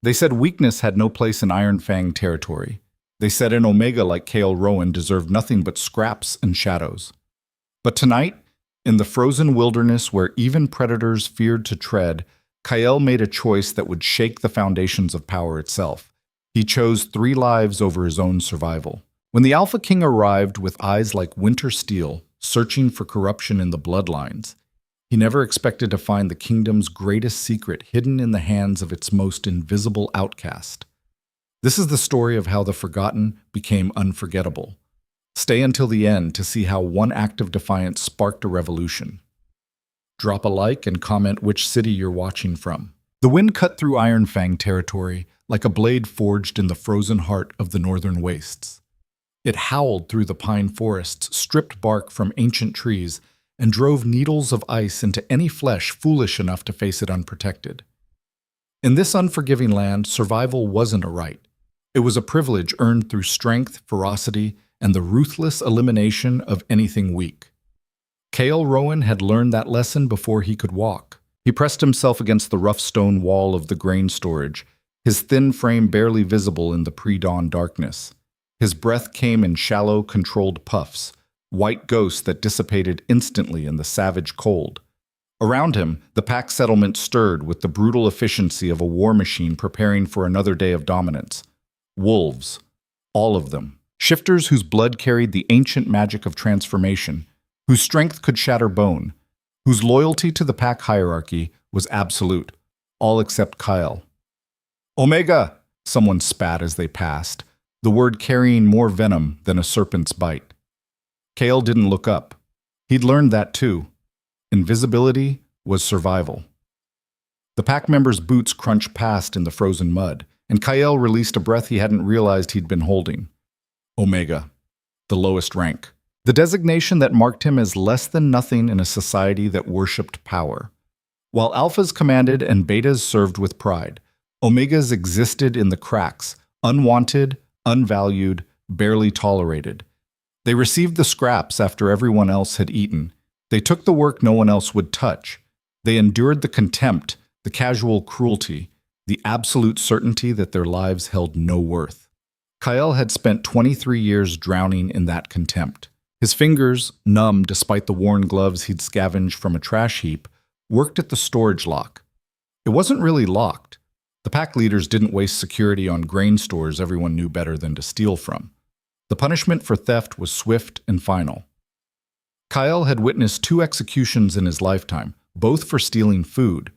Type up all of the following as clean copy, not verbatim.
They said weakness had no place in Iron Fang territory. They said an Omega like Kale Rowan deserved nothing but scraps and shadows. But tonight, in the frozen wilderness where even predators feared to tread, Kael made a choice that would shake the foundations of power itself. He chose 3 lives over his own survival. When the Alpha King arrived with eyes like winter steel, searching for corruption in the bloodlines, he never expected to find the kingdom's greatest secret hidden in the hands of its most invisible outcast. This is the story of how the forgotten became unforgettable. Stay until the end to see how one act of defiance sparked a revolution. Drop a like and comment which city you're watching from. The wind cut through Iron Fang territory like a blade forged in the frozen heart of the northern wastes. It howled through the pine forests, stripped bark from ancient trees, and drove needles of ice into any flesh foolish enough to face it unprotected. In this unforgiving land, survival wasn't a right. It was a privilege earned through strength, ferocity, and the ruthless elimination of anything weak. Kale Rowan had learned that lesson before he could walk. He pressed himself against the rough stone wall of the grain storage, his thin frame barely visible in the pre-dawn darkness. His breath came in shallow, controlled puffs, white ghosts that dissipated instantly in the savage cold. Around him, the pack settlement stirred with the brutal efficiency of a war machine preparing for another day of dominance. Wolves. All of them. Shifters whose blood carried the ancient magic of transformation, whose strength could shatter bone, whose loyalty to the pack hierarchy was absolute, all except Kyle. "Omega!" someone spat as they passed, the word carrying more venom than a serpent's bite. Kale didn't look up. He'd learned that too. Invisibility was survival. The pack member's boots crunched past in the frozen mud, and Kyle released a breath he hadn't realized he'd been holding. Omega, the lowest rank. The designation that marked him as less than nothing in a society that worshipped power. While Alphas commanded and Betas served with pride, Omegas existed in the cracks, unwanted, unvalued, barely tolerated. They received the scraps after everyone else had eaten. They took the work no one else would touch. They endured the contempt, the casual cruelty, the absolute certainty that their lives held no worth. Kyle had spent 23 years drowning in that contempt. His fingers, numb despite the worn gloves he'd scavenged from a trash heap, worked at the storage lock. It wasn't really locked. The pack leaders didn't waste security on grain stores everyone knew better than to steal from. The punishment for theft was swift and final. Kyle had witnessed 2 executions in his lifetime, both for stealing food.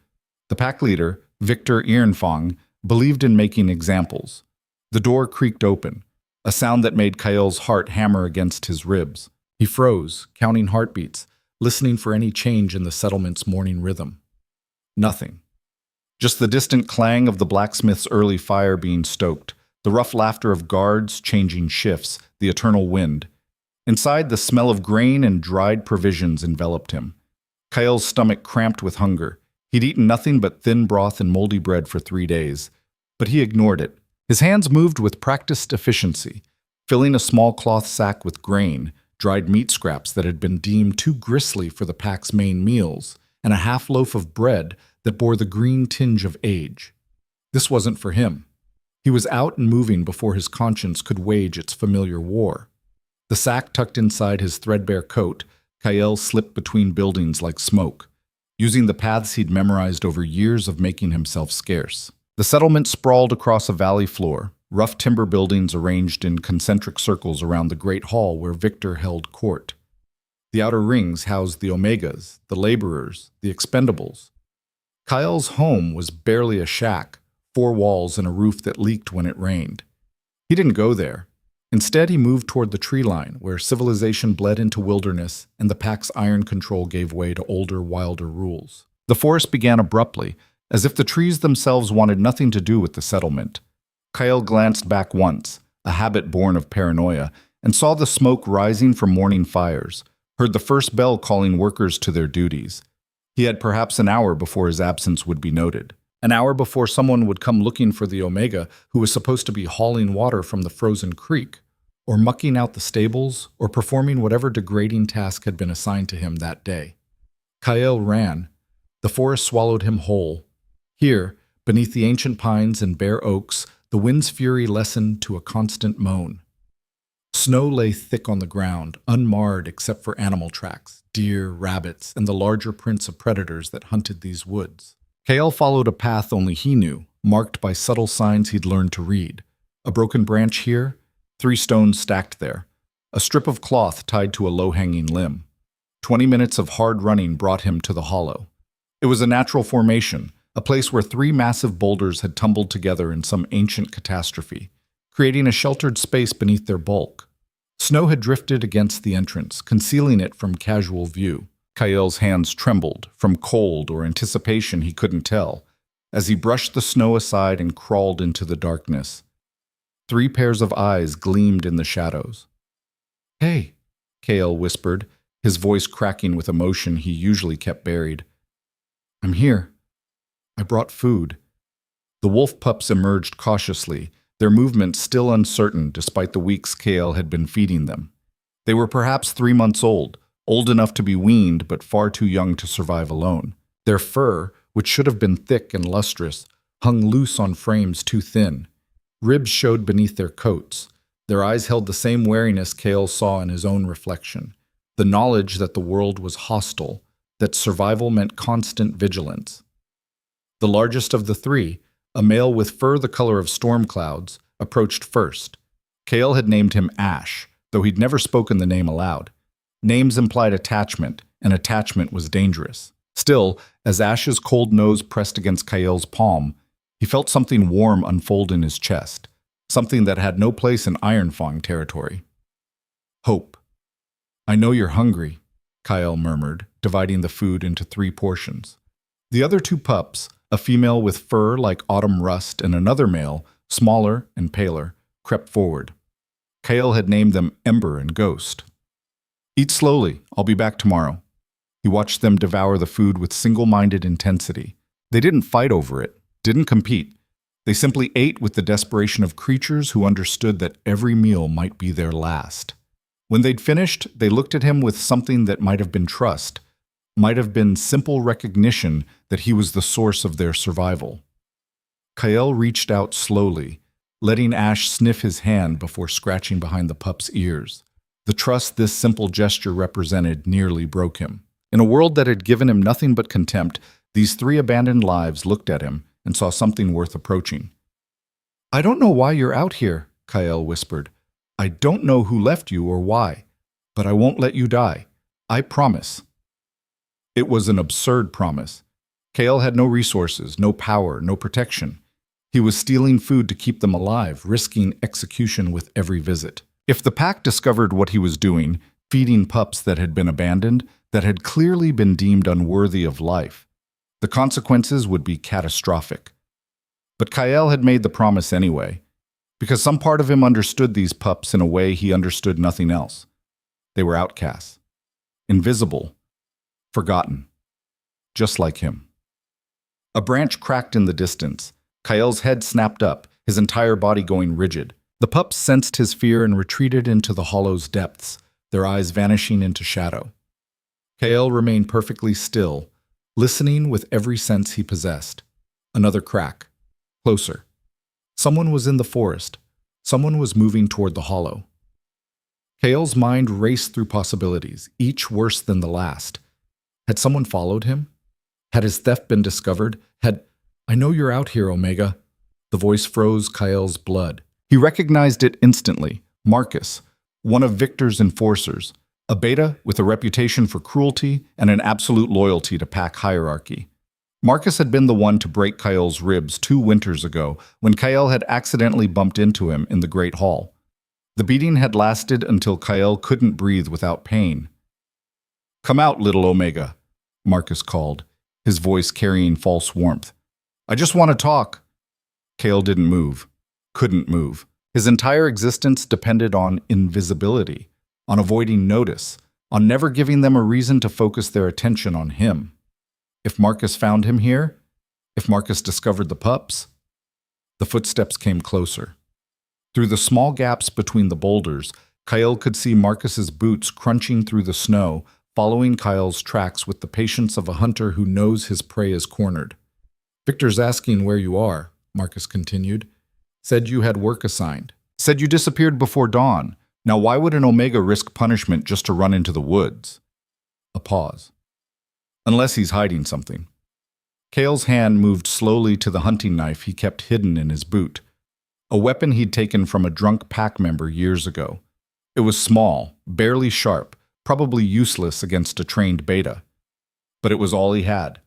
The pack leader, Victor Irenfong, believed in making examples. The door creaked open, a sound that made Kyle's heart hammer against his ribs. He froze, counting heartbeats, listening for any change in the settlement's morning rhythm. Nothing. Just the distant clang of the blacksmith's early fire being stoked, the rough laughter of guards changing shifts, the eternal wind. Inside, the smell of grain and dried provisions enveloped him. Kyle's stomach cramped with hunger. He'd eaten nothing but thin broth and moldy bread for 3 days, but he ignored it. His hands moved with practiced efficiency, filling a small cloth sack with grain, dried meat scraps that had been deemed too gristly for the pack's main meals, and a half loaf of bread that bore the green tinge of age. This wasn't for him. He was out and moving before his conscience could wage its familiar war. The sack tucked inside his threadbare coat, Kyle slipped between buildings like smoke, using the paths he'd memorized over years of making himself scarce. The settlement sprawled across a valley floor, rough timber buildings arranged in concentric circles around the great hall where Victor held court. The outer rings housed the Omegas, the laborers, the expendables. Kyle's home was barely a shack, 4 walls and a roof that leaked when it rained. He didn't go there. Instead, he moved toward the tree line, where civilization bled into wilderness and the pack's iron control gave way to older, wilder rules. The forest began abruptly, as if the trees themselves wanted nothing to do with the settlement. Kyle glanced back once, a habit born of paranoia, and saw the smoke rising from morning fires, heard the first bell calling workers to their duties. He had perhaps an hour before his absence would be noted. An hour before someone would come looking for the Omega who was supposed to be hauling water from the frozen creek, or mucking out the stables, or performing whatever degrading task had been assigned to him that day. Kyle ran. The forest swallowed him whole. Here, Beneath the ancient pines and bare oaks, the wind's fury lessened to a constant moan. Snow lay thick on the ground, unmarred except for animal tracks, deer, rabbits, and the larger prints of predators that hunted these woods. Kael followed a path only he knew, marked by subtle signs he'd learned to read. A broken branch here, 3 stones stacked there, a strip of cloth tied to a low-hanging limb. 20 minutes of hard running brought him to the hollow. It was a natural formation, a place where 3 massive boulders had tumbled together in some ancient catastrophe, creating a sheltered space beneath their bulk. Snow had drifted against the entrance, concealing it from casual view. Kael's hands trembled, from cold or anticipation he couldn't tell, as he brushed the snow aside and crawled into the darkness. 3 pairs of eyes gleamed in the shadows. "Hey," Kael whispered, his voice cracking with emotion he usually kept buried. "I'm here. I brought food." The wolf pups emerged cautiously, their movements still uncertain despite the weeks Kael had been feeding them. They were perhaps 3 months old enough to be weaned but far too young to survive alone. Their fur, which should have been thick and lustrous, hung loose on frames too thin. Ribs showed beneath their coats. Their eyes held the same wariness Kael saw in his own reflection, the knowledge that the world was hostile, that survival meant constant vigilance. The largest of the 3, a male with fur the color of storm clouds, approached first. Kael had named him Ash, though he'd never spoken the name aloud. Names implied attachment, and attachment was dangerous. Still, as Ash's cold nose pressed against Kael's palm, he felt something warm unfold in his chest, something that had no place in Ironfang territory. "Hope. I know you're hungry," Kael murmured, dividing the food into 3 portions. The other 2 pups, a female with fur like autumn rust and another male, smaller and paler, crept forward. Kael had named them Ember and Ghost. "Eat slowly. I'll be back tomorrow." He watched them devour the food with single-minded intensity. They didn't fight over it, didn't compete. They simply ate with the desperation of creatures who understood that every meal might be their last. When they'd finished, they looked at him with something that might have been trust, might have been simple recognition that he was the source of their survival. Kael reached out slowly, letting Ash sniff his hand before scratching behind the pup's ears. The trust this simple gesture represented nearly broke him. In a world that had given him nothing but contempt, these 3 abandoned lives looked at him and saw something worth approaching. "I don't know why you're out here," Kael whispered. "I don't know who left you or why, but I won't let you die. I promise." It was an absurd promise. Kael had no resources, no power, no protection. He was stealing food to keep them alive, risking execution with every visit. If the pack discovered what he was doing, feeding pups that had been abandoned, that had clearly been deemed unworthy of life, the consequences would be catastrophic. But Kael had made the promise anyway, because some part of him understood these pups in a way he understood nothing else. They were outcasts, invisible, forgotten, just like him. A branch cracked in the distance. Kael's head snapped up, his entire body going rigid. The pups sensed his fear and retreated into the hollow's depths, their eyes vanishing into shadow. Kael remained perfectly still, listening with every sense he possessed. Another crack. Closer. Someone was in the forest. Someone was moving toward the hollow. Kael's mind raced through possibilities, each worse than the last. Had someone followed him? Had his theft been discovered? "I know you're out here, Omega." The voice froze Kael's blood. He recognized it instantly. Marcus, one of Victor's enforcers, a beta with a reputation for cruelty and an absolute loyalty to pack hierarchy. Marcus had been the one to break Kael's ribs 2 winters ago when Kael had accidentally bumped into him in the Great Hall. The beating had lasted until Kael couldn't breathe without pain. "Come out, little Omega," Marcus called, his voice carrying false warmth. "I just want to talk." Kael didn't move, couldn't move. His entire existence depended on invisibility, on avoiding notice, on never giving them a reason to focus their attention on him. If Marcus found him here, if Marcus discovered the pups, the footsteps came closer. Through the small gaps between the boulders, Kael could see Marcus's boots crunching through the snow, following Kael's tracks with the patience of a hunter who knows his prey is cornered. Victor's asking where you are, Marcus continued. Said you had work assigned. Said you disappeared before dawn. Now why would an Omega risk punishment just to run into the woods? A pause. Unless he's hiding something. Kale's hand moved slowly to the hunting knife he kept hidden in his boot, a weapon he'd taken from a drunk pack member years ago. It was small, barely sharp, probably useless against a trained beta. But it was all he had.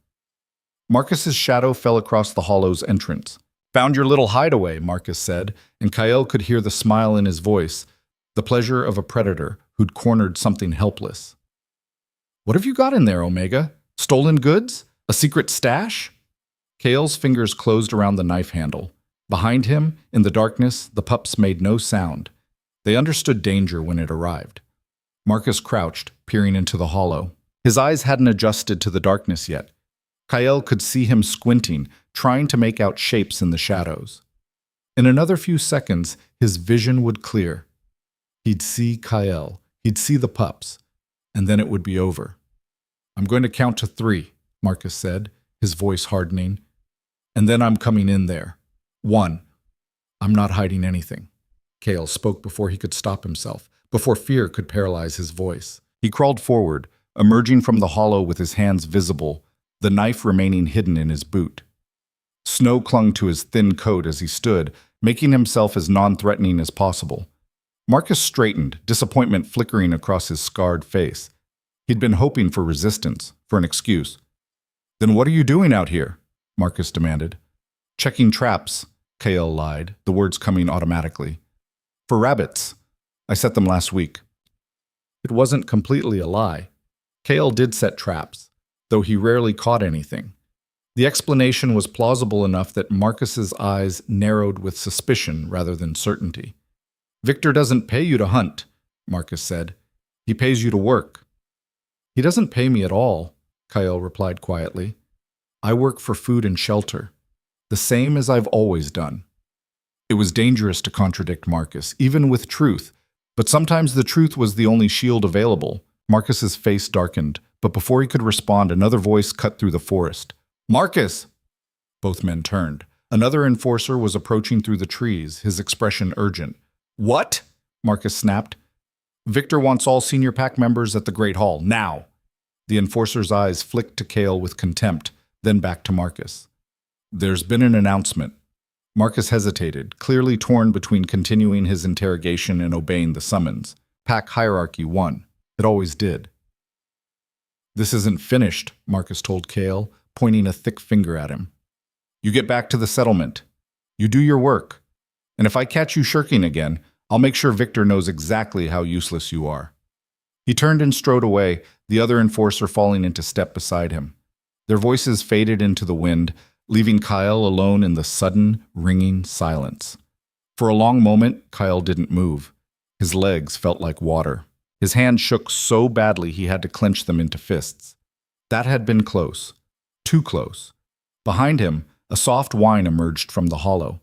Marcus's shadow fell across the hollow's entrance. Found your little hideaway, Marcus said, and Kyle could hear the smile in his voice, the pleasure of a predator who'd cornered something helpless. What have you got in there, Omega? Stolen goods? A secret stash? Kale's fingers closed around the knife handle. Behind him, in the darkness, the pups made no sound. They understood danger when it arrived. Marcus crouched, peering into the hollow. His eyes hadn't adjusted to the darkness yet. Kyle could see him squinting, trying to make out shapes in the shadows. In another few seconds, his vision would clear. He'd see Kyle, he'd see the pups, and then it would be over. I'm going to count to 3, Marcus said, his voice hardening. And then I'm coming in there. 1. I'm not hiding anything. Kale spoke before he could stop himself, before fear could paralyze his voice. He crawled forward, emerging from the hollow with his hands visible, the knife remaining hidden in his boot. Snow clung to his thin coat as he stood, making himself as non-threatening as possible. Marcus straightened, disappointment flickering across his scarred face. He'd been hoping for resistance, for an excuse. Then what are you doing out here? Marcus demanded. Checking traps, Kale lied, the words coming automatically. For rabbits. I set them last week. It wasn't completely a lie. Kale did set traps, though he rarely caught anything. The explanation was plausible enough that Marcus's eyes narrowed with suspicion rather than certainty. Victor doesn't pay you to hunt, Marcus said. He pays you to work. He doesn't pay me at all, Kyle replied quietly. I work for food and shelter, the same as I've always done. It was dangerous to contradict Marcus, even with truth, but sometimes the truth was the only shield available. Marcus's face darkened, but before he could respond, another voice cut through the forest. Marcus! Both men turned. Another enforcer was approaching through the trees, his expression urgent. What? Marcus snapped. Victor wants all senior pack members at the Great Hall, now. The enforcer's eyes flicked to Kale with contempt, then back to Marcus. There's been an announcement. Marcus hesitated, clearly torn between continuing his interrogation and obeying the summons. Pack hierarchy won. It always did. This isn't finished, Marcus told Kale, pointing a thick finger at him. You get back to the settlement. You do your work. And if I catch you shirking again, I'll make sure Victor knows exactly how useless you are. He turned and strode away, the other enforcer falling into step beside him. Their voices faded into the wind, leaving Kyle alone in the sudden, ringing silence. For a long moment, Kyle didn't move. His legs felt like water. His hands shook so badly he had to clench them into fists. That had been close. Too close. Behind him, a soft whine emerged from the hollow.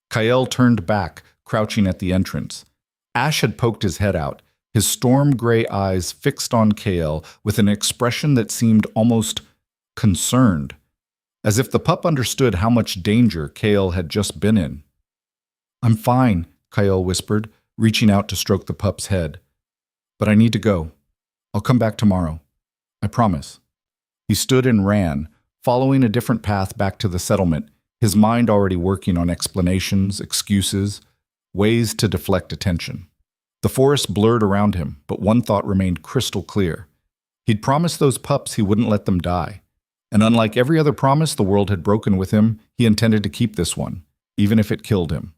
Kyle turned back, crouching at the entrance. Ash had poked his head out, his storm-gray eyes fixed on Kale with an expression that seemed almost concerned, as if the pup understood how much danger Kale had just been in. I'm fine, Kyle whispered, reaching out to stroke the pup's head. But I need to go. I'll come back tomorrow. I promise. He stood and ran, following a different path back to the settlement, his mind already working on explanations, excuses, ways to deflect attention. The forest blurred around him, but one thought remained crystal clear. He'd promised those pups he wouldn't let them die. And unlike every other promise the world had broken with him, he intended to keep this one, even if it killed him.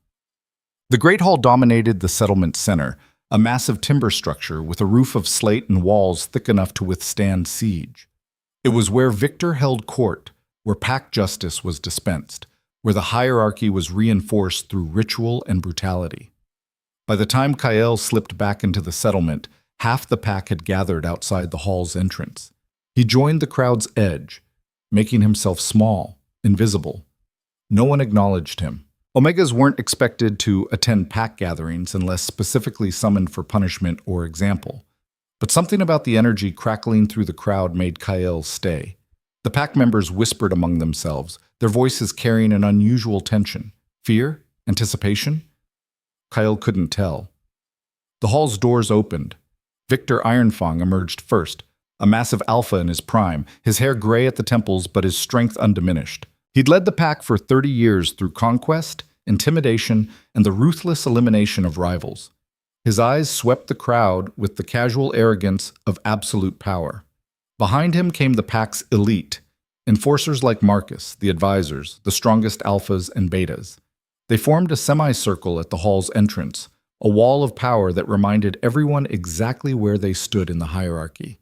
The Great Hall dominated the settlement center, a massive timber structure with a roof of slate and walls thick enough to withstand siege. It was where Victor held court, where pack justice was dispensed, where the hierarchy was reinforced through ritual and brutality. By the time Kyle slipped back into the settlement, half the pack had gathered outside the hall's entrance. He joined the crowd's edge, making himself small, invisible. No one acknowledged him. Omegas weren't expected to attend pack gatherings unless specifically summoned for punishment or example. But something about the energy crackling through the crowd made Kyle stay. The pack members whispered among themselves, their voices carrying an unusual tension. Fear? Anticipation? Kyle couldn't tell. The hall's doors opened. Victor Ironfang emerged first, a massive alpha in his prime, his hair gray at the temples but his strength undiminished. He'd led the pack for 30 years through conquest, intimidation, and the ruthless elimination of rivals. His eyes swept the crowd with the casual arrogance of absolute power. Behind him came the pack's elite, enforcers like Marcus, the advisors, the strongest alphas and betas. They formed a semicircle at the hall's entrance, a wall of power that reminded everyone exactly where they stood in the hierarchy.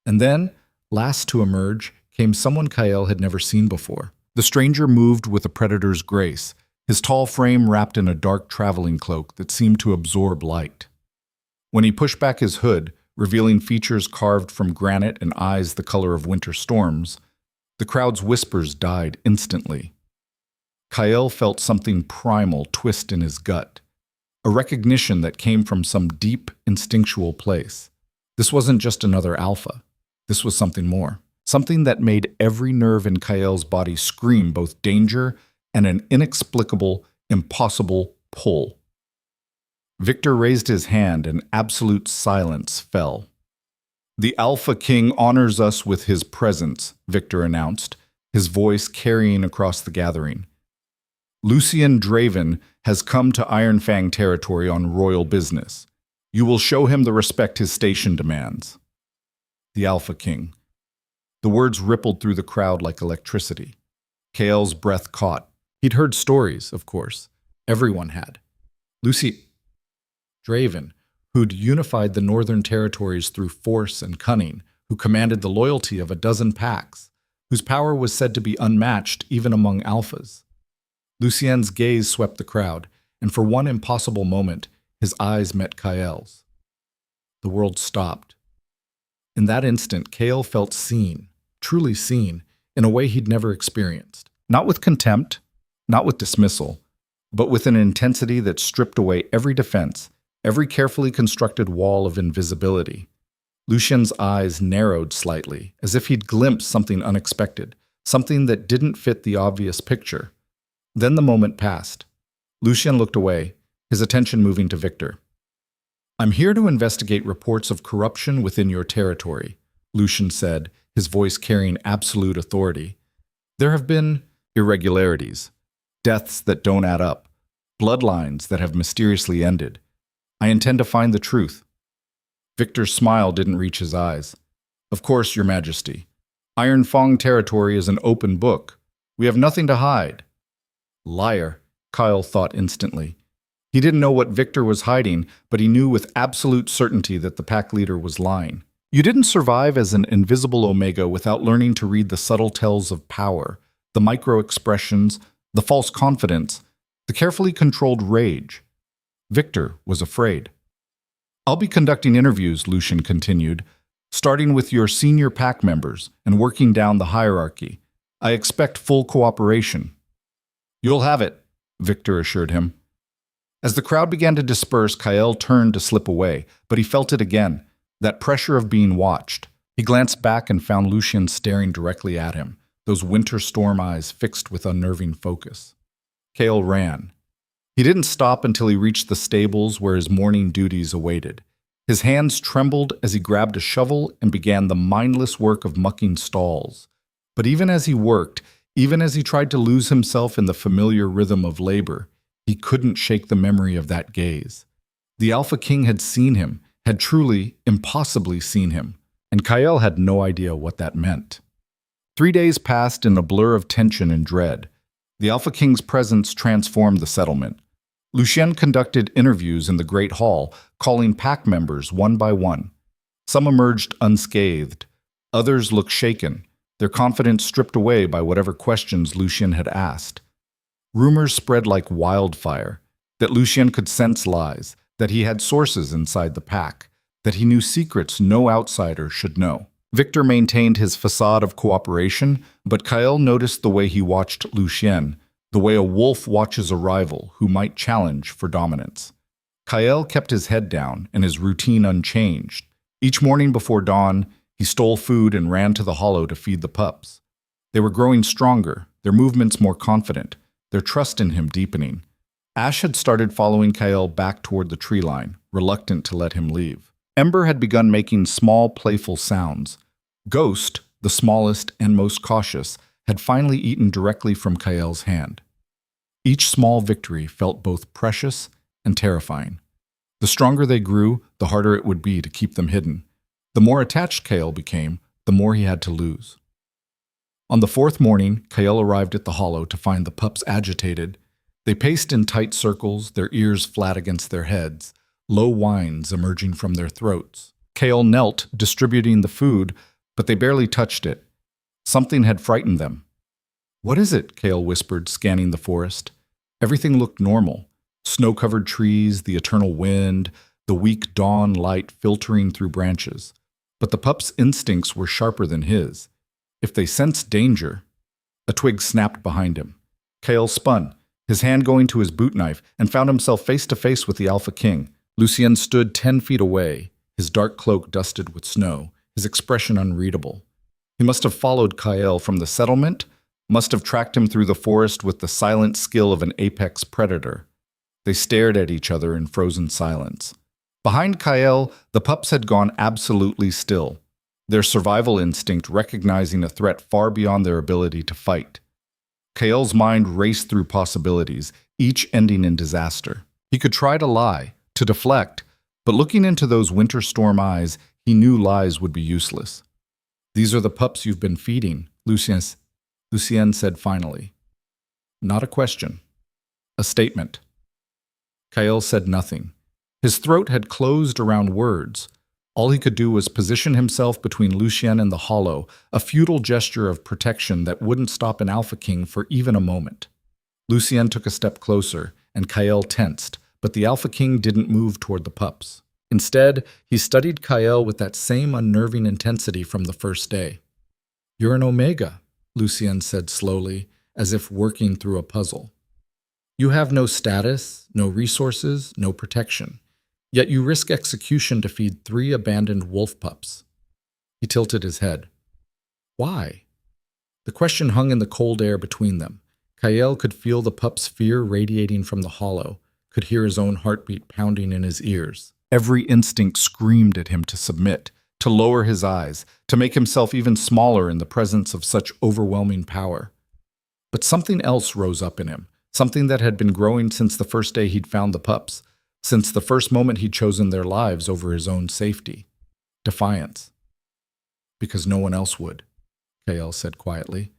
And then, last to emerge, came someone Kyle had never seen before. The stranger moved with a predator's grace, his tall frame wrapped in a dark traveling cloak that seemed to absorb light. When he pushed back his hood, revealing features carved from granite and eyes the color of winter storms, the crowd's whispers died instantly. Kyle felt something primal twist in his gut, a recognition that came from some deep, instinctual place. This wasn't just another alpha. This was something more. Something that made every nerve in Kyle's body scream both danger and an inexplicable, impossible pull. Victor raised his hand and absolute silence fell. "The Alpha King honors us with his presence," Victor announced, his voice carrying across the gathering. "Lucian Draven has come to Ironfang territory on royal business. You will show him the respect his station demands." The Alpha King. The words rippled through the crowd like electricity. Kael's breath caught. He'd heard stories, of course. Everyone had. Lucy Draven, who'd unified the northern territories through force and cunning, who commanded the loyalty of a dozen packs, whose power was said to be unmatched even among alphas. Lucien's gaze swept the crowd, and for one impossible moment, his eyes met Kael's. The world stopped. In that instant, Kael felt seen, truly seen, in a way he'd never experienced. Not with contempt, not with dismissal, but with an intensity that stripped away every defense, every carefully constructed wall of invisibility. Lucien's eyes narrowed slightly, as if he'd glimpsed something unexpected, something that didn't fit the obvious picture. Then the moment passed. Lucien looked away, his attention moving to Victor. "I'm here to investigate reports of corruption within your territory," Lucien said, his voice carrying absolute authority. "There have been irregularities, deaths that don't add up, bloodlines that have mysteriously ended. I intend to find the truth." Victor's smile didn't reach his eyes. "Of course, Your Majesty. Ironfang territory is an open book. We have nothing to hide." Liar, Kyle thought instantly. He didn't know what Victor was hiding, but he knew with absolute certainty that the pack leader was lying. You didn't survive as an invisible Omega without learning to read the subtle tells of power, the micro-expressions, the false confidence, the carefully controlled rage. Victor was afraid. "I'll be conducting interviews," Lucien continued, "starting with your senior pack members and working down the hierarchy. I expect full cooperation." "You'll have it," Victor assured him. As the crowd began to disperse, Kyle turned to slip away, but he felt it again, that pressure of being watched. He glanced back and found Lucien staring directly at him, those winter storm eyes fixed with unnerving focus. Kyle ran. He didn't stop until he reached the stables where his morning duties awaited. His hands trembled as he grabbed a shovel and began the mindless work of mucking stalls. But even as he worked, even as he tried to lose himself in the familiar rhythm of labor, he couldn't shake the memory of that gaze. The Alpha King had seen him, had truly, impossibly seen him, and Kyle had no idea what that meant. 3 days passed in a blur of tension and dread. The Alpha King's presence transformed the settlement. Lucien conducted interviews in the Great Hall, calling pack members one by one. Some emerged unscathed. Others looked shaken, their confidence stripped away by whatever questions Lucien had asked. Rumors spread like wildfire, that Lucien could sense lies, that he had sources inside the pack, that he knew secrets no outsider should know. Victor maintained his facade of cooperation, but Kyle noticed the way he watched Lucien, the way a wolf watches a rival who might challenge for dominance. Kyle kept his head down and his routine unchanged. Each morning before dawn, he stole food and ran to the hollow to feed the pups. They were growing stronger, their movements more confident, their trust in him deepening. Ash had started following Kael back toward the tree line, reluctant to let him leave. Ember had begun making small, playful sounds. Ghost, the smallest and most cautious, had finally eaten directly from Kael's hand. Each small victory felt both precious and terrifying. The stronger they grew, the harder it would be to keep them hidden. The more attached Kael became, the more he had to lose. On the fourth morning, Kael arrived at the hollow to find the pups agitated. They paced in tight circles, their ears flat against their heads, low whines emerging from their throats. Kael knelt, distributing the food, but they barely touched it. Something had frightened them. "What is it?" Kael whispered, scanning the forest. Everything looked normal. Snow-covered trees, the eternal wind, the weak dawn light filtering through branches. But the pup's instincts were sharper than his. If they sensed danger, a twig snapped behind him. Kael spun, his hand going to his boot knife, and found himself face to face with the Alpha King. Lucien stood 10 feet away, his dark cloak dusted with snow, his expression unreadable. He must have followed Kael from the settlement, must have tracked him through the forest with the silent skill of an apex predator. They stared at each other in frozen silence. Behind Kael, the pups had gone absolutely still, their survival instinct recognizing a threat far beyond their ability to fight. Kael's mind raced through possibilities, each ending in disaster. He could try to lie, to deflect, but looking into those winter storm eyes, he knew lies would be useless. "These are the pups you've been feeding," Lucien said finally. Not a question. A statement. Kael said nothing. His throat had closed around words. All he could do was position himself between Lucien and the hollow, a futile gesture of protection that wouldn't stop an Alpha King for even a moment. Lucien took a step closer, and Kael tensed, but the Alpha King didn't move toward the pups. Instead, he studied Kael with that same unnerving intensity from the first day. "You're an Omega," Lucien said slowly, as if working through a puzzle. "You have no status, no resources, no protection. Yet you risk execution to feed 3 abandoned wolf pups." He tilted his head. "Why?" The question hung in the cold air between them. Kael could feel the pup's fear radiating from the hollow, could hear his own heartbeat pounding in his ears. Every instinct screamed at him to submit, to lower his eyes, to make himself even smaller in the presence of such overwhelming power. But something else rose up in him, something that had been growing since the first day he'd found the pups, since the first moment he'd chosen their lives over his own safety. Defiance. "Because no one else would," Kael said quietly.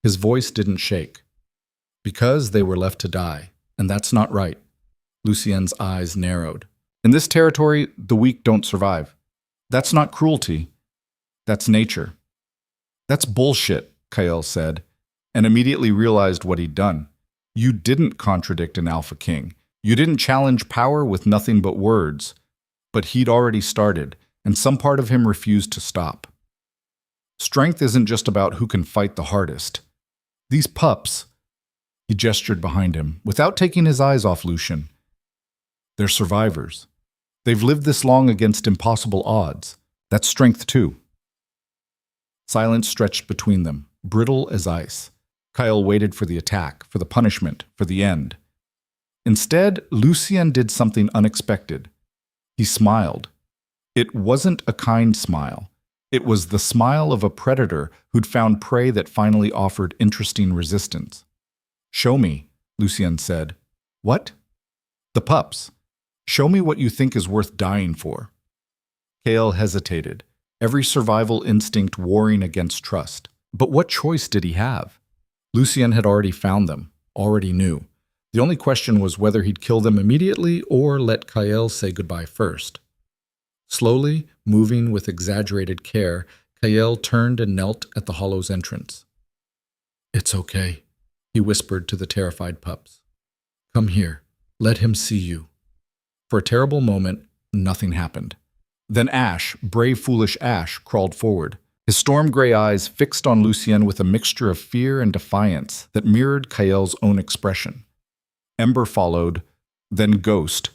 His voice didn't shake. "Because they were left to die, and that's not right." Lucien's eyes narrowed. "In this territory, the weak don't survive. That's not cruelty. That's nature." "That's bullshit," Kael said, and immediately realized what he'd done. You didn't contradict an Alpha King. You didn't challenge power with nothing but words. But he'd already started, and some part of him refused to stop. Strength isn't just about who can fight the hardest. These pups, he gestured behind him, without taking his eyes off Lucien. They're survivors. They've lived this long against impossible odds. That's strength too. Silence stretched between them, brittle as ice. Kael waited for the attack, for the punishment, for the end. Instead, Lucien did something unexpected. He smiled. It wasn't a kind smile. It was the smile of a predator who'd found prey that finally offered interesting resistance. "Show me," Lucien said. "What?" "The pups. Show me what you think is worth dying for." Kael hesitated, every survival instinct warring against trust. But what choice did he have? Lucien had already found them, already knew. The only question was whether he'd kill them immediately or let Kael say goodbye first. Slowly, moving with exaggerated care, Kael turned and knelt at the hollow's entrance. "It's okay," he whispered to the terrified pups. "Come here. Let him see you." For a terrible moment, nothing happened. Then Ash, brave foolish Ash, crawled forward, his storm-gray eyes fixed on Lucien with a mixture of fear and defiance that mirrored Kael's own expression. Ember followed, then Ghost,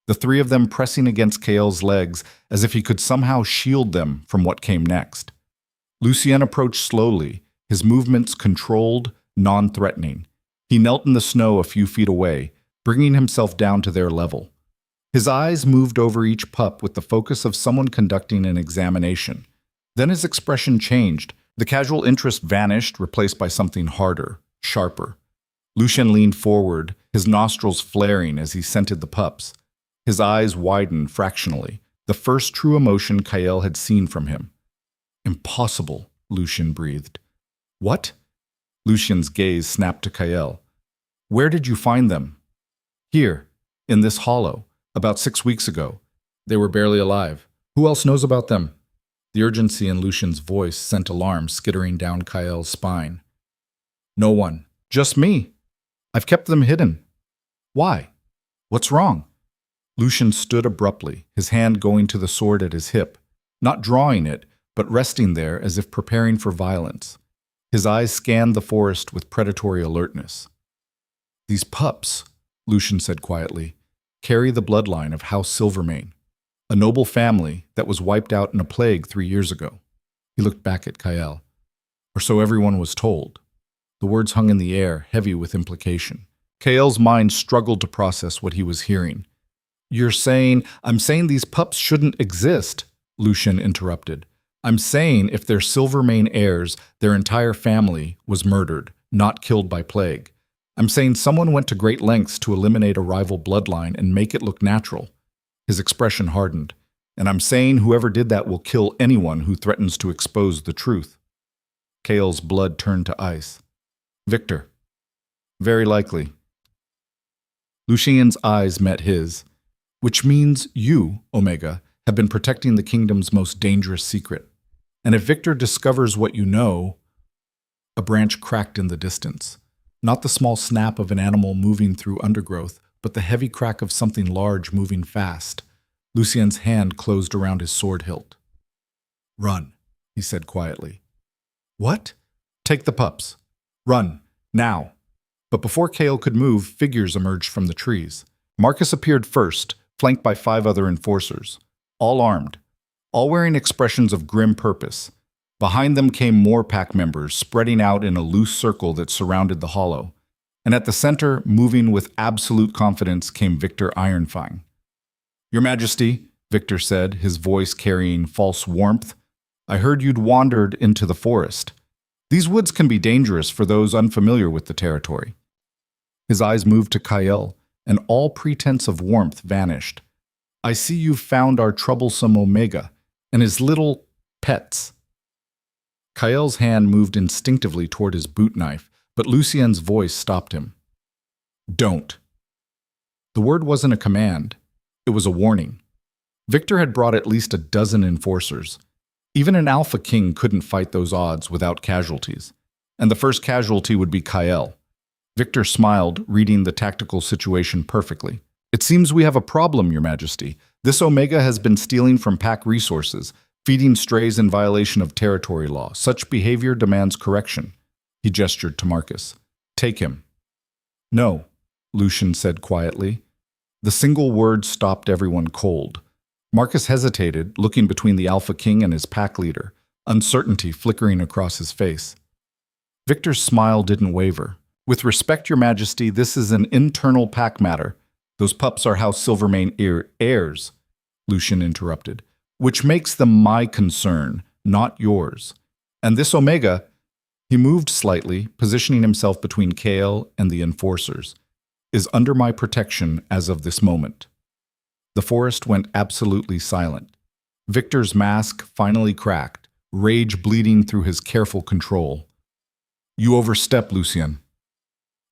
the three of them pressing against Kael's legs as if he could somehow shield them from what came next. Lucien approached slowly, his movements controlled, non-threatening. He knelt in the snow a few feet away, bringing himself down to their level. His eyes moved over each pup with the focus of someone conducting an examination. Then his expression changed. The casual interest vanished, replaced by something harder, sharper. Lucien leaned forward, his nostrils flaring as he scented the pups. His eyes widened fractionally, the first true emotion Kael had seen from him. "Impossible," Lucien breathed. "What?" Lucien's gaze snapped to Kael. "Where did you find them?" "Here, in this hollow, about 6 weeks ago. They were barely alive. Who else knows about them?" The urgency in Lucien's voice sent alarm skittering down Kael's spine. "No one. Just me. I've kept them hidden." "Why? What's wrong?" Lucien stood abruptly, his hand going to the sword at his hip, not drawing it, but resting there as if preparing for violence. His eyes scanned the forest with predatory alertness. "These pups," Lucien said quietly, "carry the bloodline of House Silvermane, a noble family that was wiped out in a plague 3 years ago." He looked back at Kael. "Or so everyone was told." The words hung in the air, heavy with implication. Kael's mind struggled to process what he was hearing. I'm saying these pups shouldn't exist," Lucien interrupted. "I'm saying if they're Silvermane heirs, their entire family was murdered, not killed by plague. I'm saying someone went to great lengths to eliminate a rival bloodline and make it look natural." His expression hardened. "And I'm saying whoever did that will kill anyone who threatens to expose the truth." Kael's blood turned to ice. "Victor." "Very likely." Lucien's eyes met his. "Which means you, Omega, have been protecting the kingdom's most dangerous secret. And if Victor discovers what you know—" A branch cracked in the distance. Not the small snap of an animal moving through undergrowth, but the heavy crack of something large moving fast. Lucien's hand closed around his sword hilt. "Run," he said quietly. "What?" "Take the pups. Run, now." But before Kael could move, figures emerged from the trees. Marcus appeared first, flanked by 5 other enforcers, all armed, all wearing expressions of grim purpose. Behind them came more pack members, spreading out in a loose circle that surrounded the hollow. And at the center, moving with absolute confidence, came Victor Ironfang. "Your Majesty," Victor said, his voice carrying false warmth, "I heard you'd wandered into the forest. These woods can be dangerous for those unfamiliar with the territory." His eyes moved to Kael, and all pretense of warmth vanished. "I see you've found our troublesome Omega and his little pets." Kael's hand moved instinctively toward his boot knife, but Lucien's voice stopped him. "Don't." The word wasn't a command. It was a warning. Victor had brought at least a dozen enforcers. Even an Alpha King couldn't fight those odds without casualties. And the first casualty would be Kael. Victor smiled, reading the tactical situation perfectly. "It seems we have a problem, Your Majesty. This Omega has been stealing from pack resources, feeding strays in violation of territory law. Such behavior demands correction." He gestured to Marcus. "Take him." "No," Lucien said quietly. The single word stopped everyone cold. Marcus hesitated, looking between the Alpha King and his pack leader, uncertainty flickering across his face. Victor's smile didn't waver. "With respect, Your Majesty, this is an internal pack matter. Those pups are House Silvermane heirs," Lucien interrupted, "which makes them my concern, not yours. And this Omega—" He moved slightly, positioning himself between Kael and the enforcers, "is under my protection as of this moment." The forest went absolutely silent. Victor's mask finally cracked, rage bleeding through his careful control. "You overstep, Lucien."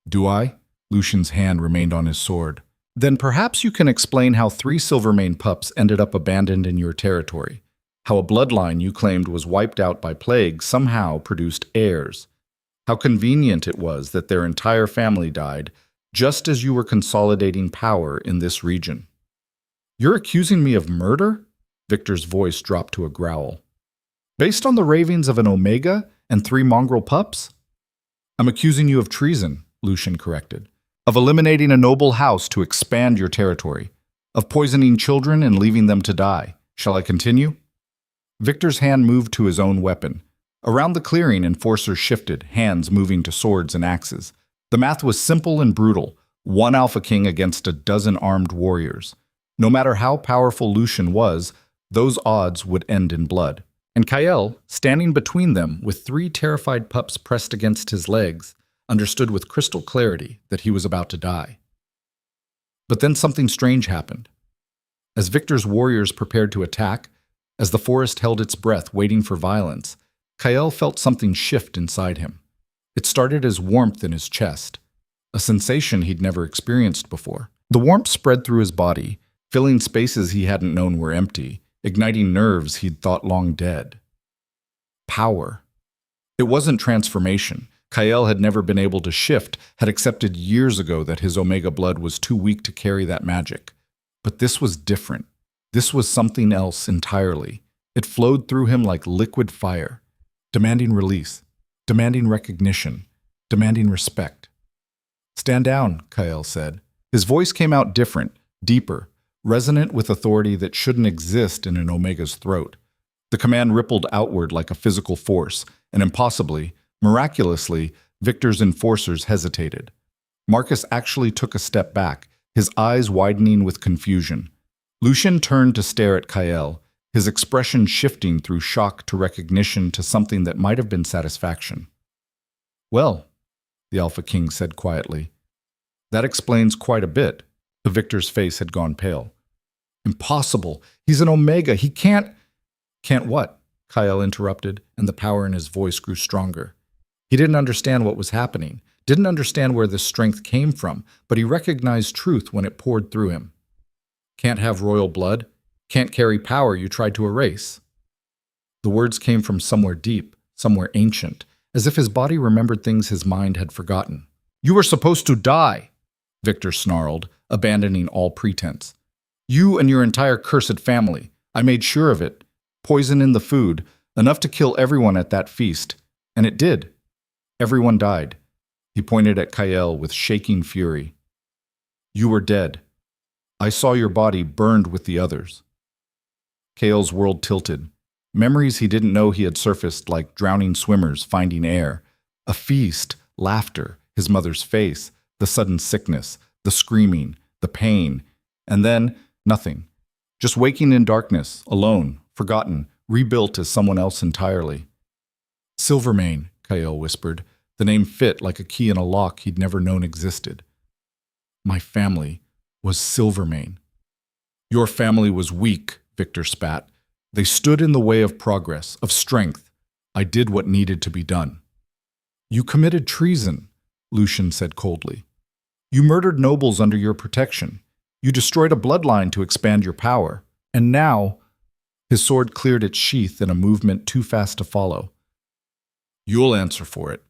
"Do I?" Lucien's hand remained on his sword. "Then perhaps you can explain how 3 Silvermane pups ended up abandoned in your territory. How a bloodline you claimed was wiped out by plague somehow produced heirs. How convenient it was that their entire family died, just as you were consolidating power in this region." "You're accusing me of murder?" Victor's voice dropped to a growl. "Based on the ravings of an Omega and 3 mongrel pups?" "I'm accusing you of treason," Lucien corrected. "Of eliminating a noble house to expand your territory. Of poisoning children and leaving them to die. Shall I continue?" Victor's hand moved to his own weapon. Around the clearing, enforcers shifted, hands moving to swords and axes. The math was simple and brutal. One Alpha King against a dozen armed warriors. No matter how powerful Lucian was, those odds would end in blood. And Kael, standing between them with 3 terrified pups pressed against his legs, understood with crystal clarity that he was about to die. But then something strange happened. As Victor's warriors prepared to attack, as the forest held its breath waiting for violence, Kael felt something shift inside him. It started as warmth in his chest, a sensation he'd never experienced before. The warmth spread through his body, filling spaces he hadn't known were empty, igniting nerves he'd thought long dead. Power. It wasn't transformation. Kael had never been able to shift, had accepted years ago that his Omega blood was too weak to carry that magic. But this was different. This was something else entirely. It flowed through him like liquid fire, demanding release, demanding recognition, demanding respect. "Stand down," Kael said. His voice came out different, deeper, resonant with authority that shouldn't exist in an Omega's throat. The command rippled outward like a physical force, and impossibly, miraculously, Victor's enforcers hesitated. Marcus actually took a step back, his eyes widening with confusion. Lucian turned to stare at Kael, his expression shifting through shock to recognition to something that might have been satisfaction. "Well," the Alpha King said quietly, "that explains quite a bit." The Victor's face had gone pale. "Impossible! He's an Omega! He can't—" "Can't what?" Kael interrupted, and the power in his voice grew stronger. He didn't understand what was happening, didn't understand where this strength came from, but he recognized truth when it poured through him. "Can't have royal blood? Can't carry power you tried to erase?" The words came from somewhere deep, somewhere ancient, as if his body remembered things his mind had forgotten. "You were supposed to die," Victor snarled, abandoning all pretense. "You and your entire cursed family. I made sure of it. Poison in the food, enough to kill everyone at that feast. And it did. Everyone died." He pointed at Kael with shaking fury. "You were dead. I saw your body burned with the others." Kael's world tilted. Memories he didn't know he had surfaced like drowning swimmers finding air. A feast, laughter, his mother's face, the sudden sickness, the screaming, the pain, and then nothing. Just waking in darkness, alone, forgotten, rebuilt as someone else entirely. "Silvermane," Kael whispered. The name fit like a key in a lock he'd never known existed. "My family was Silvermane." "Your family was weak," Victor spat. "They stood in the way of progress, of strength. I did what needed to be done." "You committed treason," Lucian said coldly. "You murdered nobles under your protection. You destroyed a bloodline to expand your power. And now—" His sword cleared its sheath in a movement too fast to follow. "You'll answer for it."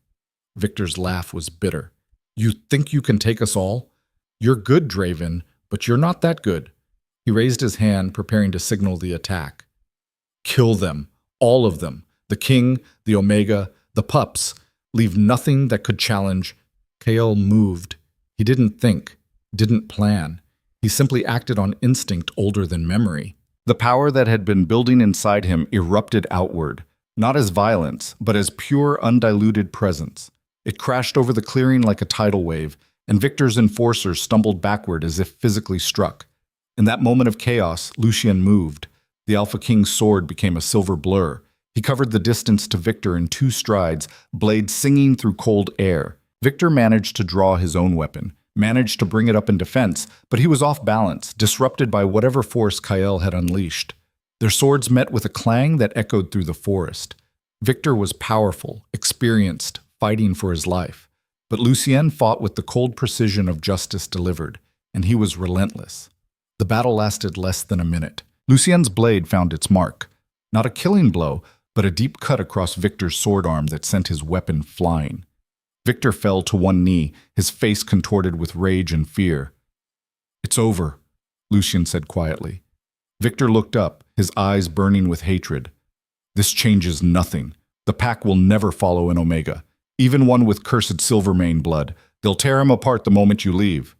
Victor's laugh was bitter. "You think you can take us all? You're good, Draven, but you're not that good." He raised his hand, preparing to signal the attack. "Kill them, all of them. The King, the Omega, the Pups. Leave nothing that could challenge." Kael moved. He didn't think, didn't plan. He simply acted on instinct older than memory. The power that had been building inside him erupted outward, not as violence, but as pure, undiluted presence. It crashed over the clearing like a tidal wave, and Victor's enforcers stumbled backward as if physically struck. In that moment of chaos, Lucian moved. The Alpha King's sword became a silver blur. He covered the distance to Victor in 2 strides, blade singing through cold air. Victor managed to draw his own weapon, managed to bring it up in defense, but he was off balance, disrupted by whatever force Kael had unleashed. Their swords met with a clang that echoed through the forest. Victor was powerful, experienced, fighting for his life. But Lucien fought with the cold precision of justice delivered, and he was relentless. The battle lasted less than a minute. Lucien's blade found its mark. Not a killing blow, but a deep cut across Victor's sword arm that sent his weapon flying. Victor fell to one knee, his face contorted with rage and fear. "It's over," Lucien said quietly. Victor looked up, his eyes burning with hatred. "This changes nothing. The pack will never follow an Omega, even one with cursed Silvermane blood. They'll tear him apart the moment you leave."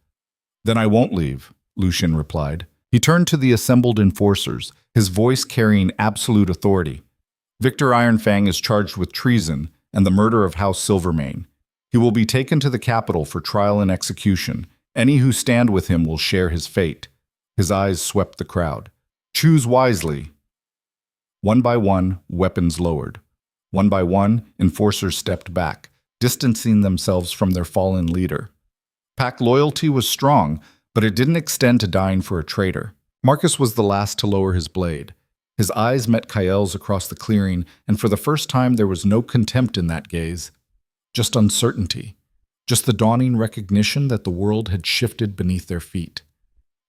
"Then I won't leave," Lucien replied. He turned to the assembled enforcers, his voice carrying absolute authority. Victor Ironfang is charged with treason and the murder of House Silvermane. He will be taken to the capital for trial and execution. Any who stand with him will share his fate. His eyes swept the crowd. Choose wisely. One by one, weapons lowered. One by one, enforcers stepped back, distancing themselves from their fallen leader. Pack loyalty was strong, but it didn't extend to dying for a traitor. Marcus was the last to lower his blade. His eyes met Kael's across the clearing, and for the first time there was no contempt in that gaze. Just uncertainty. Just the dawning recognition that the world had shifted beneath their feet.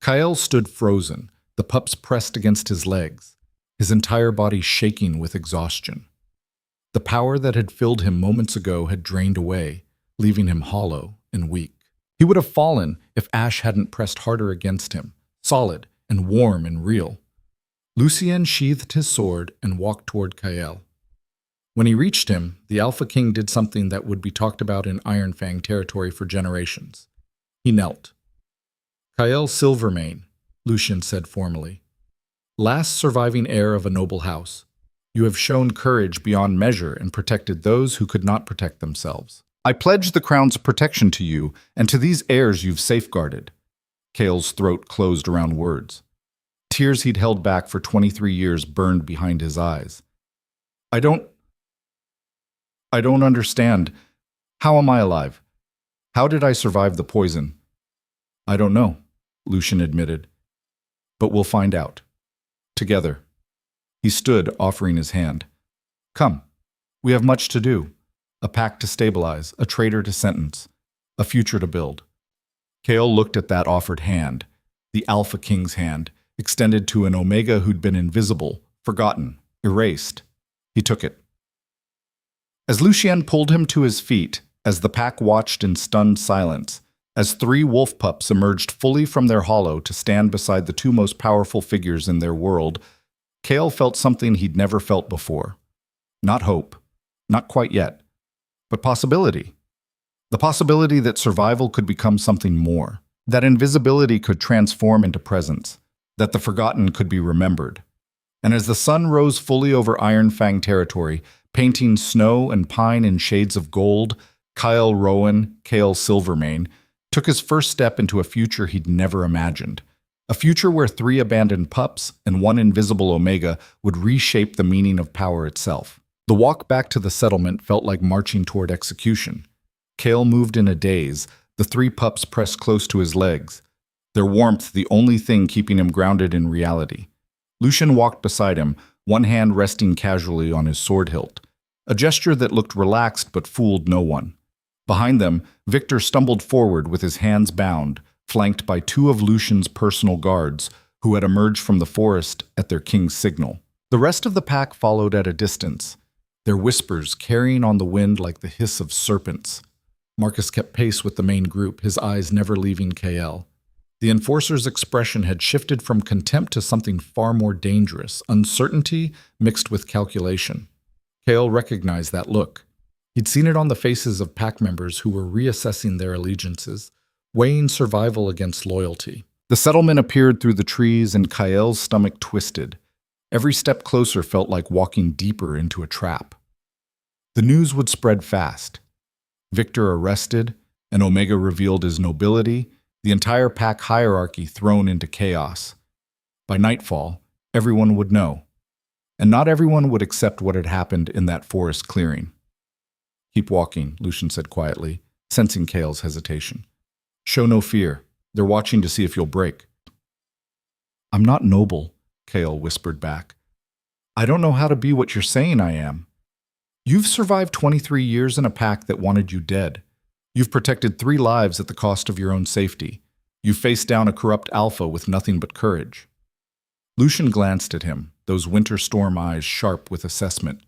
Kael stood frozen, the pups pressed against his legs, his entire body shaking with exhaustion. The power that had filled him moments ago had drained away, leaving him hollow and weak. He would have fallen if Ash hadn't pressed harder against him, solid and warm and real. Lucien sheathed his sword and walked toward Kael. When he reached him, the Alpha King did something that would be talked about in Ironfang territory for generations. He knelt. Kael Silvermane, Lucien said formally. Last surviving heir of a noble house, you have shown courage beyond measure and protected those who could not protect themselves. I pledge the crown's protection to you and to these heirs you've safeguarded. Kael's throat closed around words. Tears he'd held back for 23 years burned behind his eyes. I don't understand. How am I alive? How did I survive the poison? I don't know, Lucien admitted. But we'll find out. Together. He stood, offering his hand. Come, we have much to do. A pact to stabilize, a traitor to sentence, a future to build. Kael looked at that offered hand, the Alpha King's hand, extended to an Omega who'd been invisible, forgotten, erased. He took it. As Lucien pulled him to his feet, as the pack watched in stunned silence, as 3 wolf pups emerged fully from their hollow to stand beside the 2 most powerful figures in their world, Kael felt something he'd never felt before. Not hope, not quite yet, but possibility. The possibility that survival could become something more, that invisibility could transform into presence, that the forgotten could be remembered. And as the sun rose fully over Ironfang territory, painting snow and pine in shades of gold, Kael Silvermane, took his first step into a future he'd never imagined. A future where 3 abandoned pups and 1 invisible Omega would reshape the meaning of power itself. The walk back to the settlement felt like marching toward execution. Kael moved in a daze, the 3 pups pressed close to his legs, their warmth the only thing keeping him grounded in reality. Lucien walked beside him, one hand resting casually on his sword hilt, a gesture that looked relaxed but fooled no one. Behind them, Victor stumbled forward with his hands bound, flanked by 2 of Lucien's personal guards, who had emerged from the forest at their king's signal. The rest of the pack followed at a distance, their whispers carrying on the wind like the hiss of serpents. Marcus kept pace with the main group, his eyes never leaving Kael. The enforcer's expression had shifted from contempt to something far more dangerous, uncertainty mixed with calculation. Kael recognized that look. He'd seen it on the faces of pack members who were reassessing their allegiances, weighing survival against loyalty. The settlement appeared through the trees and Kael's stomach twisted. Every step closer felt like walking deeper into a trap. The news would spread fast. Victor arrested, and Omega revealed his nobility, the entire pack hierarchy thrown into chaos. By nightfall, everyone would know. And not everyone would accept what had happened in that forest clearing. Keep walking, Lucien said quietly, sensing Kael's hesitation. Show no fear. They're watching to see if you'll break. I'm not noble, Kael whispered back. I don't know how to be what you're saying I am. You've survived 23 years in a pack that wanted you dead. You've protected 3 lives at the cost of your own safety. You've faced down a corrupt alpha with nothing but courage. Lucien glanced at him, those winter storm eyes sharp with assessment.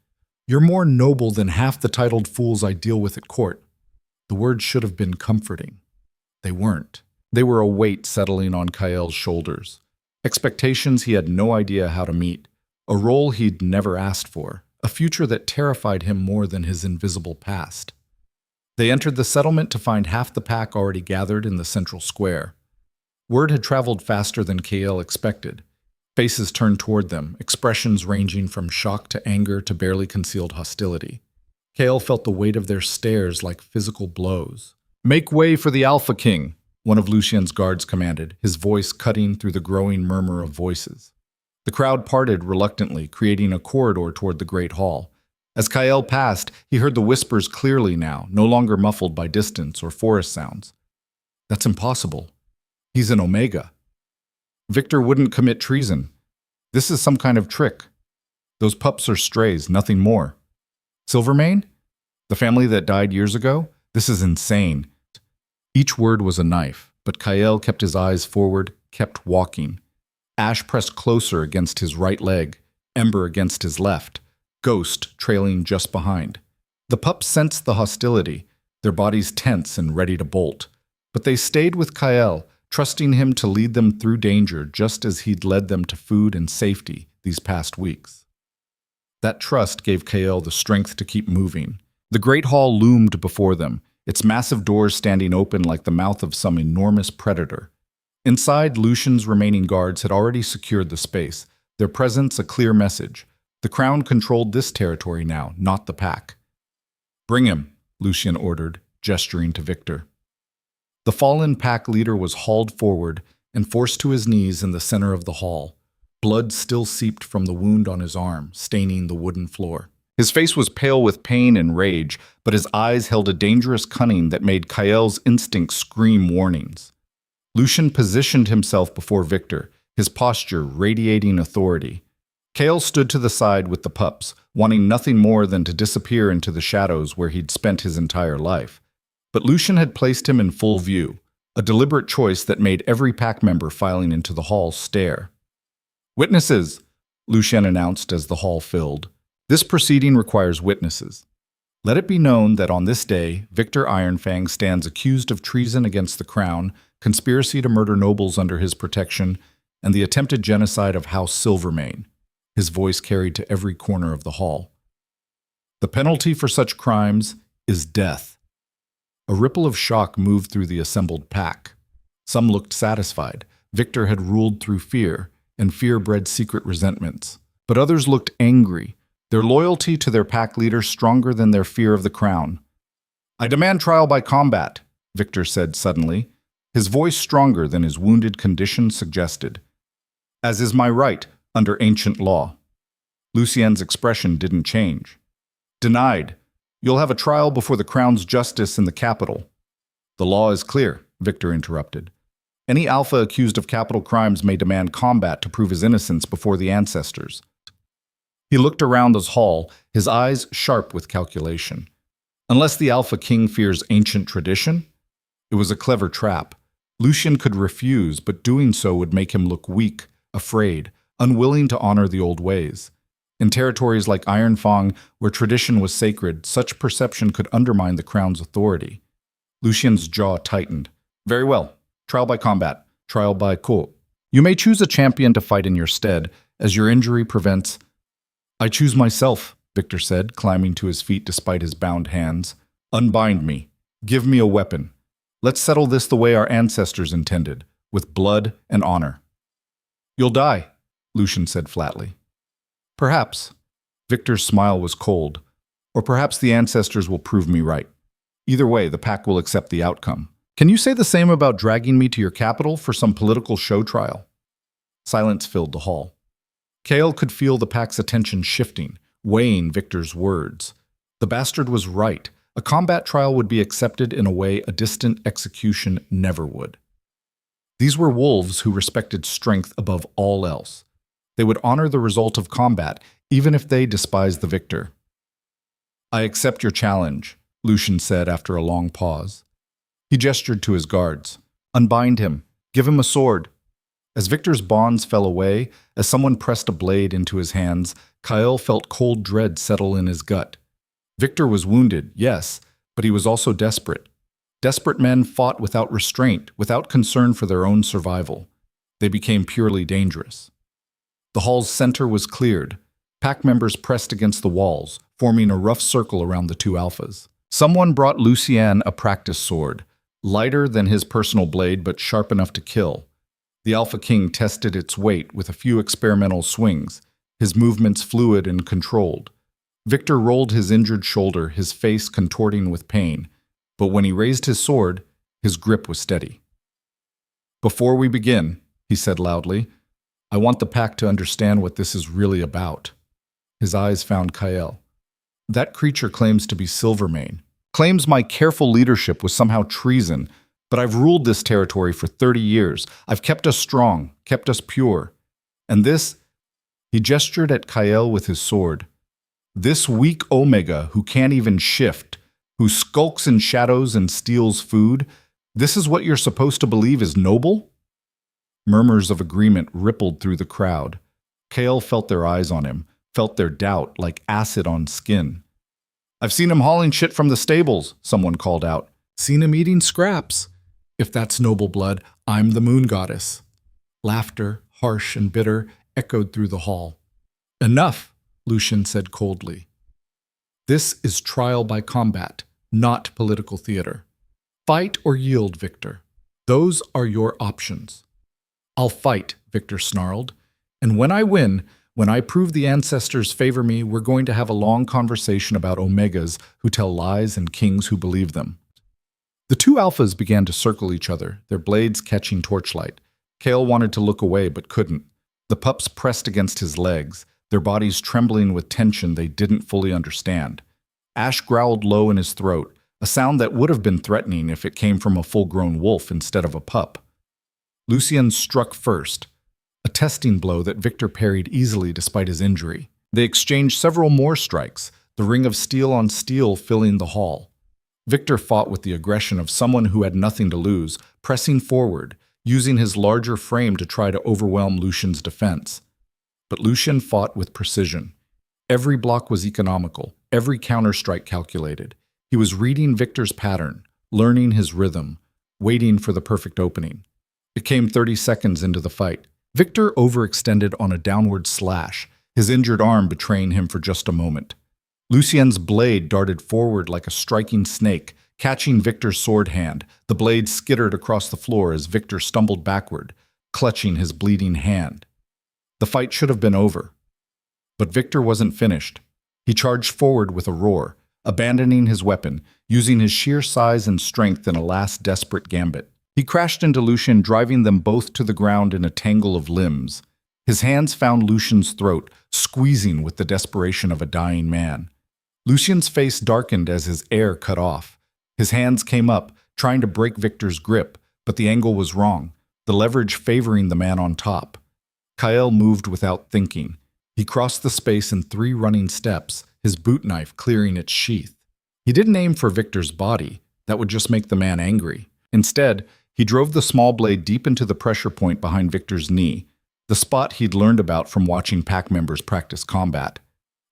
You're more noble than half the titled fools I deal with at court. The words should have been comforting. They weren't. They were a weight settling on Kael's shoulders. Expectations he had no idea how to meet. A role he'd never asked for. A future that terrified him more than his invisible past. They entered the settlement to find half the pack already gathered in the central square. Word had traveled faster than Kael expected. Faces turned toward them, expressions ranging from shock to anger to barely concealed hostility. Kale felt the weight of their stares like physical blows. "Make way for the Alpha King," one of Lucien's guards commanded, his voice cutting through the growing murmur of voices. The crowd parted reluctantly, creating a corridor toward the great hall. As Kyle passed, he heard the whispers clearly now, no longer muffled by distance or forest sounds. "That's impossible. He's an Omega. Victor wouldn't commit treason. This is some kind of trick. Those pups are strays, nothing more. Silvermane? The family that died years ago? This is insane." Each word was a knife, but Kyle kept his eyes forward, kept walking. Ash pressed closer against his right leg, Ember against his left, Ghost trailing just behind. The pups sensed the hostility, their bodies tense and ready to bolt. But they stayed with Kyle, trusting him to lead them through danger just as he'd led them to food and safety these past weeks. That trust gave Kyle the strength to keep moving. The great hall loomed before them, its massive doors standing open like the mouth of some enormous predator. Inside, Lucien's remaining guards had already secured the space, their presence a clear message. The Crown controlled this territory now, not the pack. "Bring him," Lucien ordered, gesturing to Victor. The fallen pack leader was hauled forward and forced to his knees in the center of the hall. Blood still seeped from the wound on his arm, staining the wooden floor. His face was pale with pain and rage, but his eyes held a dangerous cunning that made Kyle's instincts scream warnings. Lucien positioned himself before Victor, his posture radiating authority. Kale stood to the side with the pups, wanting nothing more than to disappear into the shadows where he'd spent his entire life. But Lucien had placed him in full view, a deliberate choice that made every pack member filing into the hall stare. "Witnesses," Lucien announced as the hall filled. "This proceeding requires witnesses. Let it be known that on this day, Victor Ironfang stands accused of treason against the Crown, conspiracy to murder nobles under his protection, and the attempted genocide of House Silvermane." His voice carried to every corner of the hall. "The penalty for such crimes is death." A ripple of shock moved through the assembled pack. Some looked satisfied. Victor had ruled through fear, and fear bred secret resentments. But others looked angry, their loyalty to their pack leader stronger than their fear of the Crown. "I demand trial by combat," Victor said suddenly, his voice stronger than his wounded condition suggested. "As is my right, under ancient law." Lucien's expression didn't change. "Denied. You'll have a trial before the Crown's justice in the capital." "The law is clear," Victor interrupted. "Any alpha accused of capital crimes may demand combat to prove his innocence before the ancestors." He looked around the hall, his eyes sharp with calculation. Unless the Alpha King fears ancient tradition? It was a clever trap. Lucien could refuse, but doing so would make him look weak, afraid, unwilling to honor the old ways. In territories like Ironfang, where tradition was sacred, such perception could undermine the Crown's authority. Lucien's jaw tightened. "Very well. Trial by combat. Trial by co. You may choose a champion to fight in your stead, as your injury prevents—" "I choose myself," Victor said, climbing to his feet despite his bound hands. "Unbind me. Give me a weapon. Let's settle this the way our ancestors intended, with blood and honor." "You'll die," Lucien said flatly. "Perhaps." Victor's smile was cold. "Or perhaps the ancestors will prove me right. Either way, the pack will accept the outcome. Can you say the same about dragging me to your capital for some political show trial?" Silence filled the hall. Kale could feel the pack's attention shifting, weighing Victor's words. The bastard was right. A combat trial would be accepted in a way a distant execution never would. These were wolves who respected strength above all else. They would honor the result of combat, even if they despised the victor. "I accept your challenge," Lucien said after a long pause. He gestured to his guards. "Unbind him. Give him a sword." As Victor's bonds fell away, as someone pressed a blade into his hands, Kyle felt cold dread settle in his gut. Victor was wounded, yes, but he was also desperate. Desperate men fought without restraint, without concern for their own survival. They became purely dangerous. The hall's center was cleared. Pack members pressed against the walls, forming a rough circle around the two alphas. Someone brought Lucien a practice sword, lighter than his personal blade but sharp enough to kill. The Alpha King tested its weight with a few experimental swings, his movements fluid and controlled. Victor rolled his injured shoulder, his face contorting with pain, but when he raised his sword, his grip was steady. "Before we begin," he said loudly, "I want the pack to understand what this is really about." His eyes found Kael. "That creature claims to be Silvermane, claims my careful leadership was somehow treason, but I've ruled this territory for 30 years. I've kept us strong, kept us pure. And this," he gestured at Kael with his sword, "this weak Omega who can't even shift, who skulks in shadows and steals food, this is what you're supposed to believe is noble?" Murmurs of agreement rippled through the crowd. Kael felt their eyes on him, felt their doubt like acid on skin. "I've seen him hauling shit from the stables," someone called out. "Seen him eating scraps. If that's noble blood, I'm the moon goddess." Laughter, harsh and bitter, echoed through the hall. "Enough," Lucian said coldly. "This is trial by combat, not political theater. Fight or yield, Victor. Those are your options." "I'll fight," Victor snarled. "And when I win, when I prove the ancestors favor me, we're going to have a long conversation about Omegas who tell lies and kings who believe them." The two alphas began to circle each other, their blades catching torchlight. Kael wanted to look away but couldn't. The pups pressed against his legs, their bodies trembling with tension they didn't fully understand. Ash growled low in his throat, a sound that would have been threatening if it came from a full-grown wolf instead of a pup. Lucien struck first, a testing blow that Victor parried easily despite his injury. They exchanged several more strikes, the ring of steel on steel filling the hall. Victor fought with the aggression of someone who had nothing to lose, pressing forward, using his larger frame to try to overwhelm Lucian's defense. But Lucian fought with precision. Every block was economical, every counterstrike calculated. He was reading Victor's pattern, learning his rhythm, waiting for the perfect opening. It came 30 seconds into the fight. Victor overextended on a downward slash, his injured arm betraying him for just a moment. Lucien's blade darted forward like a striking snake, catching Victor's sword hand. The blade skittered across the floor as Victor stumbled backward, clutching his bleeding hand. The fight should have been over. But Victor wasn't finished. He charged forward with a roar, abandoning his weapon, using his sheer size and strength in a last desperate gambit. He crashed into Lucian, driving them both to the ground in a tangle of limbs. His hands found Lucian's throat, squeezing with the desperation of a dying man. Lucian's face darkened as his air cut off. His hands came up, trying to break Victor's grip, but the angle was wrong, the leverage favoring the man on top. Kael moved without thinking. He crossed the space in 3 running steps, his boot knife clearing its sheath. He didn't aim for Victor's body. That would just make the man angry. Instead, he drove the small blade deep into the pressure point behind Victor's knee, the spot he'd learned about from watching pack members practice combat.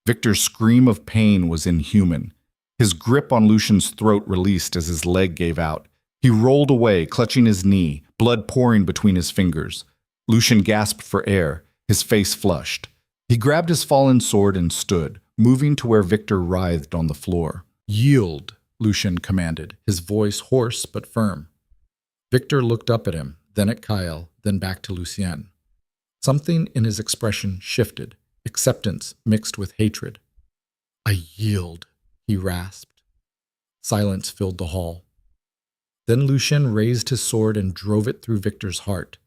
Victor's scream of pain was inhuman. His grip on Lucian's throat released as his leg gave out. He rolled away, clutching his knee, blood pouring between his fingers. Lucian gasped for air, his face flushed. He grabbed his fallen sword and stood, moving to where Victor writhed on the floor. "Yield," Lucian commanded, his voice hoarse but firm. Victor looked up at him, then at Kael, then back to Lucien. Something in his expression shifted, acceptance mixed with hatred. "I yield," he rasped. Silence filled the hall. Then Lucien raised his sword and drove it through Victor's heart.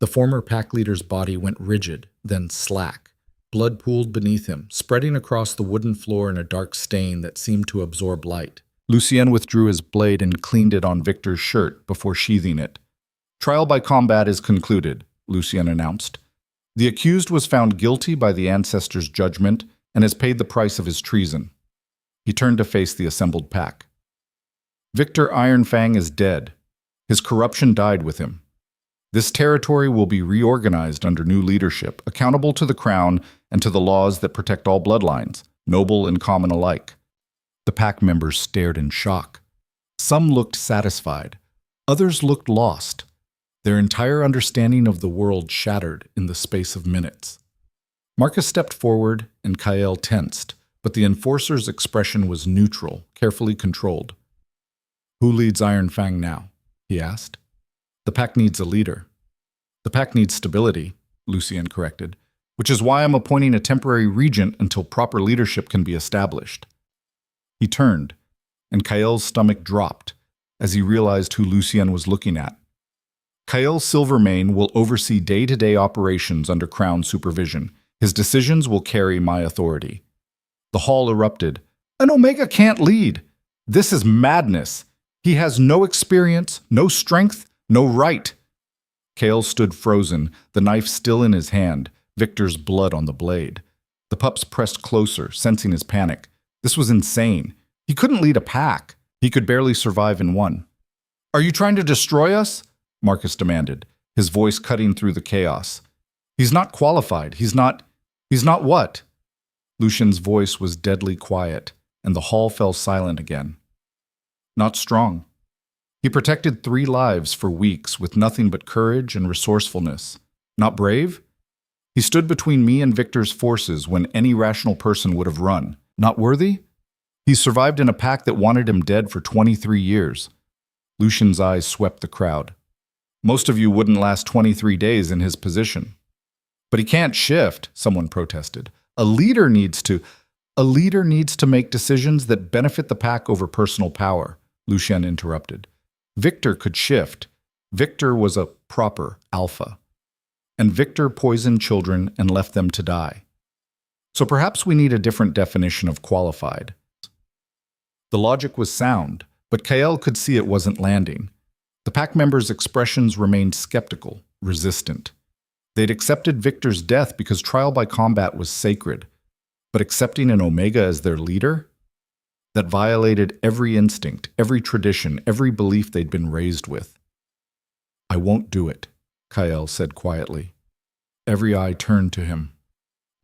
The former pack leader's body went rigid, then slack. Blood pooled beneath him, spreading across the wooden floor in a dark stain that seemed to absorb light. Lucien withdrew his blade and cleaned it on Victor's shirt before sheathing it. "Trial by combat is concluded," Lucien announced. "The accused was found guilty by the ancestors' judgment and has paid the price of his treason." He turned to face the assembled pack. "Victor Ironfang is dead. His corruption died with him. This territory will be reorganized under new leadership, accountable to the crown and to the laws that protect all bloodlines, noble and common alike." The pack members stared in shock. Some looked satisfied. Others looked lost. Their entire understanding of the world shattered in the space of minutes. Marcus stepped forward and Kael tensed, but the enforcer's expression was neutral, carefully controlled. "Who leads Ironfang now?" he asked. "The pack needs a leader." The pack needs stability, Lucien corrected, which is why I'm appointing a temporary regent until proper leadership can be established. He turned, and Kael's stomach dropped as he realized who Lucien was looking at. Kael Silvermane will oversee day-to-day operations under Crown supervision. His decisions will carry my authority. The hall erupted. An Omega can't lead. This is madness. He has no experience, no strength, no right. Kael stood frozen, the knife still in his hand, Victor's blood on the blade. The pups pressed closer, sensing his panic. This was insane. He couldn't lead a pack. He could barely survive in one. Are you trying to destroy us? Marcus demanded, his voice cutting through the chaos. He's not qualified. He's not what? Lucian's voice was deadly quiet, and the hall fell silent again. Not strong. He protected 3 lives for weeks with nothing but courage and resourcefulness. Not brave? He stood between me and Victor's forces when any rational person would have run. Not worthy? He survived in a pack that wanted him dead for 23 years. Lucian's eyes swept the crowd. Most of you wouldn't last 23 days in his position. But he can't shift, someone protested. A leader needs to make decisions that benefit the pack over personal power, Lucien interrupted. Victor could shift. Victor was a proper alpha. And Victor poisoned children and left them to die. So perhaps we need a different definition of qualified. The logic was sound, but Kael could see it wasn't landing. The pack members' expressions remained skeptical, resistant. They'd accepted Victor's death because trial by combat was sacred, but accepting an Omega as their leader? That violated every instinct, every tradition, every belief they'd been raised with. I won't do it, Kael said quietly. Every eye turned to him.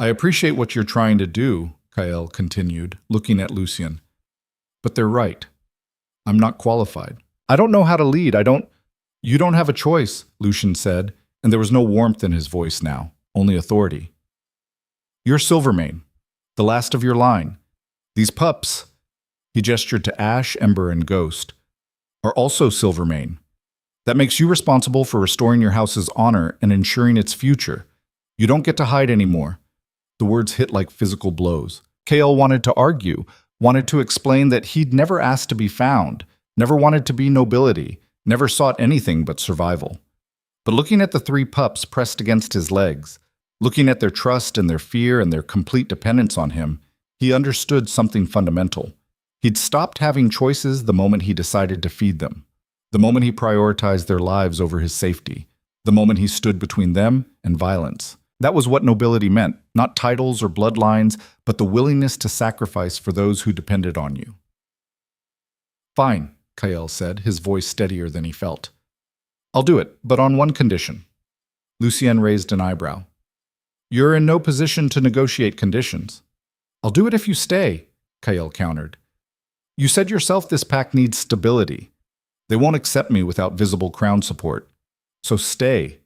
I appreciate what you're trying to do, Kael continued, looking at Lucien. But they're right. I'm not qualified. I don't know how to lead. You don't have a choice, Lucien said, and there was no warmth in his voice now, only authority. You're Silvermane, the last of your line. These pups, he gestured to Ash, Ember, and Ghost, are also Silvermane. That makes you responsible for restoring your house's honor and ensuring its future. You don't get to hide anymore. The words hit like physical blows. Kael wanted to argue, wanted to explain that he'd never asked to be found, never wanted to be nobility, never sought anything but survival. But looking at the 3 pups pressed against his legs, looking at their trust and their fear and their complete dependence on him, he understood something fundamental. He'd stopped having choices the moment he decided to feed them, the moment he prioritized their lives over his safety, the moment he stood between them and violence. That was what nobility meant, not titles or bloodlines, but the willingness to sacrifice for those who depended on you. Fine, Kael said, his voice steadier than he felt. I'll do it, but on one condition. Lucien raised an eyebrow. You're in no position to negotiate conditions. I'll do it if you stay, Kael countered. You said yourself this pack needs stability. They won't accept me without visible crown support. So stay.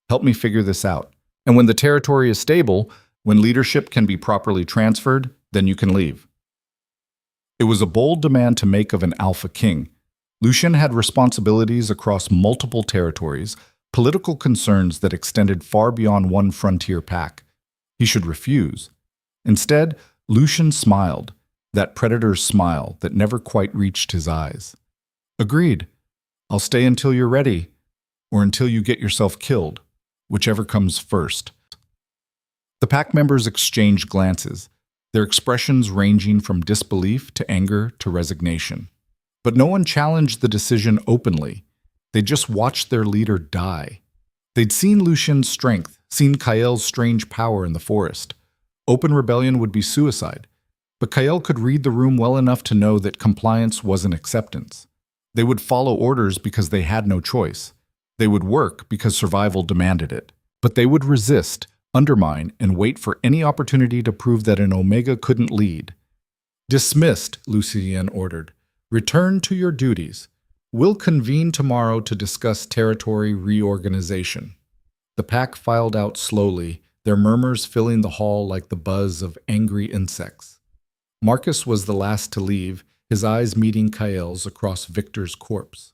Help me figure this out. And when the territory is stable, when leadership can be properly transferred, then you can leave. It was a bold demand to make of an alpha king. Lucien had responsibilities across multiple territories, political concerns that extended far beyond one frontier pack. He should refuse. Instead, Lucien smiled, that predator's smile that never quite reached his eyes. Agreed. I'll stay until you're ready, or until you get yourself killed, whichever comes first. The pack members exchanged glances, their expressions ranging from disbelief to anger to resignation. But no one challenged the decision openly. They just watched their leader die. They'd seen Lucien's strength, seen Kael's strange power in the forest. Open rebellion would be suicide. But Kael could read the room well enough to know that compliance wasn't acceptance. They would follow orders because they had no choice. They would work because survival demanded it. But they would resist, undermine, and wait for any opportunity to prove that an Omega couldn't lead. Dismissed, Lucien ordered. Return to your duties. We'll convene tomorrow to discuss territory reorganization. The pack filed out slowly, their murmurs filling the hall like the buzz of angry insects. Marcus was the last to leave, his eyes meeting Kael's across Victor's corpse.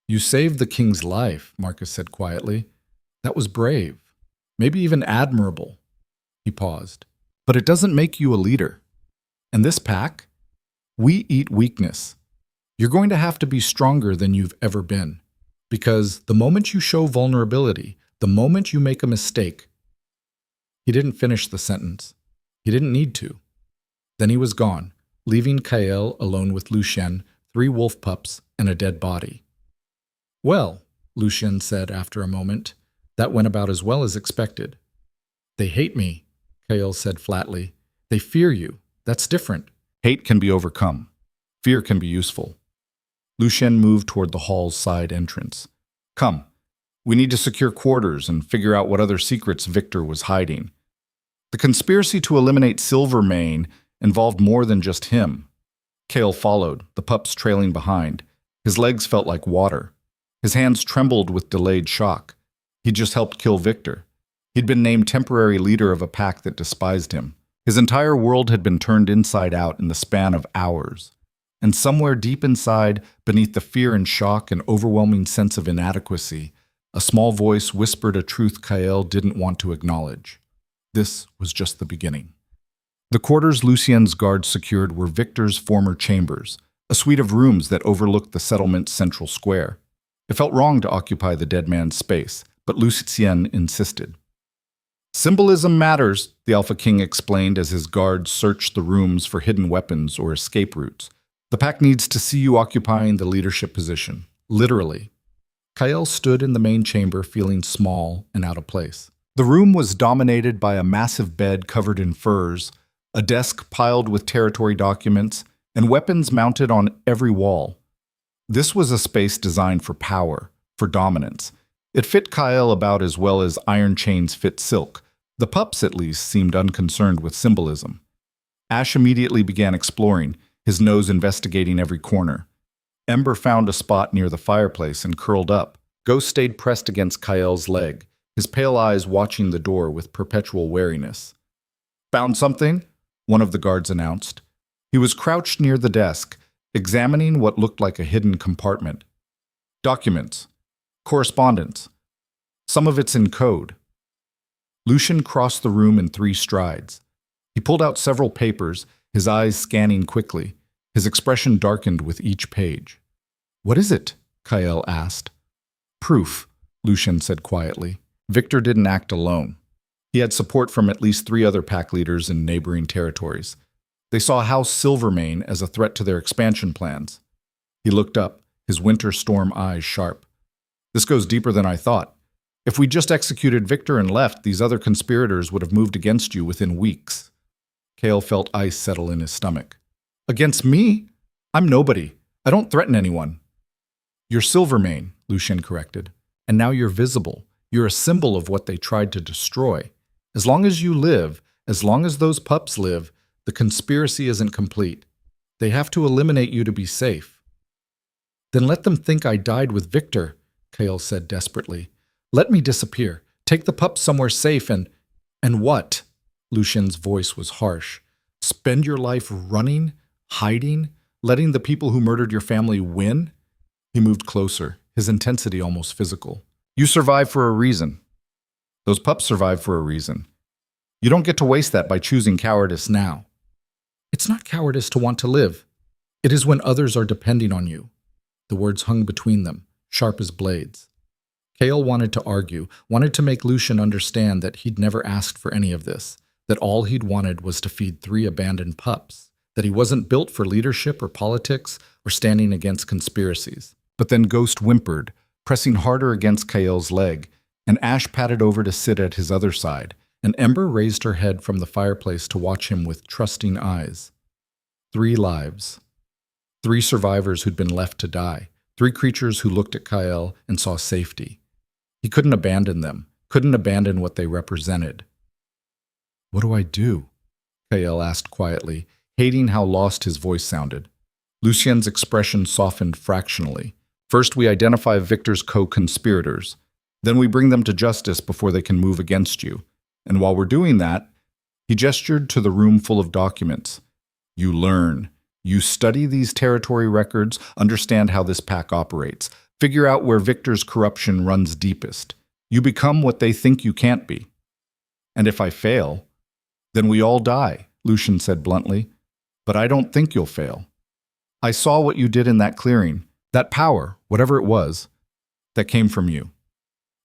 You saved the king's life, Marcus said quietly. That was brave. Maybe even admirable. He paused. But it doesn't make you a leader. And this pack? We eat weakness. You're going to have to be stronger than you've ever been. Because the moment you show vulnerability, the moment you make a mistake. He didn't finish the sentence. He didn't need to. Then he was gone, leaving Kael alone with Lucien, 3 wolf pups, and a dead body. Well, Lucien said after a moment, that went about as well as expected. They hate me, Kael said flatly. They fear you. That's different. Hate can be overcome. Fear can be useful. Lucien moved toward the hall's side entrance. Come, we need to secure quarters and figure out what other secrets Victor was hiding. The conspiracy to eliminate Silvermane involved more than just him. Kael followed, the pups trailing behind. His legs felt like water. His hands trembled with delayed shock. He'd just helped kill Victor. He'd been named temporary leader of a pack that despised him. His entire world had been turned inside out in the span of hours. And somewhere deep inside, beneath the fear and shock and overwhelming sense of inadequacy, a small voice whispered a truth Kael didn't want to acknowledge. This was just the beginning. The quarters Lucien's guards secured were Victor's former chambers, a suite of rooms that overlooked the settlement's central square. It felt wrong to occupy the dead man's space, but Lucien insisted. Symbolism matters, the Alpha King explained as his guards searched the rooms for hidden weapons or escape routes. The pack needs to see you occupying the leadership position, literally. Kael stood in the main chamber feeling small and out of place. The room was dominated by a massive bed covered in furs, a desk piled with territory documents, and weapons mounted on every wall. This was a space designed for power, for dominance. It fit Kael about as well as iron chains fit silk. The pups, at least, seemed unconcerned with symbolism. Ash immediately began exploring, his nose investigating every corner. Ember found a spot near the fireplace and curled up. Ghost stayed pressed against Kael's leg, his pale eyes watching the door with perpetual wariness. Found something? One of the guards announced. He was crouched near the desk, examining what looked like a hidden compartment. Documents. Correspondence. Some of it's in code. Lucien crossed the room in 3 strides. He pulled out several papers, his eyes scanning quickly. His expression darkened with each page. What is it? Kael asked. Proof, Lucien said quietly. Victor didn't act alone. He had support from at least 3 other pack leaders in neighboring territories. They saw House Silvermane as a threat to their expansion plans. He looked up, his winter storm eyes sharp. This goes deeper than I thought. If we just executed Victor and left, these other conspirators would have moved against you within weeks. Kael felt ice settle in his stomach. Against me? I'm nobody. I don't threaten anyone. You're Silvermane, Lucien corrected. And now you're visible. You're a symbol of what they tried to destroy. As long as you live, as long as those pups live, the conspiracy isn't complete. They have to eliminate you to be safe. Then let them think I died with Victor, Kael said desperately. Let me disappear. Take the pups somewhere safe and what? Lucien's voice was harsh. Spend your life running, hiding, letting the people who murdered your family win? He moved closer, his intensity almost physical. You survive for a reason. Those pups survive for a reason. You don't get to waste that by choosing cowardice now. It's not cowardice to want to live. It is when others are depending on you. The words hung between them, sharp as blades. Kael wanted to argue, wanted to make Lucien understand that he'd never asked for any of this, that all he'd wanted was to feed 3 abandoned pups, that he wasn't built for leadership or politics or standing against conspiracies. But then Ghost whimpered, pressing harder against Kael's leg, and Ash padded over to sit at his other side, and Ember raised her head from the fireplace to watch him with trusting eyes. 3 lives. 3 survivors who'd been left to die. 3 creatures who looked at Kael and saw safety. He couldn't abandon them, couldn't abandon what they represented. What do I do? Kael asked quietly, hating how lost his voice sounded. Lucien's expression softened fractionally. First, we identify Victor's co-conspirators. Then we bring them to justice before they can move against you. And while we're doing that, he gestured to the room full of documents. You learn. You study these territory records, understand how this pack operates, figure out where Victor's corruption runs deepest. You become what they think you can't be. And if I fail, then we all die, Lucian said bluntly. But I don't think you'll fail. I saw what you did in that clearing, that power, whatever it was, that came from you.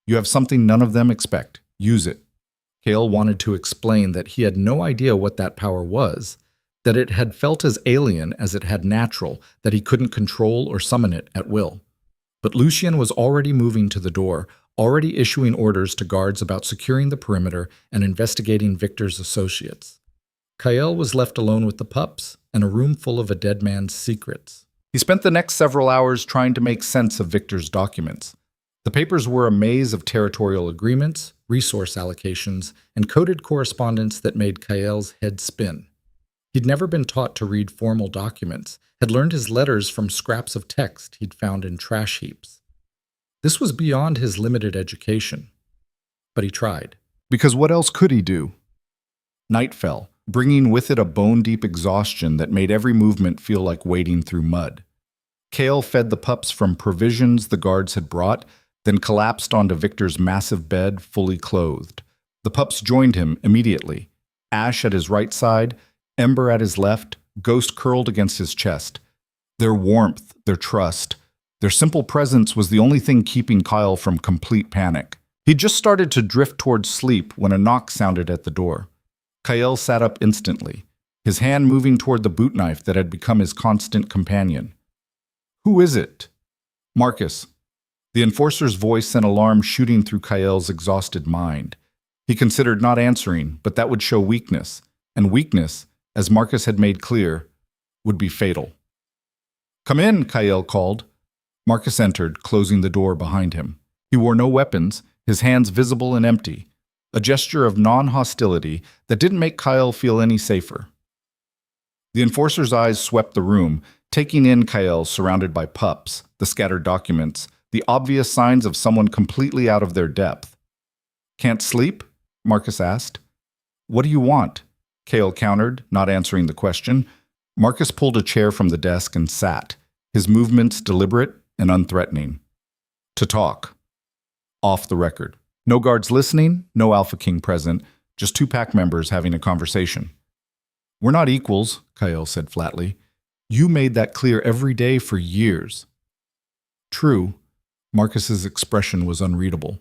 You have something none of them expect. Use it. Kale wanted to explain that he had no idea what that power was, that it had felt as alien as it had natural, that he couldn't control or summon it at will. But Lucian was already moving to the door, already issuing orders to guards about securing the perimeter and investigating Victor's associates. Kyle was left alone with the pups and a room full of a dead man's secrets. He spent the next several hours trying to make sense of Victor's documents. The papers were a maze of territorial agreements, resource allocations, and coded correspondence that made Kyle's head spin. He'd never been taught to read formal documents, had learned his letters from scraps of text he'd found in trash heaps. This was beyond his limited education. But he tried. Because what else could he do? Night fell, bringing with it a bone-deep exhaustion that made every movement feel like wading through mud. Kale fed the pups from provisions the guards had brought, then collapsed onto Victor's massive bed, fully clothed. The pups joined him immediately. Ash at his right side, Ember at his left, Ghost curled against his chest. Their warmth, their trust, their simple presence was the only thing keeping Kyle from complete panic. He'd just started to drift towards sleep when a knock sounded at the door. Kyle sat up instantly, his hand moving toward the boot knife that had become his constant companion. "Who is it?" "Marcus." The enforcer's voice sent alarm shooting through Kyle's exhausted mind. He considered not answering, but that would show weakness, and weakness, as Marcus had made clear, would be fatal. "Come in," Kyle called. Marcus entered, closing the door behind him. He wore no weapons, his hands visible and empty, a gesture of non-hostility that didn't make Kyle feel any safer. The enforcer's eyes swept the room, taking in Kyle surrounded by pups, the scattered documents, the obvious signs of someone completely out of their depth. "Can't sleep?" Marcus asked. "What do you want?" Kale countered, not answering the question. Marcus pulled a chair from the desk and sat, his movements deliberate and unthreatening. "To talk. Off the record. No guards listening, no Alpha King present, just two pack members having a conversation." "We're not equals," Kyle said flatly. "You made that clear every day for years." "True." Marcus's expression was unreadable.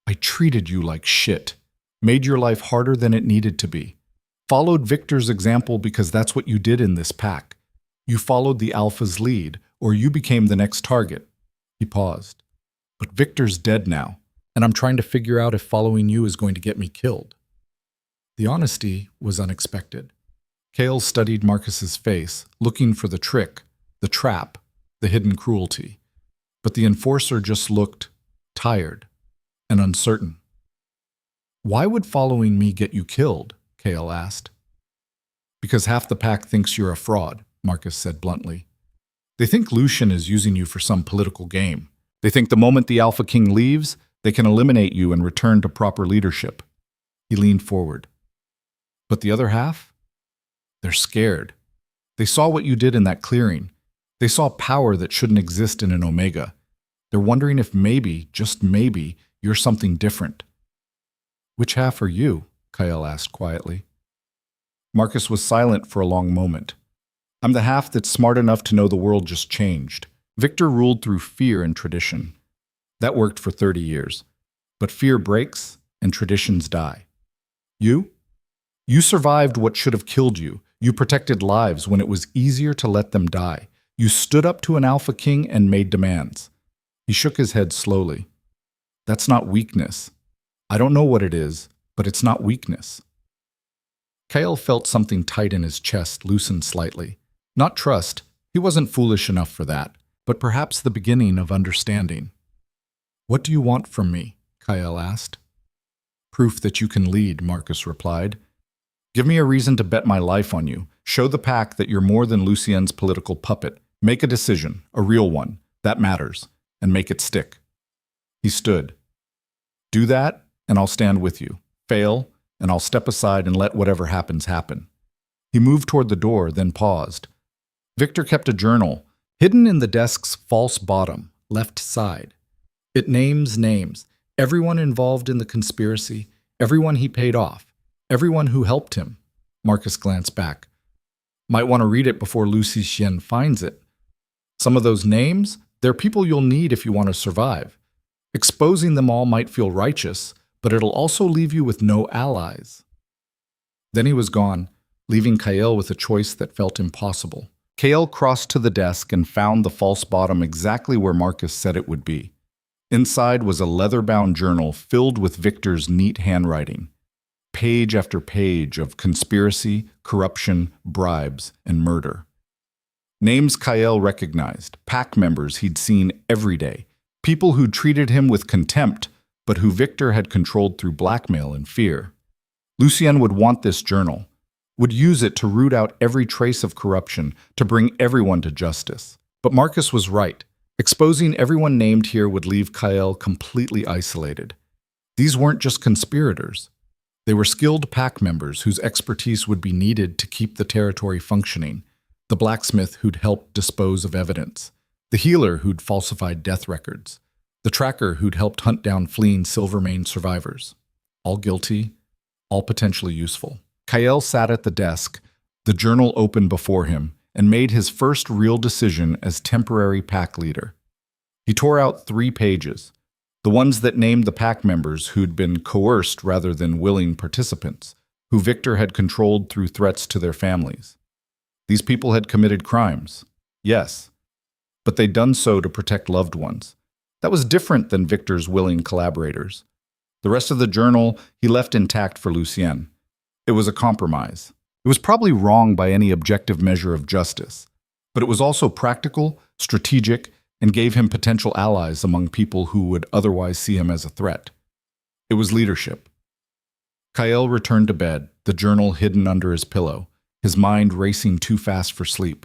"I treated you like shit, made your life harder than it needed to be. Followed Victor's example because that's what you did in this pack. You followed the Alpha's lead, or you became the next target." He paused. "But Victor's dead now, and I'm trying to figure out if following you is going to get me killed." The honesty was unexpected. Kale studied Marcus's face, looking for the trick, the trap, the hidden cruelty. But the enforcer just looked tired and uncertain. "Why would following me get you killed?" Kale asked. "Because half the pack thinks you're a fraud," Marcus said bluntly. "They think Lucian is using you for some political game. They think the moment the Alpha King leaves, they can eliminate you and return to proper leadership." He leaned forward. "But the other half? They're scared. They saw what you did in that clearing. They saw power that shouldn't exist in an Omega. They're wondering if maybe, just maybe, you're something different." "Which half are you?" Kyle asked quietly. Marcus was silent for a long moment. "I'm the half that's smart enough to know the world just changed. Victor ruled through fear and tradition. That worked for 30 years. But fear breaks and traditions die. You? You survived what should have killed you. You protected lives when it was easier to let them die. You stood up to an Alpha King and made demands." He shook his head slowly. "That's not weakness. I don't know what it is, but it's not weakness." Kyle felt something tight in his chest loosen slightly. Not trust, he wasn't foolish enough for that, but perhaps the beginning of understanding. "What do you want from me?" Kyle asked. "Proof that you can lead," Marcus replied. "Give me a reason to bet my life on you. Show the pack that you're more than Lucien's political puppet. Make a decision, a real one, that matters, and make it stick." He stood. "Do that, and I'll stand with you. Fail, and I'll step aside and let whatever happens happen." He moved toward the door, then paused. Victor kept a journal, hidden in the desk's false bottom, left side. It names names, Everyone involved in the conspiracy, everyone he paid off, everyone who helped him. Marcus glanced back. Might want to read it before Lucy Xian finds it. Some of those names, they're people you'll need if you want to survive. Exposing them all might feel righteous, but it'll also leave you with no allies. Then he was gone, leaving Kael with a choice that felt impossible. Kael crossed to the desk and found the false bottom exactly where Marcus said it would be. Inside was a leather-bound journal filled with Victor's neat handwriting. Page after page of conspiracy, corruption, bribes, and murder. Names Kael recognized, pack members he'd seen every day, people who treated him with contempt, but who Victor had controlled through blackmail and fear. Lucien would want this journal, would use it to root out every trace of corruption, to bring everyone to justice. But Marcus was right. Exposing everyone named here would leave Kael completely isolated. These weren't just conspirators. They were skilled pack members whose expertise would be needed to keep the territory functioning, the blacksmith who'd helped dispose of evidence, the healer who'd falsified death records, the tracker who'd helped hunt down fleeing Silvermane survivors. All guilty, all potentially useful. Kael sat at the desk, the journal open before him, and made his first real decision as temporary pack leader. He tore out 3 pages, the ones that named the pack members who'd been coerced rather than willing participants, who Victor had controlled through threats to their families. These people had committed crimes, yes, but they'd done so to protect loved ones. That was different than Victor's willing collaborators. The rest of the journal he left intact for Lucien. It was a compromise. It was probably wrong by any objective measure of justice, but it was also practical, strategic, and gave him potential allies among people who would otherwise see him as a threat. It was leadership. Kael returned to bed, the journal hidden under his pillow, his mind racing too fast for sleep.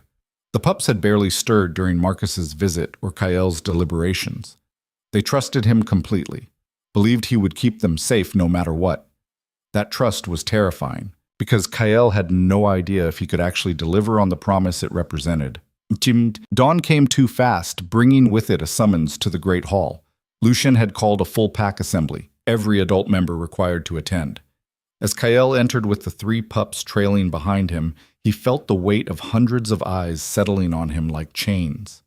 The pups had barely stirred during Marcus's visit or Kael's deliberations. They trusted him completely, believed he would keep them safe no matter what. That trust was terrifying, because Kael had no idea if he could actually deliver on the promise it represented. Dawn came too fast, bringing with it a summons to the Great Hall. Lucien had called a full pack assembly, every adult member required to attend. As Kael entered with the 3 pups trailing behind him, he felt the weight of hundreds of eyes settling on him like chains.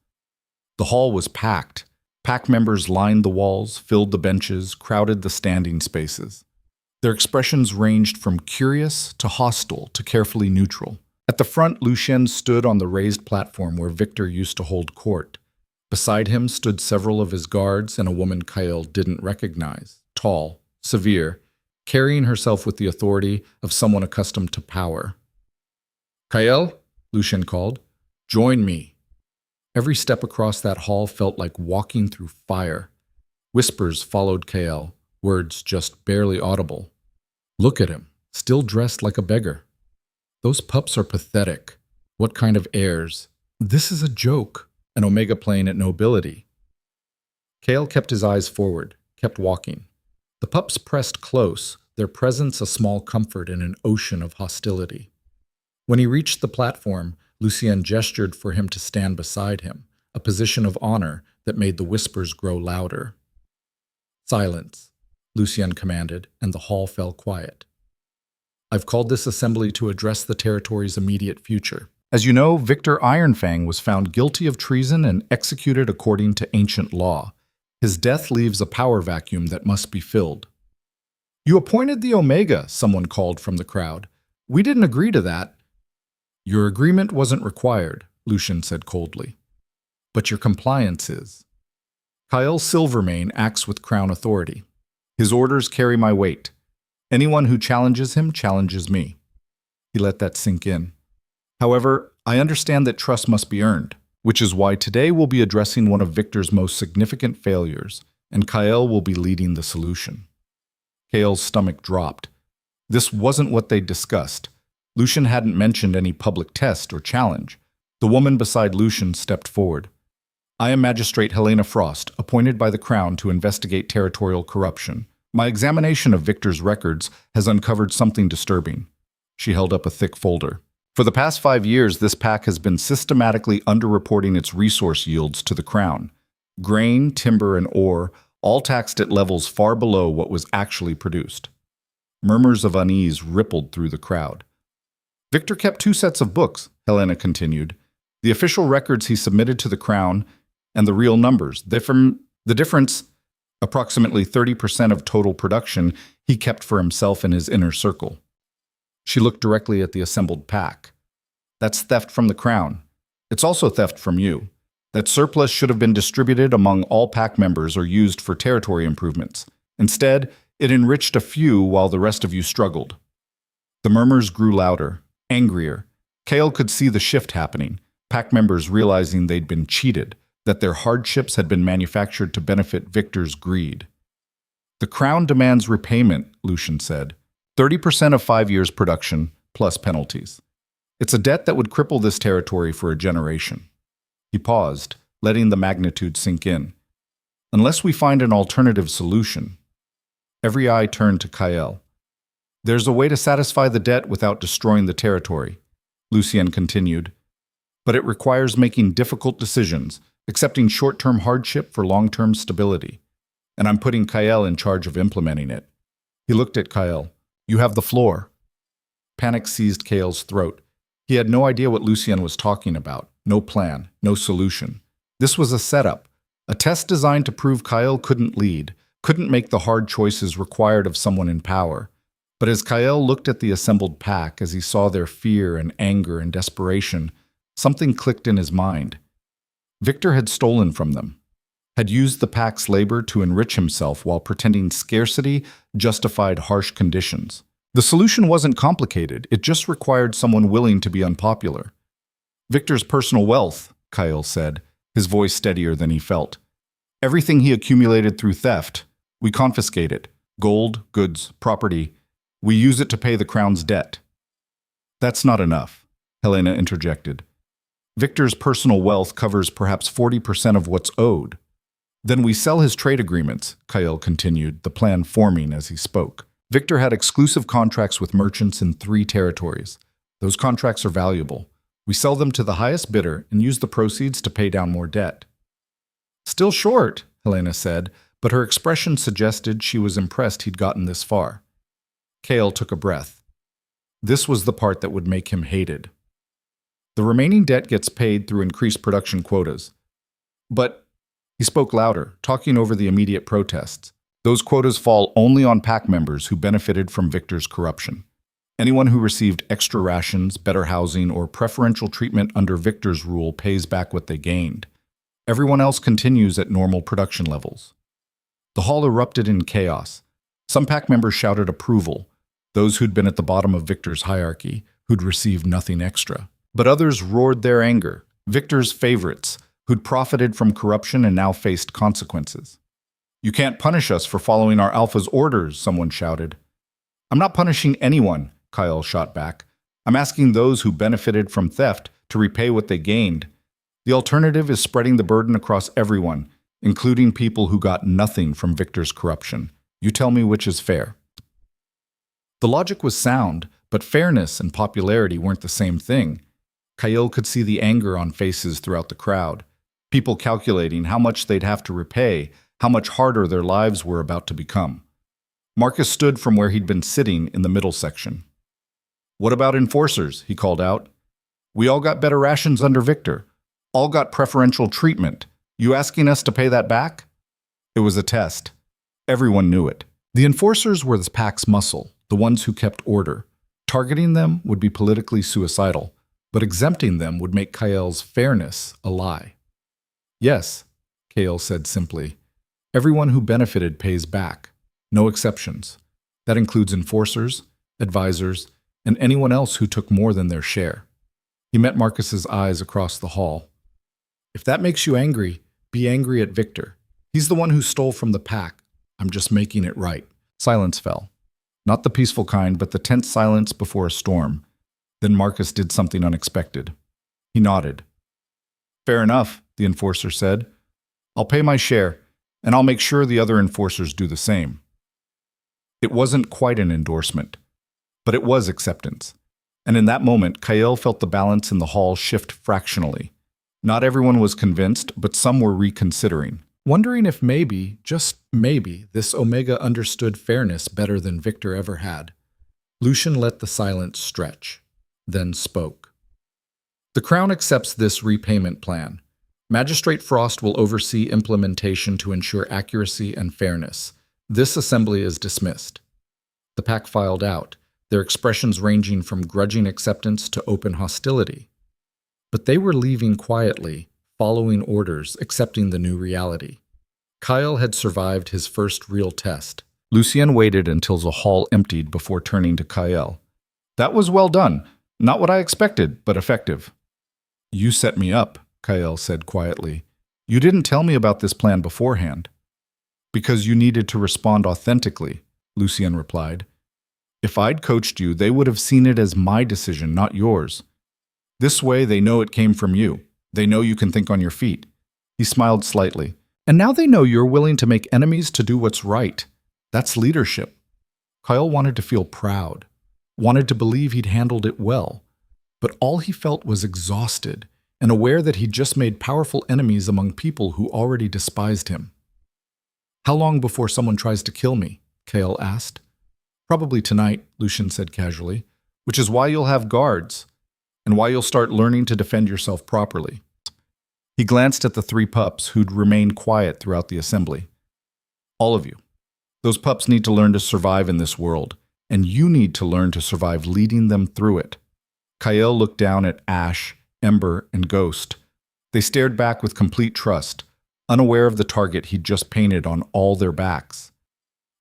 The hall was packed. Pack members lined the walls, filled the benches, crowded the standing spaces. Their expressions ranged from curious to hostile to carefully neutral. At the front, Lucien stood on the raised platform where Victor used to hold court. Beside him stood several of his guards and a woman Kael didn't recognize, tall, severe, carrying herself with the authority of someone accustomed to power. "Kael," Lucien called, "join me." Every step across that hall felt like walking through fire. Whispers followed Kael, words just barely audible. "Look at him, still dressed like a beggar. Those pups are pathetic. What kind of heirs? This is a joke, an Omega playing at nobility." Kael kept his eyes forward, kept walking. The pups pressed close, their presence a small comfort in an ocean of hostility. When he reached the platform, Lucien gestured for him to stand beside him, a position of honor that made the whispers grow louder. "Silence," Lucien commanded, and the hall fell quiet. "I've called this assembly to address the territory's immediate future. As you know, Victor Ironfang was found guilty of treason and executed according to ancient law. His death leaves a power vacuum that must be filled." "You appointed the Omega," someone called from the crowd. "We didn't agree to that." "Your agreement wasn't required," Lucien said coldly. "But your compliance is." Kael Silvermane acts with crown authority. His orders carry my weight. Anyone who challenges him challenges me. He let that sink in. However, I understand that trust must be earned, which is why today we'll be addressing one of Victor's most significant failures, and Kael will be leading the solution. Kael's stomach dropped. This wasn't what they'd discussed. Lucien hadn't mentioned any public test or challenge. The woman beside Lucien stepped forward. "I am Magistrate Helena Frost, appointed by the Crown to investigate territorial corruption. My examination of Victor's records has uncovered something disturbing." She held up a thick folder. "For the past 5 years, this pack has been systematically underreporting its resource yields to the Crown. Grain, timber, and ore all taxed at levels far below what was actually produced. Murmurs of unease rippled through the crowd. Victor kept 2 sets of books, Helena continued. The official records he submitted to the Crown and the real numbers. The difference, approximately 30% of total production, he kept for himself and his inner circle. She looked directly at the assembled pack. That's theft from the Crown. It's also theft from you. That surplus should have been distributed among all pack members or used for territory improvements. Instead, it enriched a few while the rest of you struggled. The murmurs grew louder, angrier. Kale could see the shift happening, pack members realizing they'd been cheated, that their hardships had been manufactured to benefit Victor's greed. The Crown demands repayment, Lucian said. 30% of 5 years' production, plus penalties. It's a debt that would cripple this territory for a generation. He paused, letting the magnitude sink in. Unless we find an alternative solution. Every eye turned to Kael. There's a way to satisfy the debt without destroying the territory, Lucien continued. But it requires making difficult decisions, accepting short-term hardship for long-term stability. And I'm putting Kael in charge of implementing it. He looked at Kael. You have the floor. Panic seized Kael's throat. He had no idea what Lucien was talking about. No plan, no solution. This was a setup, a test designed to prove Kael couldn't lead, couldn't make the hard choices required of someone in power. But as Kael looked at the assembled pack, as he saw their fear and anger and desperation, something clicked in his mind. Victor had stolen from them, had used the pack's labor to enrich himself while pretending scarcity justified harsh conditions. The solution wasn't complicated, it just required someone willing to be unpopular. Victor's personal wealth, Kael said, his voice steadier than he felt. Everything he accumulated through theft, we confiscate it. Gold, goods, property. We use it to pay the Crown's debt. That's not enough, Helena interjected. Victor's personal wealth covers perhaps 40% of what's owed. Then we sell his trade agreements, Kael continued, the plan forming as he spoke. Victor had exclusive contracts with merchants in 3 territories. Those contracts are valuable. We sell them to the highest bidder and use the proceeds to pay down more debt. Still short, Helena said, but her expression suggested she was impressed he'd gotten this far. Kael took a breath. This was the part that would make him hated. The remaining debt gets paid through increased production quotas. But, he spoke louder, talking over the immediate protests. Those quotas fall only on pack members who benefited from Victor's corruption. Anyone who received extra rations, better housing, or preferential treatment under Victor's rule pays back what they gained. Everyone else continues at normal production levels. The hall erupted in chaos. Some pack members shouted approval, those who'd been at the bottom of Victor's hierarchy, who'd received nothing extra. But others roared their anger, Victor's favorites, who'd profited from corruption and now faced consequences. You can't punish us for following our alpha's orders, someone shouted. I'm not punishing anyone, Kael shot back. I'm asking those who benefited from theft to repay what they gained. The alternative is spreading the burden across everyone, including people who got nothing from Victor's corruption. You tell me which is fair. The logic was sound, but fairness and popularity weren't the same thing. Kael could see the anger on faces throughout the crowd, people calculating how much they'd have to repay, how much harder their lives were about to become. Marcus stood from where he'd been sitting in the middle section. What about enforcers? He called out. We all got better rations under Victor. All got preferential treatment. You asking us to pay that back? It was a test. Everyone knew it. The enforcers were the pack's muscle, the ones who kept order. Targeting them would be politically suicidal, but exempting them would make Kael's fairness a lie. Yes, Kael said simply. Everyone who benefited pays back. No exceptions. That includes enforcers, advisors, and anyone else who took more than their share. He met Marcus's eyes across the hall. If that makes you angry, be angry at Victor. He's the one who stole from the pack. I'm just making it right. Silence fell. Not the peaceful kind, but the tense silence before a storm. Then Marcus did something unexpected. He nodded. Fair enough, the enforcer said. I'll pay my share, and I'll make sure the other enforcers do the same. It wasn't quite an endorsement, but it was acceptance. And in that moment, Kael felt the balance in the hall shift fractionally. Not everyone was convinced, but some were reconsidering. wondering if maybe, just maybe, this Omega understood fairness better than Victor ever had. Lucian let the silence stretch, then spoke. The Crown accepts this repayment plan. Magistrate Frost will oversee implementation to ensure accuracy and fairness. This assembly is dismissed. The pack filed out, their expressions ranging from grudging acceptance to open hostility. But they were leaving quietly, following orders, accepting the new reality. Kyle had survived his first real test. Lucien waited until the hall emptied before turning to Kyle. That was well done. Not what I expected, but effective. You set me up, Kyle said quietly. You didn't tell me about this plan beforehand. Because you needed to respond authentically, Lucien replied. If I'd coached you, they would have seen it as my decision, not yours. This way, they know it came from you. They know you can think on your feet. He smiled slightly. And now they know you're willing to make enemies to do what's right. That's leadership. Kyle wanted to feel proud, wanted to believe he'd handled it well. But all he felt was exhausted and aware that he'd just made powerful enemies among people who already despised him. How long before someone tries to kill me? Kyle asked. Probably tonight, Lucien said casually, which is why you'll have guards, and why you'll start learning to defend yourself properly. He glanced at the 3 pups who'd remained quiet throughout the assembly. All of you. Those pups need to learn to survive in this world, and you need to learn to survive leading them through it. Kyle looked down at Ash, Ember, and Ghost. They stared back with complete trust, unaware of the target he'd just painted on all their backs.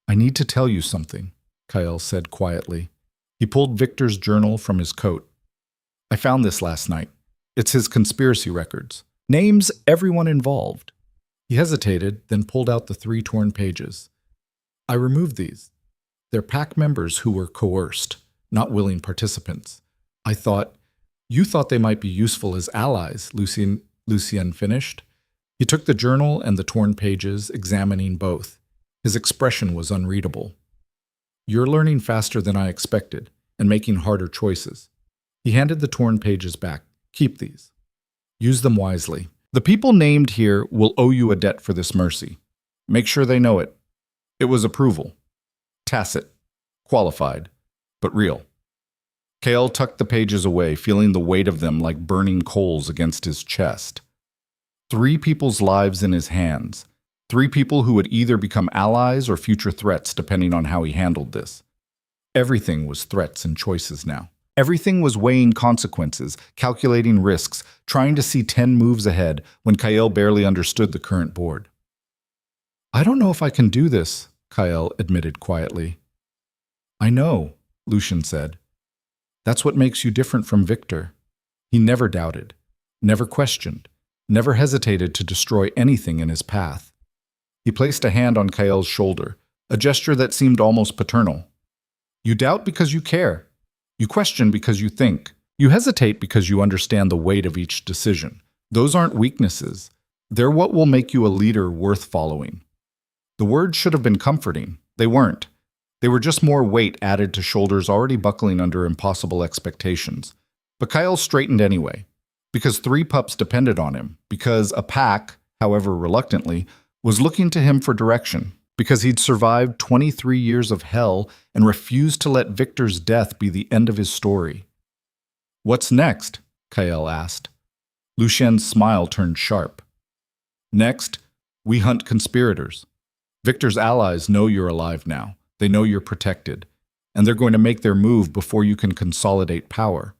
I need to tell you something, Kyle said quietly. He pulled Victor's journal from his coat. I found this last night. It's his conspiracy records. Names everyone involved. He hesitated, then pulled out the 3 torn pages. I removed these. They're pack members who were coerced, not willing participants. You thought they might be useful as allies, Lucien finished. He took the journal and the torn pages, examining both. His expression was unreadable. You're learning faster than I expected, and making harder choices. He handed the torn pages back. Keep these. Use them wisely. The people named here will owe you a debt for this mercy. Make sure they know it. It was approval. Tacit. Qualified. But real. Kale tucked the pages away, feeling the weight of them like burning coals against his chest. 3 people's lives in his hands. 3 people who would either become allies or future threats, depending on how he handled this. Everything was threats and choices now. Everything was weighing consequences, calculating risks, trying to see 10 moves ahead when Kyle barely understood the current board. I don't know if I can do this, Kyle admitted quietly. I know, Lucien said. That's what makes you different from Victor. He never doubted, never questioned, never hesitated to destroy anything in his path. He placed a hand on Kyle's shoulder, a gesture that seemed almost paternal. You doubt because you care. You question because you think. You hesitate because you understand the weight of each decision. Those aren't weaknesses. They're what will make you a leader worth following. The words should have been comforting. They weren't. They were just more weight added to shoulders already buckling under impossible expectations. But Kyle straightened anyway, because 3 pups depended on him, because a pack, however reluctantly, was looking to him for direction, because he'd survived 23 years of hell and refused to let Victor's death be the end of his story. What's next? Kyle asked. Lucien's smile turned sharp. Next, we hunt conspirators. Victor's allies know you're alive now. They know you're protected, and they're going to make their move before you can consolidate power.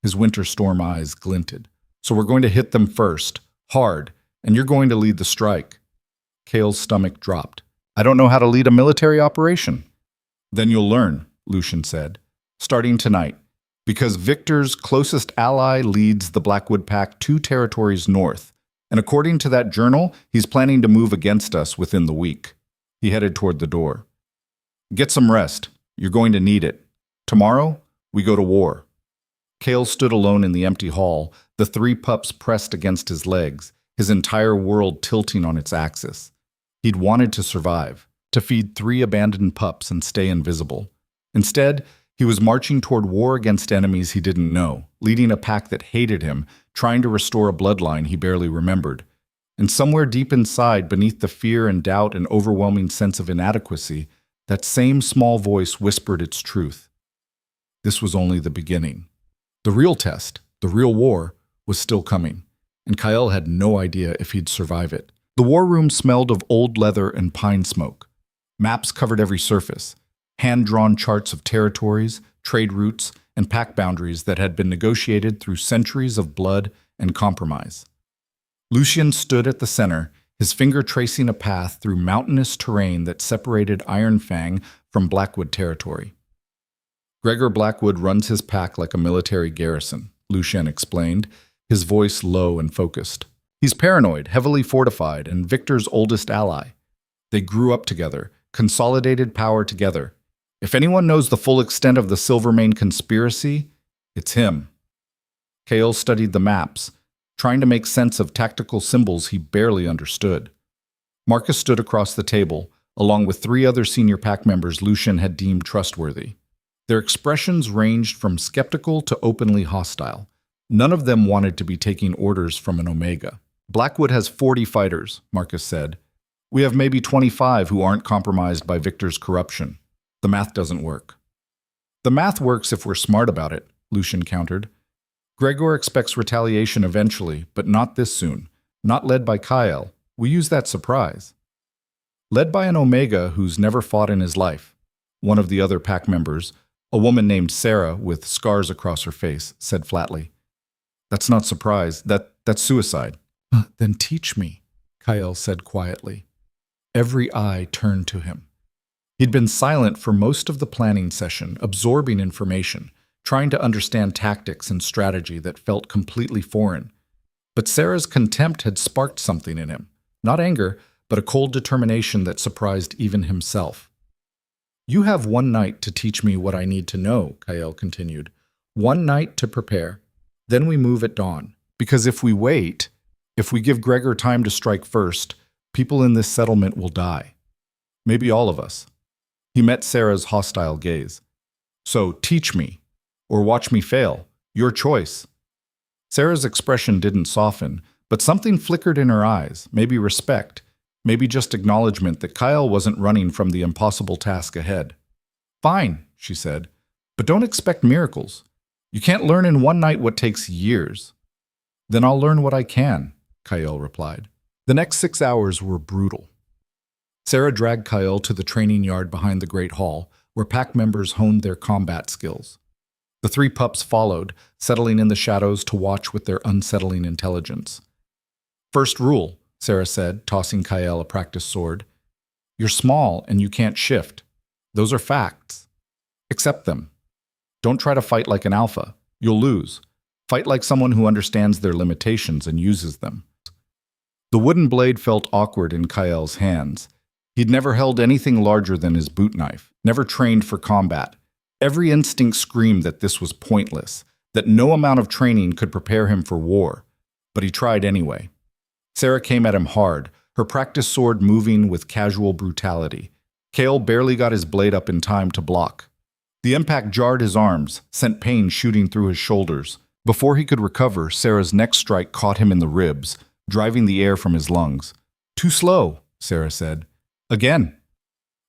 His winter storm eyes glinted. So we're going to hit them first, hard, and you're going to lead the strike. Kale's stomach dropped. I don't know how to lead a military operation. Then you'll learn, Lucien said, starting tonight, because Victor's closest ally leads the Blackwood Pack 2 territories north, and according to that journal, he's planning to move against us within the week. He headed toward the door. Get some rest. You're going to need it. Tomorrow, we go to war. Kale stood alone in the empty hall, the 3 pups pressed against his legs, his entire world tilting on its axis. He'd wanted to survive, to feed 3 abandoned pups and stay invisible. Instead, he was marching toward war against enemies he didn't know, leading a pack that hated him, trying to restore a bloodline he barely remembered. And somewhere deep inside, beneath the fear and doubt and overwhelming sense of inadequacy, that same small voice whispered its truth. This was only the beginning. The real test, the real war, was still coming, and Kyle had no idea if he'd survive it. The war room smelled of old leather and pine smoke. Maps covered every surface, hand-drawn charts of territories, trade routes, and pack boundaries that had been negotiated through centuries of blood and compromise. Lucien stood at the center, his finger tracing a path through mountainous terrain that separated Iron Fang from Blackwood territory. Gregor Blackwood runs his pack like a military garrison, Lucien explained, his voice low and focused. He's paranoid, heavily fortified, and Victor's oldest ally. They grew up together, consolidated power together. If anyone knows the full extent of the Silvermane conspiracy, it's him. Kale studied the maps, trying to make sense of tactical symbols he barely understood. Marcus stood across the table, along with 3 other senior pack members Lucien had deemed trustworthy. Their expressions ranged from skeptical to openly hostile. None of them wanted to be taking orders from an Omega. Blackwood has 40 fighters, Marcus said. We have maybe 25 who aren't compromised by Victor's corruption. The math doesn't work. The math works if we're smart about it, Lucien countered. Gregor expects retaliation eventually, but not this soon. Not led by Kyle. We use that surprise. Led by an Omega who's never fought in his life. One of the other pack members, a woman named Sarah with scars across her face, said flatly. That's not surprise. That's suicide. Then teach me, Kyle said quietly. Every eye turned to him. He'd been silent for most of the planning session, absorbing information, trying to understand tactics and strategy that felt completely foreign. But Sarah's contempt had sparked something in him. Not anger, but a cold determination that surprised even himself. You have 1 night to teach me what I need to know, Kyle continued. 1 night to prepare. Then we move at dawn. Because if we wait, if we give Gregor time to strike first, people in this settlement will die. Maybe all of us. He met Sarah's hostile gaze. So teach me. Or watch me fail. Your choice. Sarah's expression didn't soften, but something flickered in her eyes, maybe respect, maybe just acknowledgement that Kyle wasn't running from the impossible task ahead. Fine, she said, but don't expect miracles. You can't learn in 1 night what takes years. Then I'll learn what I can, Kyle replied. The next 6 hours were brutal. Sarah dragged Kyle to the training yard behind the Great Hall, where pack members honed their combat skills. The 3 pups followed, settling in the shadows to watch with their unsettling intelligence. First rule, Sarah said, tossing Kyle a practice sword. You're small and you can't shift. Those are facts. Accept them. Don't try to fight like an alpha. You'll lose. Fight like someone who understands their limitations and uses them. The wooden blade felt awkward in Kyle's hands. He'd never held anything larger than his boot knife, never trained for combat. Every instinct screamed that this was pointless, that no amount of training could prepare him for war. But he tried anyway. Sarah came at him hard, her practice sword moving with casual brutality. Kale barely got his blade up in time to block. The impact jarred his arms, sent pain shooting through his shoulders. Before he could recover, Sarah's next strike caught him in the ribs, driving the air from his lungs. Too slow, Sarah said. Again.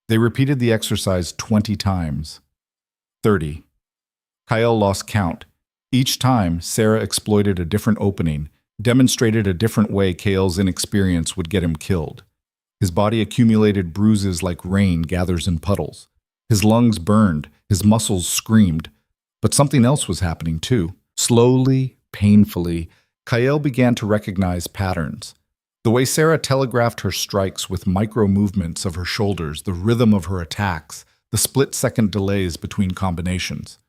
They repeated the exercise 20 times. 30. Kyle lost count. Each time, Sarah exploited a different opening, demonstrated a different way Kale's inexperience would get him killed. His body accumulated bruises like rain gathers in puddles. His lungs burned, his muscles screamed. But something else was happening too. Slowly, painfully, Kyle began to recognize patterns. The way Sarah telegraphed her strikes with micro-movements of her shoulders, the rhythm of her attacks, the split-second delays between combinations.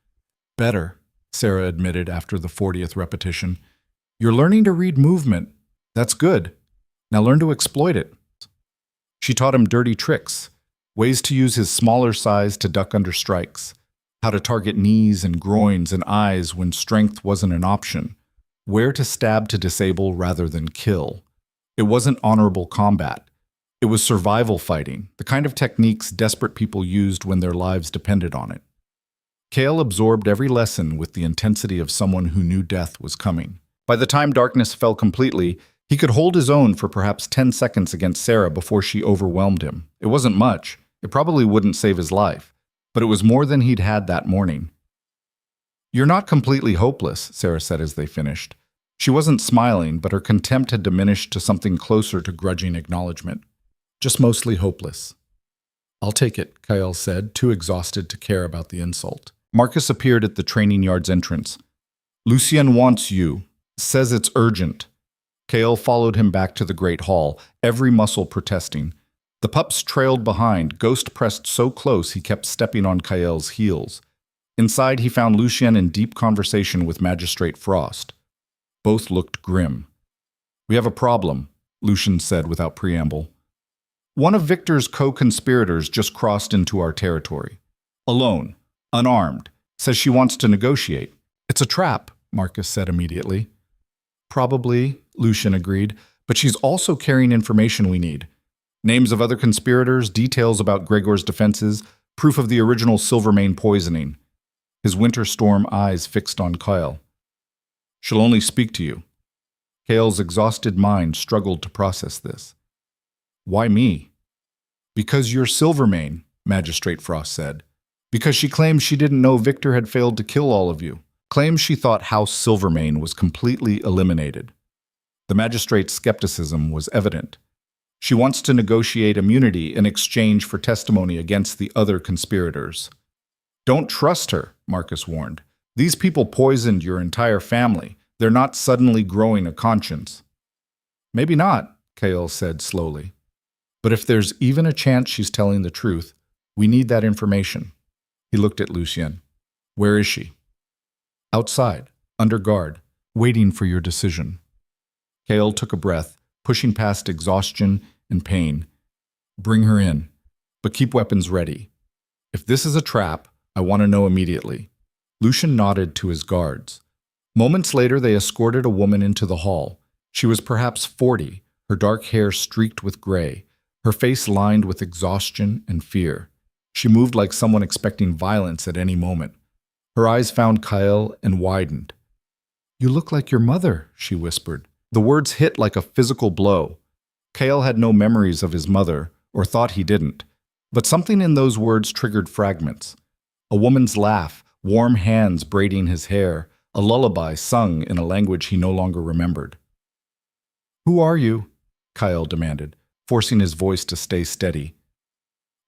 Better, Sarah admitted after the 40th repetition. You're learning to read movement. That's good. Now learn to exploit it. She taught him dirty tricks, ways to use his smaller size to duck under strikes, how to target knees and groins and eyes when strength wasn't an option, where to stab to disable rather than kill. It wasn't honorable combat. It was survival fighting, the kind of techniques desperate people used when their lives depended on it. Kale absorbed every lesson with the intensity of someone who knew death was coming. By the time darkness fell completely, He could hold his own for perhaps 10 seconds against Sarah before she overwhelmed him. It wasn't much. It probably wouldn't save his life, but it was more than he'd had that morning. "You're not completely hopeless," Sarah said as they finished. She wasn't smiling, but her contempt had diminished to something closer to grudging acknowledgement. "Just mostly hopeless." "I'll take it," Kyle said, too exhausted to care about the insult. Marcus appeared at the training yard's entrance. "Lucien wants you. Says it's urgent." Kale followed him back to the great hall, every muscle protesting. The pups trailed behind, Ghost pressed so close he kept stepping on Kael's heels. Inside, he found Lucien in deep conversation with Magistrate Frost. Both looked grim. "We have a problem," Lucien said without preamble. "One of Victor's co-conspirators just crossed into our territory. Alone, unarmed, says she wants to negotiate." "It's a trap," Marcus said immediately. "Probably," Lucien agreed, "but she's also carrying information we need. Names of other conspirators, details about Gregor's defenses, proof of the original Silvermane poisoning." His winter storm eyes fixed on Kyle. "She'll only speak to you." Kale's exhausted mind struggled to process this. "Why me?" "Because you're Silvermane," Magistrate Frost said. "Because she claims she didn't know Victor had failed to kill all of you. Claims she thought House Silvermane was completely eliminated." The magistrate's skepticism was evident. "She wants to negotiate immunity in exchange for testimony against the other conspirators." "Don't trust her," Marcus warned. "These people poisoned your entire family. They're not suddenly growing a conscience." "Maybe not," Kale said slowly. "But if there's even a chance she's telling the truth, we need that information." He looked at Lucien. "Where is she?" "Outside, under guard, waiting for your decision." Kale took a breath, pushing past exhaustion and pain. "Bring her in, but keep weapons ready. If this is a trap, I want to know immediately." Lucien nodded to his guards. Moments later, they escorted a woman into the hall. She was perhaps 40, her dark hair streaked with gray, her face lined with exhaustion and fear. She moved like someone expecting violence at any moment. Her eyes found Kyle and widened. "You look like your mother," she whispered. The words hit like a physical blow. Kyle had no memories of his mother, or thought he didn't. But something in those words triggered fragments. A woman's laugh, warm hands braiding his hair, a lullaby sung in a language he no longer remembered. "Who are you?" Kyle demanded, forcing his voice to stay steady.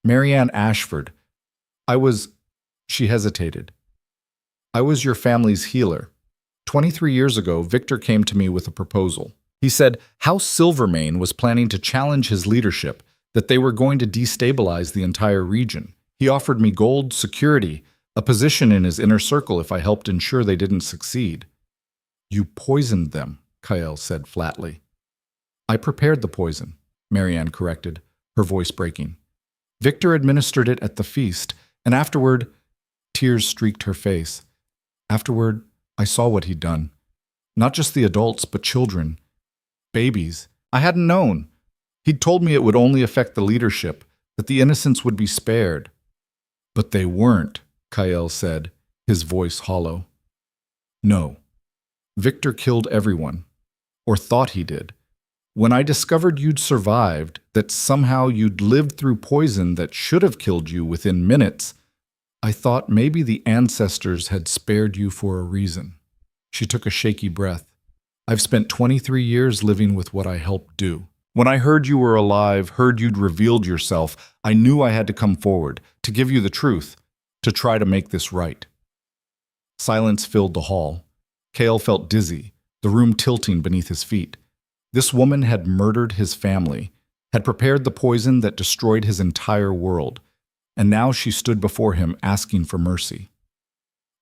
"Marianne Ashford. She hesitated. "I was your family's healer. 23 years ago, Victor came to me with a proposal. He said House Silvermane was planning to challenge his leadership, that they were going to destabilize the entire region. He offered me gold, security, a position in his inner circle if I helped ensure they didn't succeed." "You poisoned them," Kyle said flatly. "I prepared the poison," Marianne corrected, her voice breaking. "Victor administered it at the feast, and afterward," tears streaked her face. "Afterward, I saw what he'd done. Not just the adults, but children. Babies. I hadn't known. He'd told me it would only affect the leadership, that the innocents would be spared." "But they weren't," Kyle said, his voice hollow. "No. Victor killed everyone. Or thought he did. When I discovered you'd survived, that somehow you'd lived through poison that should have killed you within minutes, I thought maybe the ancestors had spared you for a reason." She took a shaky breath. "I've spent 23 years living with what I helped do. When I heard you were alive, heard you'd revealed yourself, I knew I had to come forward, to give you the truth, to try to make this right." Silence filled the hall. Kale felt dizzy, the room tilting beneath his feet. This woman had murdered his family, had prepared the poison that destroyed his entire world, and now she stood before him asking for mercy.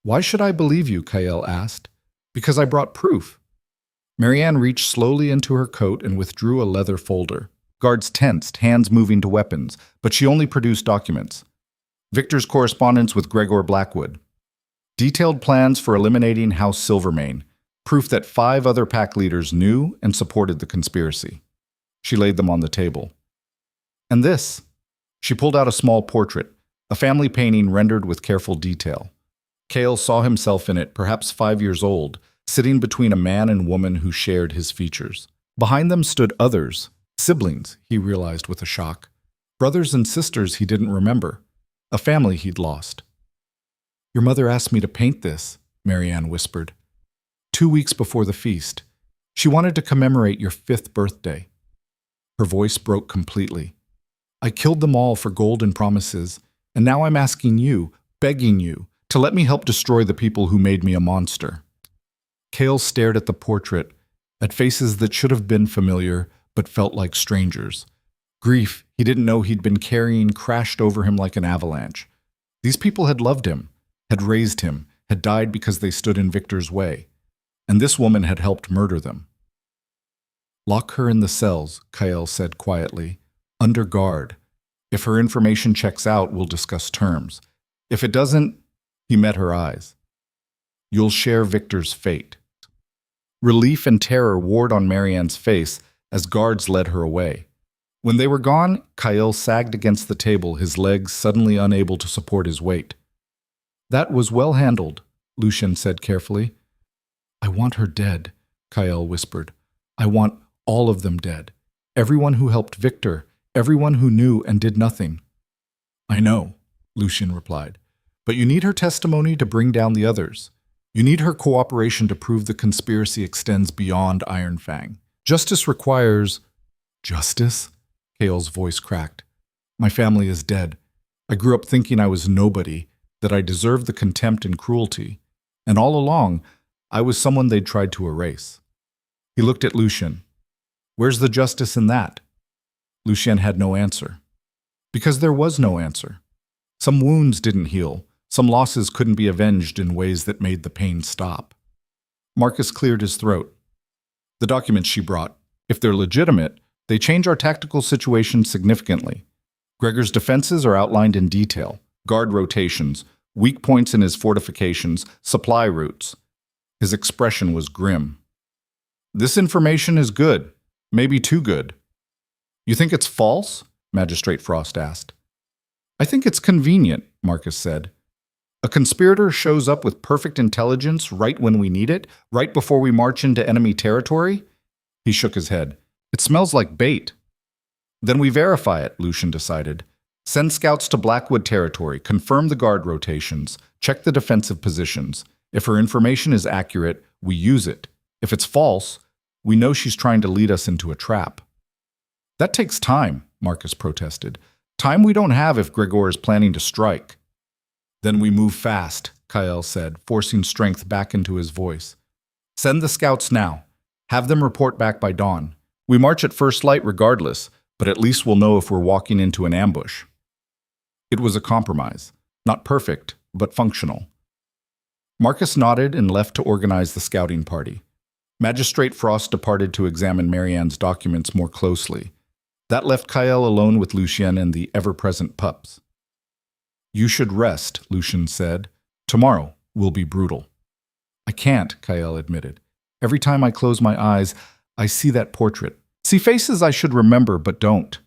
"Why should I believe you?" Kyle asked. "Because I brought proof." Marianne reached slowly into her coat and withdrew a leather folder. Guards tensed, hands moving to weapons, but she only produced documents. Victor's correspondence with Gregor Blackwood. Detailed plans for eliminating House Silvermane. Proof that 5 other pack leaders knew and supported the conspiracy. She laid them on the table. "And this." She pulled out a small portrait, a family painting rendered with careful detail. Kale saw himself in it, perhaps 5 years old, sitting between a man and woman who shared his features. Behind them stood others, siblings, he realized with a shock. Brothers and sisters he didn't remember, a family he'd lost. "Your mother asked me to paint this," Marianne whispered. "2 weeks before the feast. She wanted to commemorate your 5th birthday." Her voice broke completely. "I killed them all for golden promises, and now I'm asking you, begging you, to let me help destroy the people who made me a monster." Cale stared at the portrait, at faces that should have been familiar but felt like strangers. Grief he didn't know he'd been carrying crashed over him like an avalanche. These people had loved him, had raised him, had died because they stood in Victor's way, and this woman had helped murder them. "Lock her in the cells," Kyle said quietly, "under guard. If her information checks out, we'll discuss terms. If it doesn't," he met her eyes, "you'll share Victor's fate." Relief and terror warred on Marianne's face as guards led her away. When they were gone, Kyle sagged against the table, his legs suddenly unable to support his weight. "That was well handled," Lucien said carefully. "I want her dead," Kyle whispered. "I want all of them dead. Everyone who helped Victor, everyone who knew and did nothing." "I know," Lucien replied. "But you need her testimony to bring down the others. You need her cooperation to prove the conspiracy extends beyond Iron Fang. Justice requires—" "Justice?" Kale's voice cracked. "My family is dead. I grew up thinking I was nobody, that I deserved the contempt and cruelty. And all along, I was someone they'd tried to erase." He looked at Lucien. "Where's the justice in that?" Lucien had no answer. Because there was no answer. Some wounds didn't heal. Some losses couldn't be avenged in ways that made the pain stop. Marcus cleared his throat. "The documents she brought, if they're legitimate, they change our tactical situation significantly. Gregor's defenses are outlined in detail. Guard rotations, weak points in his fortifications, supply routes." His expression was grim. "This information is good, maybe too good." "You think it's false?" Magistrate Frost asked. "I think it's convenient," Marcus said. "A conspirator shows up with perfect intelligence right when we need it, right before we march into enemy territory?" He shook his head. "It smells like bait." "Then we verify it," Lucien decided. "Send scouts to Blackwood territory, confirm the guard rotations, check the defensive positions. If her information is accurate, we use it. If it's false, we know she's trying to lead us into a trap." "That takes time," Marcus protested. "Time we don't have if Gregor is planning to strike." "Then we move fast," Kyle said, forcing strength back into his voice. "Send the scouts now. Have them report back by dawn. We march at first light regardless, but at least we'll know if we're walking into an ambush." It was a compromise. Not perfect, but functional. Marcus nodded and left to organize the scouting party. Magistrate Frost departed to examine Marianne's documents more closely. That left Kyle alone with Lucien and the ever-present Pups. "You should rest," Lucien said. "Tomorrow will be brutal." "I can't," Kyle admitted. "Every time I close my eyes, I see that portrait. See faces I should remember but don't.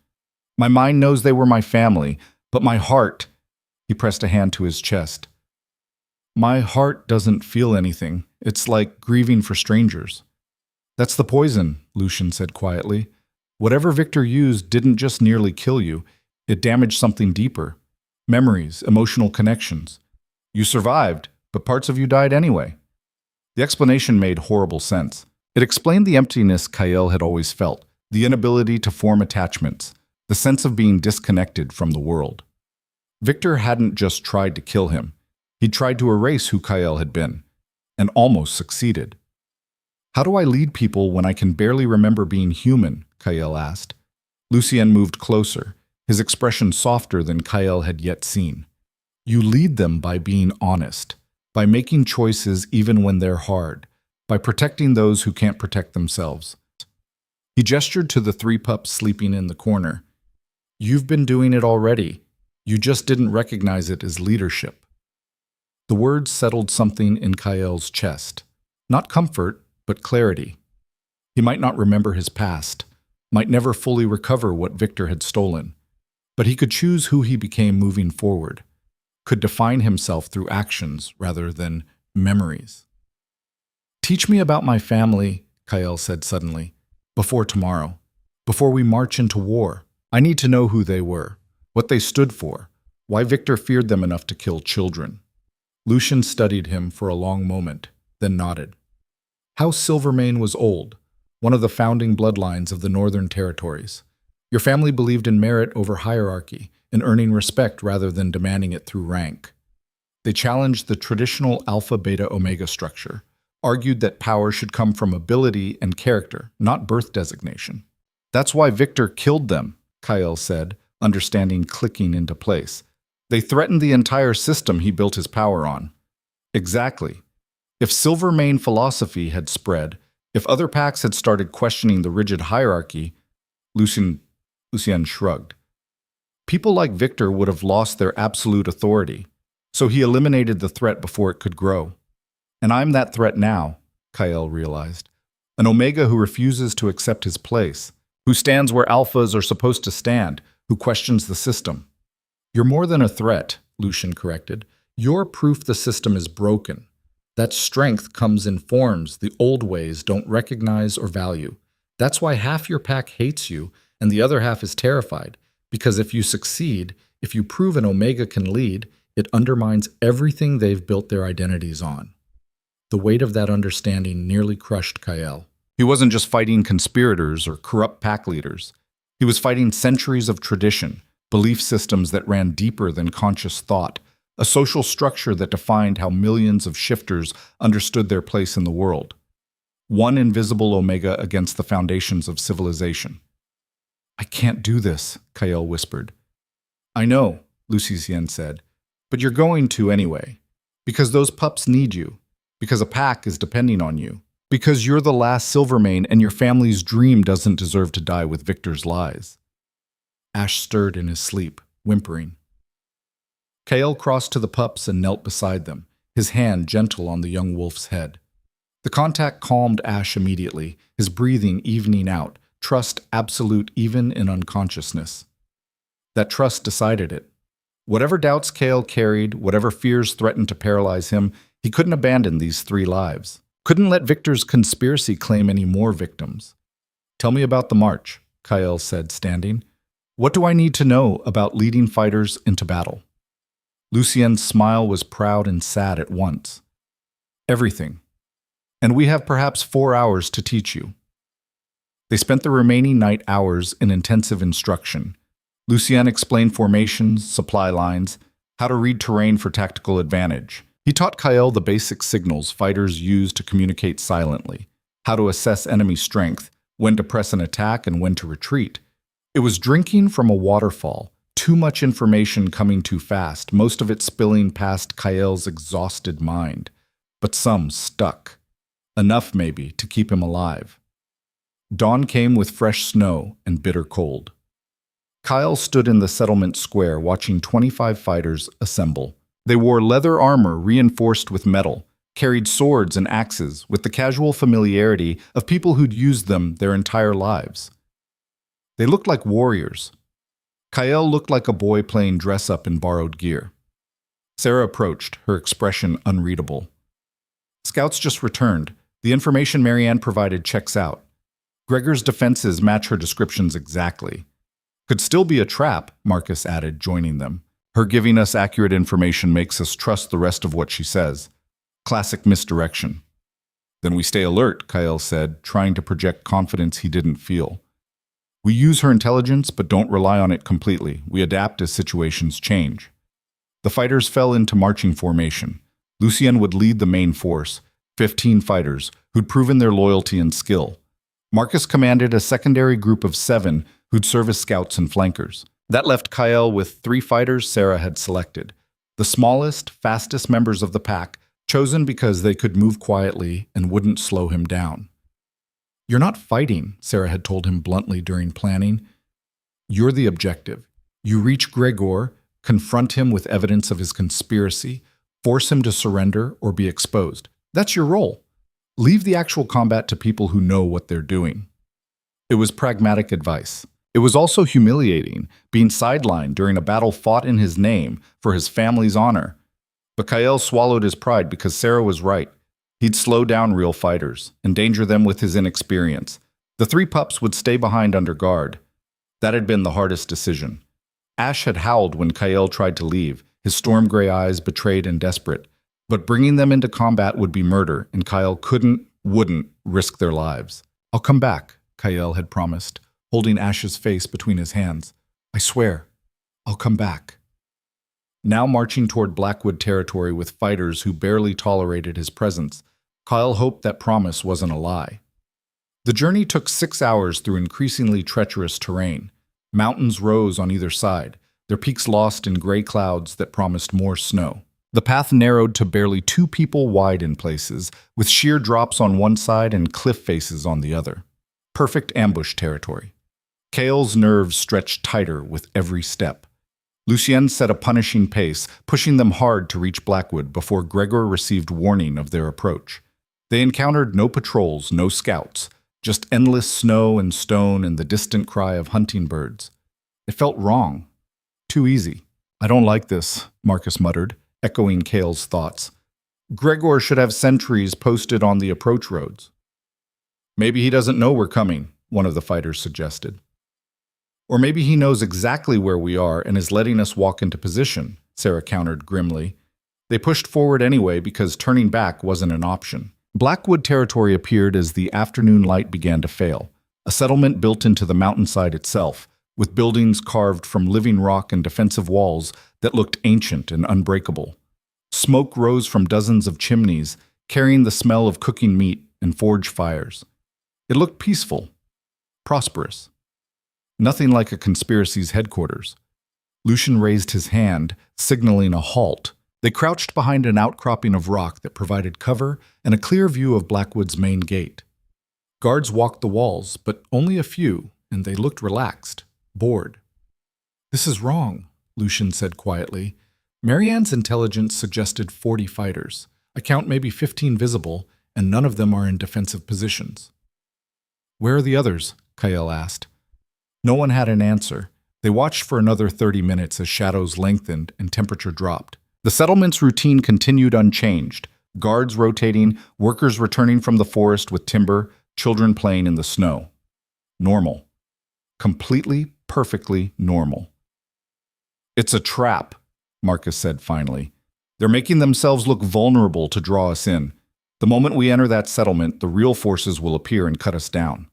My mind knows they were my family, but my heart—" He pressed a hand to his chest. "My heart doesn't feel anything. It's like grieving for strangers." "That's the poison," Lucien said quietly. "Whatever Victor used didn't just nearly kill you. It damaged something deeper. Memories, emotional connections. You survived, but parts of you died anyway." The explanation made horrible sense. It explained the emptiness Kyle had always felt, the inability to form attachments, the sense of being disconnected from the world. Victor hadn't just tried to kill him. He'd tried to erase who Kyle had been, and almost succeeded. "How do I lead people when I can barely remember being human?" Kyle asked. Lucien moved closer, his expression softer than Kyle had yet seen. "You lead them by being honest, by making choices even when they're hard, by protecting those who can't protect themselves." He gestured to the 3 pups sleeping in the corner. "You've been doing it already. You just didn't recognize it as leadership." The words settled something in Kyle's chest. Not comfort, but clarity. He might not remember his past, might never fully recover what Victor had stolen, but he could choose who he became moving forward, could define himself through actions rather than memories. "Teach me about my family," Kyle said suddenly. Before tomorrow. Before we march into war. I need to know who they were, what they stood for, why Victor feared them enough to kill children. Lucian studied him for a long moment, then nodded. House Silvermane was old, one of the founding bloodlines of the Northern Territories. Your family believed in merit over hierarchy, in earning respect rather than demanding it through rank. They challenged the traditional alpha-beta-omega structure, argued that power should come from ability and character, not birth designation. That's why Victor killed them, Kyle said, understanding clicking into place. They threatened the entire system he built his power on. Exactly. If Silvermane philosophy had spread, if other packs had started questioning the rigid hierarchy, Lucien shrugged. People like Victor would have lost their absolute authority, so he eliminated the threat before it could grow. And I'm that threat now, Kyle realized. An Omega who refuses to accept his place, who stands where alphas are supposed to stand, who questions the system. You're more than a threat, Lucian corrected. You're proof the system is broken. That strength comes in forms the old ways don't recognize or value. That's why half your pack hates you and the other half is terrified. Because if you succeed, if you prove an Omega can lead, it undermines everything they've built their identities on. The weight of that understanding nearly crushed Kyle. He wasn't just fighting conspirators or corrupt pack leaders. He was fighting centuries of tradition, belief systems that ran deeper than conscious thought, a social structure that defined how millions of shifters understood their place in the world. One invisible Omega against the foundations of civilization. I can't do this, Kyle whispered. I know, Lucien said, but you're going to anyway. Because those pups need you. Because a pack is depending on you. Because you're the last Silvermane and your family's dream doesn't deserve to die with Victor's lies. Ash stirred in his sleep, whimpering. Kale crossed to the pups and knelt beside them, his hand gentle on the young wolf's head. The contact calmed Ash immediately, his breathing evening out, trust absolute even in unconsciousness. That trust decided it. Whatever doubts Kale carried, whatever fears threatened to paralyze him, he couldn't abandon these 3 lives. Couldn't let Victor's conspiracy claim any more victims. Tell me about the march, Kyle said, standing. What do I need to know about leading fighters into battle? Lucien's smile was proud and sad at once. Everything. And we have perhaps 4 hours to teach you. They spent the remaining night hours in intensive instruction. Lucien explained formations, supply lines, how to read terrain for tactical advantage. He taught Kyle the basic signals fighters use to communicate silently, how to assess enemy strength, when to press an attack and when to retreat. It was drinking from a waterfall, too much information coming too fast, most of it spilling past Kyle's exhausted mind. But some stuck. Enough, maybe, to keep him alive. Dawn came with fresh snow and bitter cold. Kyle stood in the settlement square watching 25 fighters assemble. They wore leather armor reinforced with metal, carried swords and axes with the casual familiarity of people who'd used them their entire lives. They looked like warriors. Kyle looked like a boy playing dress-up in borrowed gear. Sarah approached, her expression unreadable. Scouts just returned. The information Marianne provided checks out. Gregor's defenses match her descriptions exactly. Could still be a trap, Marcus added, joining them. Her giving us accurate information makes us trust the rest of what she says. Classic misdirection. Then we stay alert, Kyle said, trying to project confidence he didn't feel. We use her intelligence, but don't rely on it completely. We adapt as situations change. The fighters fell into marching formation. Lucien would lead the main force, 15 fighters, who'd proven their loyalty and skill. Marcus commanded a secondary group of 7 who'd serve as scouts and flankers. That left Kyle with 3 fighters Sarah had selected. The smallest, fastest members of the pack, chosen because they could move quietly and wouldn't slow him down. You're not fighting, Sarah had told him bluntly during planning. You're the objective. You reach Gregor, confront him with evidence of his conspiracy, force him to surrender or be exposed. That's your role. Leave the actual combat to people who know what they're doing. It was pragmatic advice. It was also humiliating, being sidelined during a battle fought in his name for his family's honor. But Kyle swallowed his pride because Sarah was right. He'd slow down real fighters, endanger them with his inexperience. The three pups would stay behind under guard. That had been the hardest decision. Ash had howled when Kyle tried to leave, his storm gray eyes betrayed and desperate. But bringing them into combat would be murder, and Kyle wouldn't risk their lives. "I'll come back," Kyle had promised, holding Ash's face between his hands. "I swear, I'll come back." Now marching toward Blackwood territory with fighters who barely tolerated his presence, Kyle hoped that promise wasn't a lie. The journey took 6 hours through increasingly treacherous terrain. Mountains rose on either side, their peaks lost in gray clouds that promised more snow. The path narrowed to barely 2 people wide in places, with sheer drops on one side and cliff faces on the other. Perfect ambush territory. Kale's nerves stretched tighter with every step. Lucien set a punishing pace, pushing them hard to reach Blackwood before Gregor received warning of their approach. They encountered no patrols, no scouts, just endless snow and stone and the distant cry of hunting birds. It felt wrong. Too easy. "I don't like this," Marcus muttered, echoing Kale's thoughts. "Gregor should have sentries posted on the approach roads." "Maybe he doesn't know we're coming," one of the fighters suggested. "Or maybe he knows exactly where we are and is letting us walk into position," Sarah countered grimly. They pushed forward anyway because turning back wasn't an option. Blackwood territory appeared as the afternoon light began to fail, a settlement built into the mountainside itself, with buildings carved from living rock and defensive walls that looked ancient and unbreakable. Smoke rose from dozens of chimneys, carrying the smell of cooking meat and forge fires. It looked peaceful, prosperous. Nothing like a conspiracy's headquarters. Lucian raised his hand, signaling a halt. They crouched behind an outcropping of rock that provided cover and a clear view of Blackwood's main gate. Guards walked the walls, but only a few, and they looked relaxed, bored. "This is wrong," Lucian said quietly. "Marianne's intelligence suggested 40 fighters. I count maybe 15 visible, and none of them are in defensive positions." "Where are the others?" Kyle asked. No one had an answer. They watched for another 30 minutes as shadows lengthened and temperature dropped. The settlement's routine continued unchanged. Guards rotating, workers returning from the forest with timber, children playing in the snow. Normal. Completely, perfectly normal. "It's a trap," Marcus said finally. "They're making themselves look vulnerable to draw us in. The moment we enter that settlement, the real forces will appear and cut us down."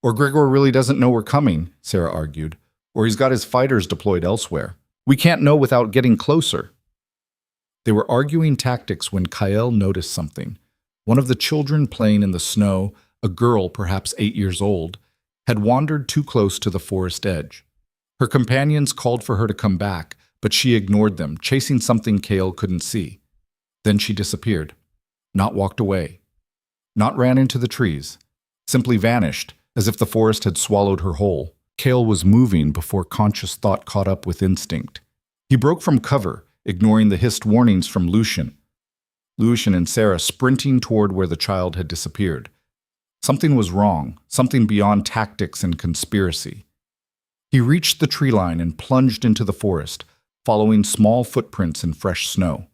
"Or Gregor really doesn't know we're coming," Sarah argued. "Or he's got his fighters deployed elsewhere. We can't know without getting closer." They were arguing tactics when Kyle noticed something. One of the children playing in the snow, a girl perhaps 8 years old, had wandered too close to the forest edge. Her companions called for her to come back, but she ignored them, chasing something Kale couldn't see. Then she disappeared. Not walked away. Not ran into the trees. Simply vanished, as if the forest had swallowed her whole. Kale was moving before conscious thought caught up with instinct. He broke from cover, ignoring the hissed warnings from Lucian. Lucian and Sarah sprinting toward where the child had disappeared. Something was wrong, something beyond tactics and conspiracy. He reached the tree line and plunged into the forest, following small footprints in fresh snow.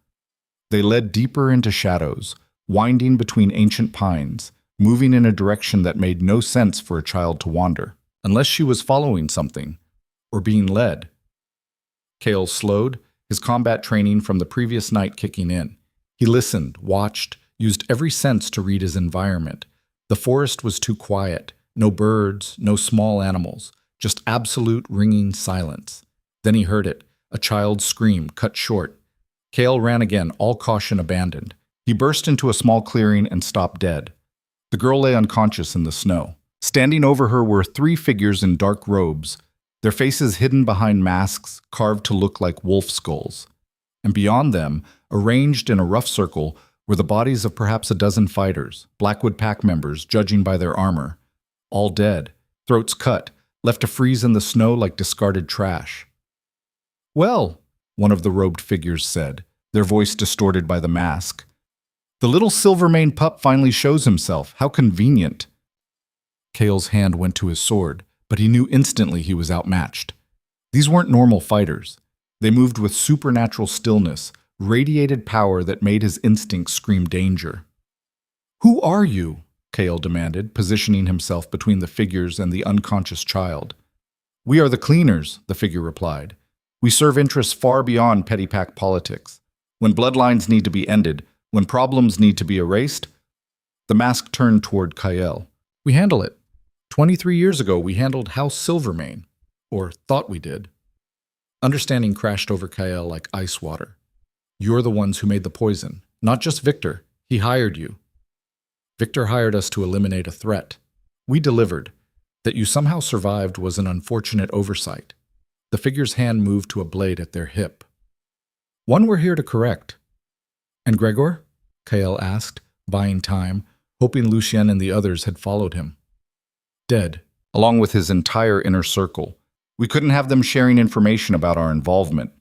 They led deeper into shadows, winding between ancient pines, moving in a direction that made no sense for a child to wander, unless she was following something, or being led. Kale slowed, his combat training from the previous night kicking in. He listened, watched, used every sense to read his environment. The forest was too quiet. No birds, no small animals, just absolute ringing silence. Then he heard it, a child's scream cut short. Kale ran again, all caution abandoned. He burst into a small clearing and stopped dead. The girl lay unconscious in the snow. Standing over her were 3 figures in dark robes, their faces hidden behind masks carved to look like wolf skulls. And beyond them, arranged in a rough circle, were the bodies of perhaps a dozen fighters, Blackwood pack members, judging by their armor. All dead, throats cut, left to freeze in the snow like discarded trash. "Well," one of the robed figures said, their voice distorted by the mask. "The little silver-maned pup finally shows himself. How convenient." Kale's hand went to his sword, but he knew instantly he was outmatched. These weren't normal fighters. They moved with supernatural stillness, radiated power that made his instincts scream danger. "Who are you?" Kale demanded, positioning himself between the figures and the unconscious child. We are the cleaners, the figure replied. We serve interests far beyond petty pack politics. When bloodlines need to be ended, when problems need to be erased, the mask turned toward Kyle. We handle it. 23 years ago, we handled House Silvermane, or thought we did. Understanding crashed over Kyle like ice water. You're the ones who made the poison, not just Victor. He hired you. Victor hired us to eliminate a threat. We delivered. That you somehow survived was an unfortunate oversight. The figure's hand moved to a blade at their hip. One we're here to correct. And Gregor? Kyle asked, buying time, hoping Lucien and the others had followed him. Dead, along with his entire inner circle. We couldn't have them sharing information about our involvement.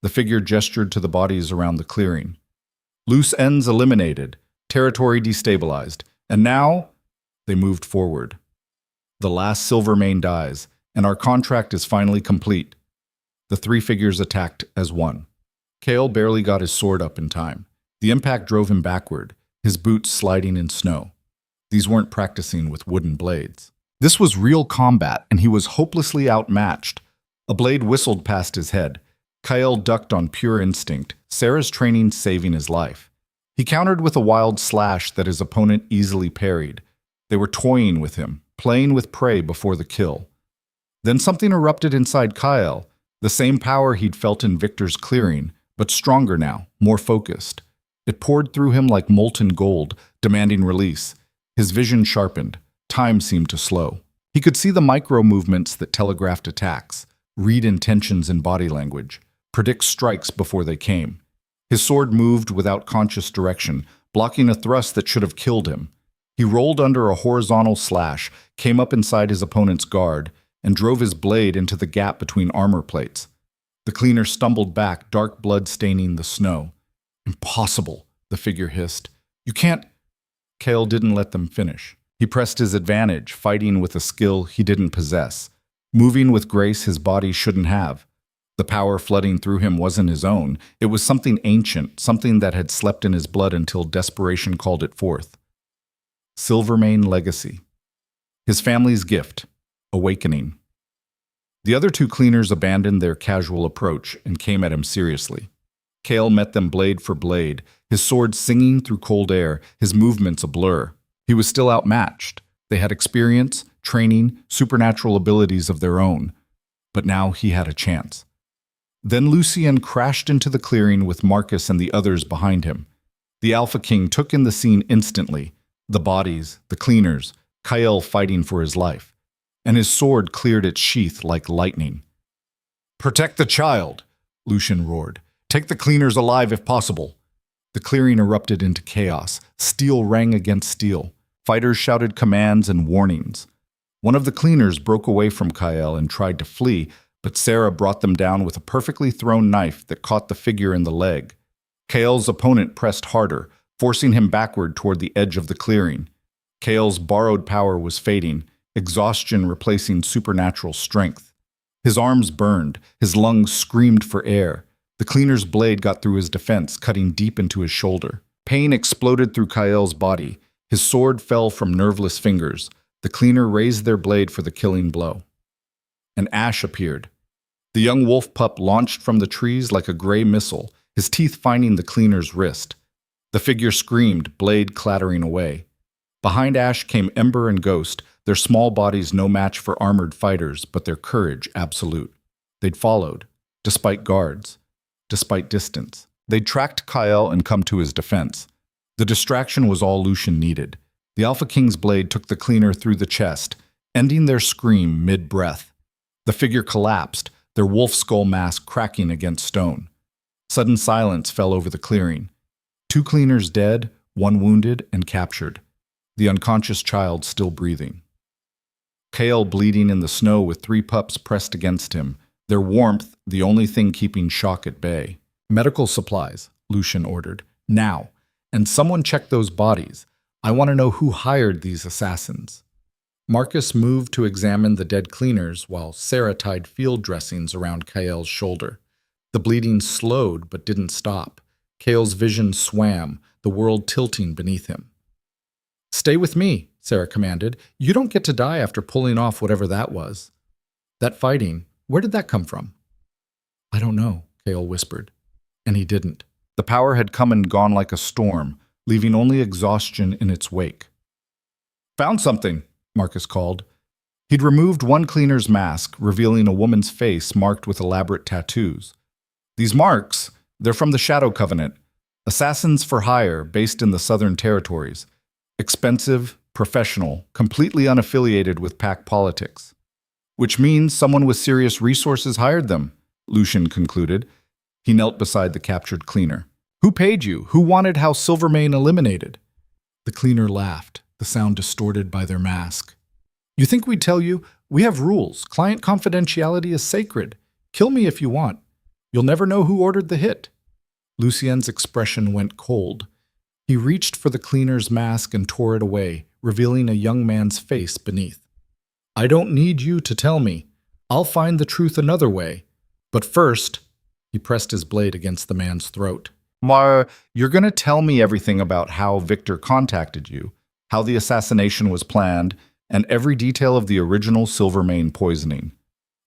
The figure gestured to the bodies around the clearing. Loose ends eliminated, territory destabilized, and now they moved forward. The last Silvermane dies, and our contract is finally complete. The three figures attacked as one. Kale barely got his sword up in time. The impact drove him backward, his boots sliding in snow. These weren't practicing with wooden blades. This was real combat, and he was hopelessly outmatched. A blade whistled past his head. Kyle ducked on pure instinct, Sarah's training saving his life. He countered with a wild slash that his opponent easily parried. They were toying with him, playing with prey before the kill. Then something erupted inside Kyle, the same power he'd felt in Victor's clearing, but stronger now, more focused. It poured through him like molten gold, demanding release. His vision sharpened. Time seemed to slow. He could see the micro-movements that telegraphed attacks, read intentions in body language, predict strikes before they came. His sword moved without conscious direction, blocking a thrust that should have killed him. He rolled under a horizontal slash, came up inside his opponent's guard, and drove his blade into the gap between armor plates. The cleaner stumbled back, dark blood staining the snow. Impossible, the figure hissed. You can't. Kale didn't let them finish. He pressed his advantage, fighting with a skill he didn't possess, moving with grace his body shouldn't have. The power flooding through him wasn't his own. It was something ancient, something that had slept in his blood until desperation called it forth. Silvermane legacy. His family's gift. Awakening. The other two cleaners abandoned their casual approach and came at him seriously. Kale met them blade for blade, his sword singing through cold air, his movements a blur. He was still outmatched. They had experience, training, supernatural abilities of their own. But now he had a chance. Then Lucien crashed into the clearing with Marcus and the others behind him. The Alpha King took in the scene instantly. The bodies, the cleaners, Kyle fighting for his life. And his sword cleared its sheath like lightning. "Protect the child," Lucien roared. "Take the cleaners alive if possible." The clearing erupted into chaos. Steel rang against steel. Fighters shouted commands and warnings. One of the cleaners broke away from Kyle and tried to flee, but Sarah brought them down with a perfectly thrown knife that caught the figure in the leg. Kale's opponent pressed harder, forcing him backward toward the edge of the clearing. Kale's borrowed power was fading, exhaustion replacing supernatural strength. His arms burned, his lungs screamed for air. The cleaner's blade got through his defense, cutting deep into his shoulder. Pain exploded through Kyle's body. His sword fell from nerveless fingers. The cleaner raised their blade for the killing blow. An ash appeared. The young wolf pup launched from the trees like a gray missile, his teeth finding the cleaner's wrist. The figure screamed, blade clattering away. Behind Ash came Ember and Ghost, their small bodies no match for armored fighters, but their courage absolute. They'd followed, despite guards, despite distance. They'd tracked Kyle and come to his defense. The distraction was all Lucien needed. The Alpha King's blade took the cleaner through the chest, ending their scream mid-breath. The figure collapsed, their wolf skull mask cracking against stone. Sudden silence fell over the clearing. 2 cleaners dead, 1 wounded and captured. The unconscious child still breathing. Kale bleeding in the snow with 3 pups pressed against him, their warmth the only thing keeping shock at bay. "Medical supplies," Lucien ordered. "Now. And someone check those bodies. I want to know who hired these assassins." Marcus moved to examine the dead cleaners while Sarah tied field dressings around Kale's shoulder. The bleeding slowed but didn't stop. Kale's vision swam, the world tilting beneath him. Stay with me, Sarah commanded. You don't get to die after pulling off whatever that was. That fighting, where did that come from? I don't know, Kale whispered. And he didn't. The power had come and gone like a storm, leaving only exhaustion in its wake. Found something, Marcus called. He'd removed one cleaner's mask, revealing a woman's face marked with elaborate tattoos. These marks, they're from the Shadow Covenant, assassins for hire based in the Southern Territories. Expensive, professional, completely unaffiliated with pack politics. Which means someone with serious resources hired them, Lucian concluded. He knelt beside the captured cleaner. Who paid you? Who wanted House Silvermane eliminated? The cleaner laughed, the sound distorted by their mask. You think we'd tell you? We have rules. Client confidentiality is sacred. Kill me if you want. You'll never know who ordered the hit. Lucien's expression went cold. He reached for the cleaner's mask and tore it away, revealing a young man's face beneath. I don't need you to tell me. I'll find the truth another way. But first, he pressed his blade against the man's throat. You're going to tell me everything about how Victor contacted you, how the assassination was planned, and every detail of the original Silvermane poisoning.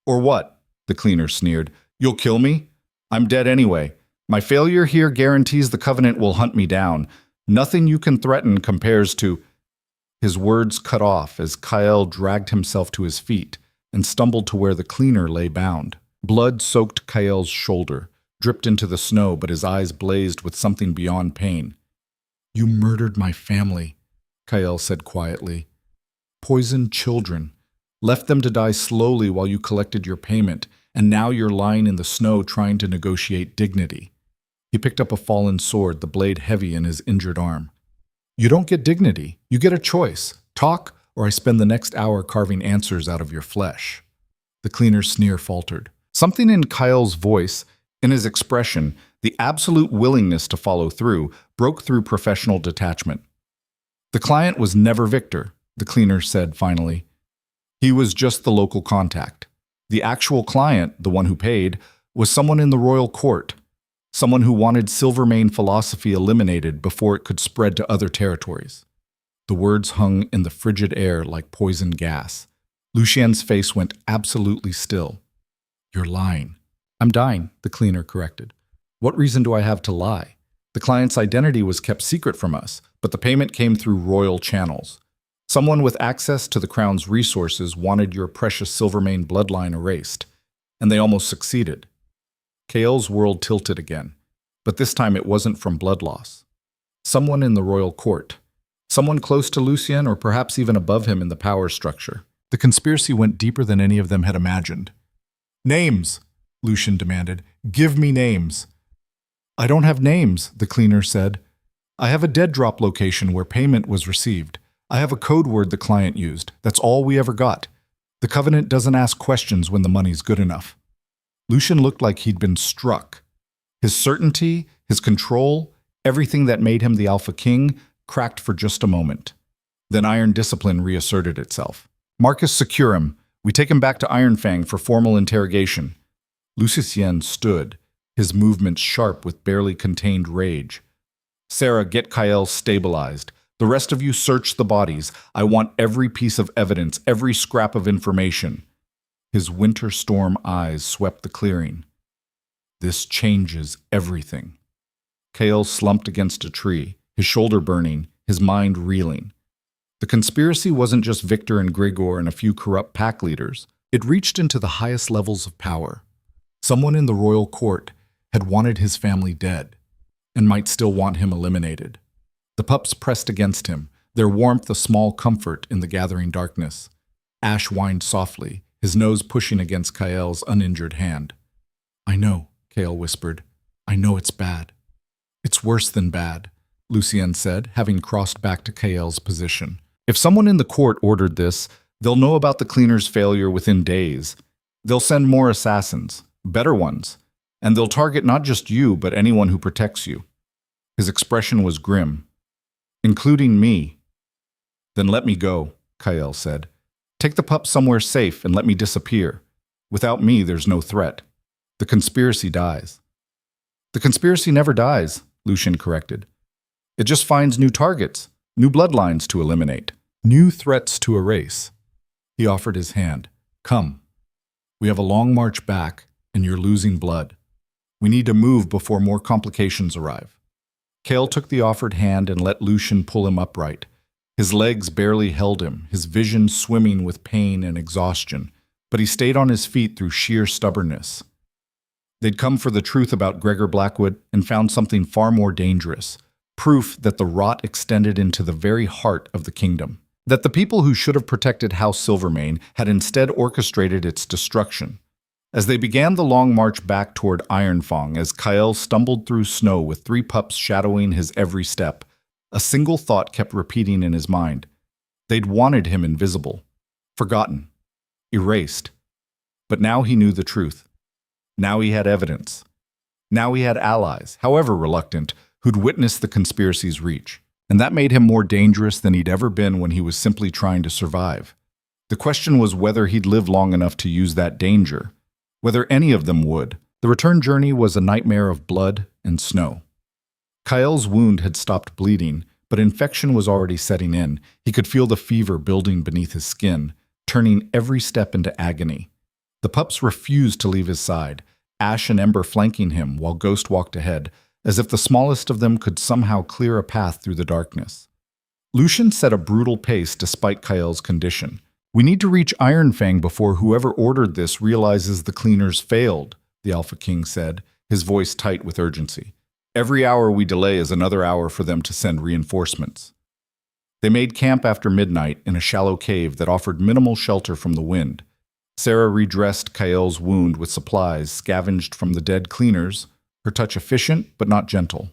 Or what? The cleaner sneered. You'll kill me? I'm dead anyway. My failure here guarantees the Covenant will hunt me down. Nothing you can threaten compares to... His words cut off as Kyle dragged himself to his feet and stumbled to where the cleaner lay bound. Blood soaked Kyle's shoulder, dripped into the snow, but his eyes blazed with something beyond pain. You murdered my family, Kyle said quietly. Poisoned children, left them to die slowly while you collected your payment, and now you're lying in the snow trying to negotiate dignity. He picked up a fallen sword, the blade heavy in his injured arm. You don't get dignity. You get a choice. Talk, or I spend the next hour carving answers out of your flesh. The cleaner's sneer faltered. Something in Kyle's voice, in his expression, the absolute willingness to follow through, broke through professional detachment. The client was never Victor, the cleaner said finally. He was just the local contact. The actual client, the one who paid, was someone in the royal court. Someone who wanted Silvermane philosophy eliminated before it could spread to other territories. The words hung in the frigid air like poison gas. Lucien's face went absolutely still. You're lying. I'm dying, the cleaner corrected. What reason do I have to lie? The client's identity was kept secret from us, but the payment came through royal channels. Someone with access to the crown's resources wanted your precious Silvermane bloodline erased, and they almost succeeded. Kael's world tilted again, but this time it wasn't from blood loss. Someone in the royal court. Someone close to Lucien or perhaps even above him in the power structure. The conspiracy went deeper than any of them had imagined. Names, Lucien demanded. Give me names. I don't have names, the cleaner said. I have a dead drop location where payment was received. I have a code word the client used. That's all we ever got. The Covenant doesn't ask questions when the money's good enough. Lucien looked like he'd been struck. His certainty, his control, everything that made him the Alpha King, cracked for just a moment. Then iron discipline reasserted itself. Marcus, secure him. We take him back to Ironfang for formal interrogation. Lucien stood, his movements sharp with barely contained rage. Sarah, get Kyle stabilized. The rest of you search the bodies. I want every piece of evidence, every scrap of information. His winter storm eyes swept the clearing. This changes everything. Kale slumped against a tree, his shoulder burning, his mind reeling. The conspiracy wasn't just Victor and Grigor and a few corrupt pack leaders. It reached into the highest levels of power. Someone in the royal court had wanted his family dead, and might still want him eliminated. The pups pressed against him, their warmth a small comfort in the gathering darkness. Ash whined softly, his nose pushing against Kael's uninjured hand. I know, Kael whispered. I know it's bad. It's worse than bad, Lucien said, having crossed back to Kael's position. If someone in the court ordered this, they'll know about the cleaner's failure within days. They'll send more assassins, better ones, and they'll target not just you, but anyone who protects you. His expression was grim. Including me. Then let me go, Kael said. Take the pup somewhere safe and let me disappear. Without me, there's no threat. The conspiracy dies. The conspiracy never dies, Lucien corrected. It just finds new targets, new bloodlines to eliminate, new threats to erase. He offered his hand. Come. We have a long march back, and you're losing blood. We need to move before more complications arrive. Kale took the offered hand and let Lucian pull him upright. His legs barely held him, his vision swimming with pain and exhaustion, but he stayed on his feet through sheer stubbornness. They'd come for the truth about Gregor Blackwood and found something far more dangerous, proof that the rot extended into the very heart of the kingdom, that the people who should have protected House Silvermane had instead orchestrated its destruction. As they began the long march back toward Ironfang, as Kyle stumbled through snow with 3 pups shadowing his every step, a single thought kept repeating in his mind. They'd wanted him invisible, forgotten, erased. But now he knew the truth. Now he had evidence. Now he had allies, however reluctant, who'd witnessed the conspiracy's reach. And that made him more dangerous than he'd ever been when he was simply trying to survive. The question was whether he'd live long enough to use that danger, whether any of them would. The return journey was a nightmare of blood and snow. Kyle's wound had stopped bleeding, but infection was already setting in. He could feel the fever building beneath his skin, turning every step into agony. The pups refused to leave his side, Ash and Ember flanking him while Ghost walked ahead, as if the smallest of them could somehow clear a path through the darkness. Lucian set a brutal pace despite Kyle's condition. We need to reach Ironfang before whoever ordered this realizes the cleaners failed, the Alpha King said, his voice tight with urgency. Every hour we delay is another hour for them to send reinforcements. They made camp after midnight in a shallow cave that offered minimal shelter from the wind. Sarah redressed Kyle's wound with supplies scavenged from the dead cleaners, her touch efficient but not gentle.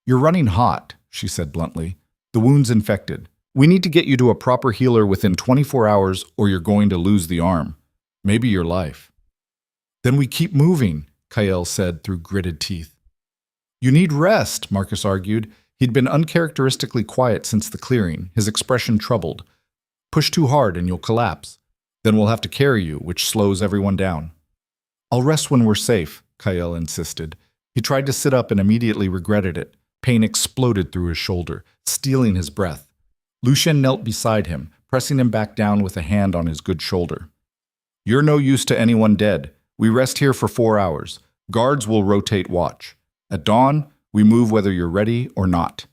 You're running hot, she said bluntly. The wound's infected. We need to get you to a proper healer within 24 hours or you're going to lose the arm. Maybe your life. Then we keep moving, Kyle said through gritted teeth. You need rest, Marcus argued. He'd been uncharacteristically quiet since the clearing, his expression troubled. Push too hard and you'll collapse. Then we'll have to carry you, which slows everyone down. I'll rest when we're safe, Kyle insisted. He tried to sit up and immediately regretted it. Pain exploded through his shoulder, stealing his breath. Lucian knelt beside him, pressing him back down with a hand on his good shoulder. You're no use to anyone dead. We rest here for 4 hours. Guards will rotate watch. At dawn, we move whether you're ready or not.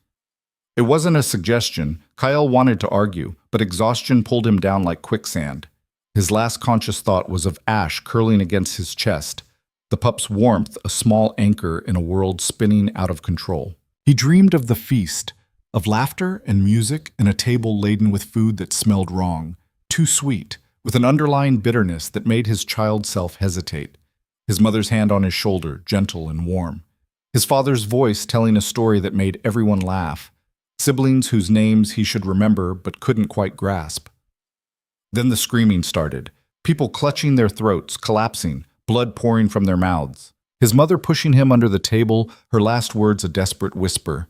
It wasn't a suggestion. Kyle wanted to argue, but exhaustion pulled him down like quicksand. His last conscious thought was of Ash curling against his chest, the pup's warmth a small anchor in a world spinning out of control. He dreamed of the feast, of laughter and music and a table laden with food that smelled wrong, too sweet, with an underlying bitterness that made his child self hesitate. His mother's hand on his shoulder, gentle and warm. His father's voice telling a story that made everyone laugh. Siblings whose names he should remember but couldn't quite grasp. Then the screaming started, people clutching their throats, collapsing, blood pouring from their mouths. His mother pushing him under the table, her last words a desperate whisper.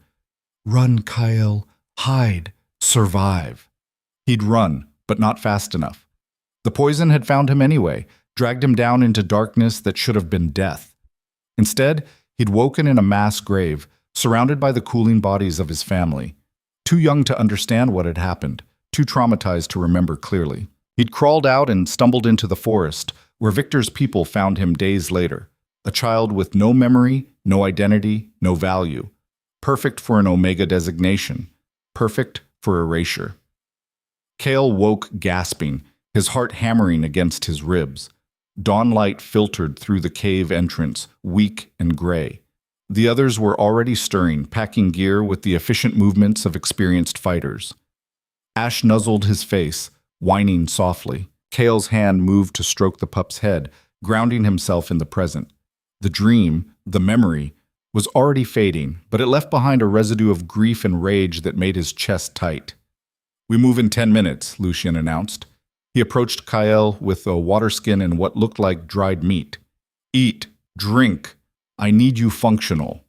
Run, Kyle. Hide. Survive. He'd run, but not fast enough. The poison had found him anyway, dragged him down into darkness that should have been death. Instead, he'd woken in a mass grave, surrounded by the cooling bodies of his family. Too young to understand what had happened, too traumatized to remember clearly. He'd crawled out and stumbled into the forest, where Victor's people found him days later. A child with no memory, no identity, no value. Perfect for an Omega designation. Perfect for erasure. Kale woke gasping, his heart hammering against his ribs. Dawn light filtered through the cave entrance, weak and gray. The others were already stirring, packing gear with the efficient movements of experienced fighters. Ash nuzzled his face, whining softly. Kale's hand moved to stroke the pup's head, grounding himself in the present. The dream, the memory, was already fading, but it left behind a residue of grief and rage that made his chest tight. We move in 10 minutes, Lucian announced. He approached Kyle with a water skin and what looked like dried meat. Eat, drink. I need you functional.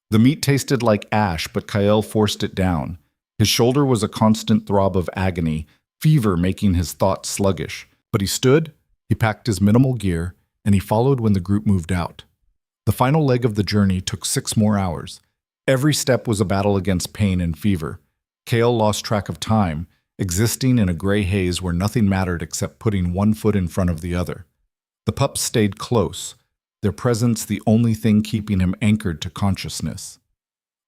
The meat tasted like ash, but Kyle forced it down. His shoulder was a constant throb of agony, fever making his thoughts sluggish. But he stood, he packed his minimal gear, and he followed when the group moved out. The final leg of the journey took 6 more hours. Every step was a battle against pain and fever. Kale lost track of time, existing in a gray haze where nothing mattered except putting one foot in front of the other. The pups stayed close, their presence the only thing keeping him anchored to consciousness.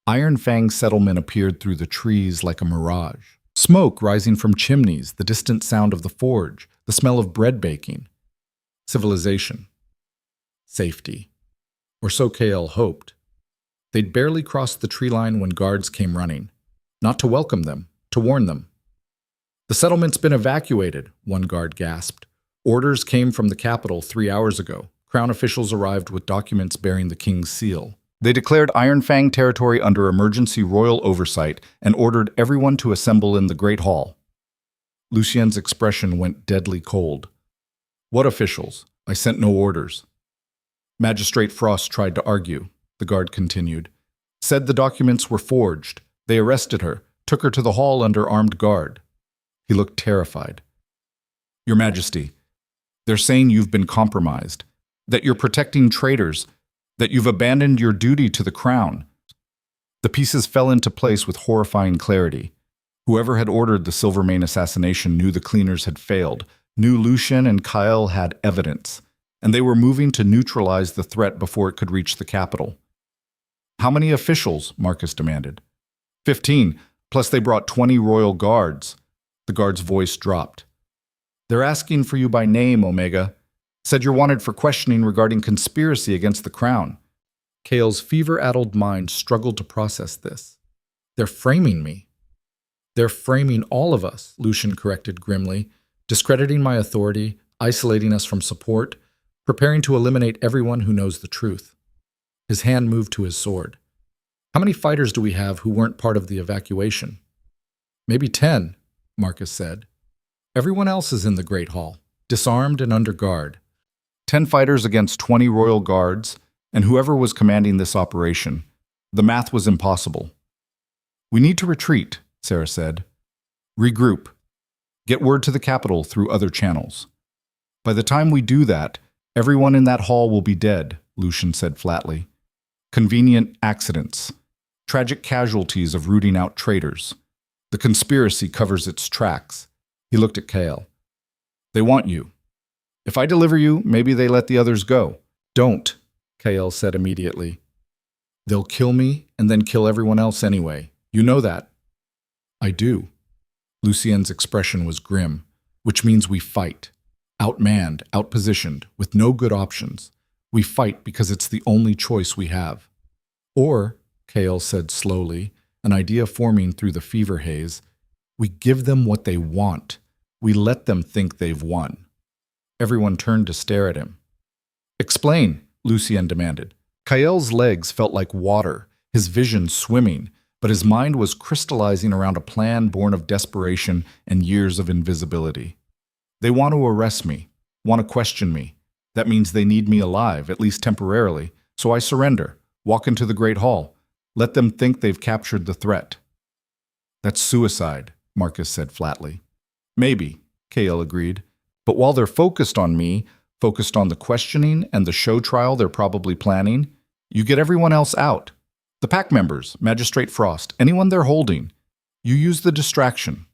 Iron Fang's settlement appeared through the trees like a mirage. Smoke rising from chimneys, the distant sound of the forge, the smell of bread baking. Civilization. Safety. Or so Kale hoped. They'd barely crossed the tree line when guards came running. Not to welcome them, to warn them. "The settlement's been evacuated," one guard gasped. "Orders came from the capital 3 hours ago. Crown officials arrived with documents bearing the king's seal. They declared Iron Fang territory under emergency royal oversight and ordered everyone to assemble in the Great Hall." Lucien's expression went deadly cold. "What officials? I sent no orders." Magistrate Frost tried to argue. The guard continued. "Said the documents were forged. They arrested her, took her to the hall under armed guard." He looked terrified. "Your Majesty, they're saying you've been compromised, that you're protecting traitors, that you've abandoned your duty to the crown." The pieces fell into place with horrifying clarity. Whoever had ordered the Silvermane assassination knew the cleaners had failed, knew Lucien and Kyle had evidence, and they were moving to neutralize the threat before it could reach the capital. "How many officials?" Marcus demanded. 15, plus they brought 20 royal guards." The guard's voice dropped. "They're asking for you by name, Omega. Said you're wanted for questioning regarding conspiracy against the crown." Kale's fever-addled mind struggled to process this. "They're framing me." "They're framing all of us," Lucien corrected grimly, "discrediting my authority, isolating us from support, preparing to eliminate everyone who knows the truth." His hand moved to his sword. "How many fighters do we have who weren't part of the evacuation?" "Maybe 10, Marcus said. "Everyone else is in the Great Hall, disarmed and under guard. 10 fighters against 20 royal guards, and whoever was commanding this operation. The math was impossible." "We need to retreat," Sarah said. "Regroup. Get word to the capital through other channels." "By the time we do that, everyone in that hall will be dead," Lucien said flatly. "Convenient accidents. Tragic casualties of rooting out traitors. The conspiracy covers its tracks." He looked at Kale. "They want you. If I deliver you, maybe they let the others go." "Don't," Kale said immediately. "They'll kill me and then kill everyone else anyway. You know that." "I do." Lucien's expression was grim, "which means we fight. Outmanned, outpositioned, with no good options. We fight because it's the only choice we have." "Or," Kale said slowly, an idea forming through the fever haze, "we give them what they want. We let them think they've won." Everyone turned to stare at him. "Explain," Lucien demanded. Kael's legs felt like water, his vision swimming, but his mind was crystallizing around a plan born of desperation and years of invisibility. "They want to arrest me, want to question me. That means they need me alive, at least temporarily, so I surrender, walk into the Great Hall, let them think they've captured the threat." "That's suicide," Marcus said flatly. "Maybe," Kale agreed. "But while they're focused on me, focused on the questioning and the show trial they're probably planning, you get everyone else out. The pack members, Magistrate Frost, anyone they're holding. You use the distraction."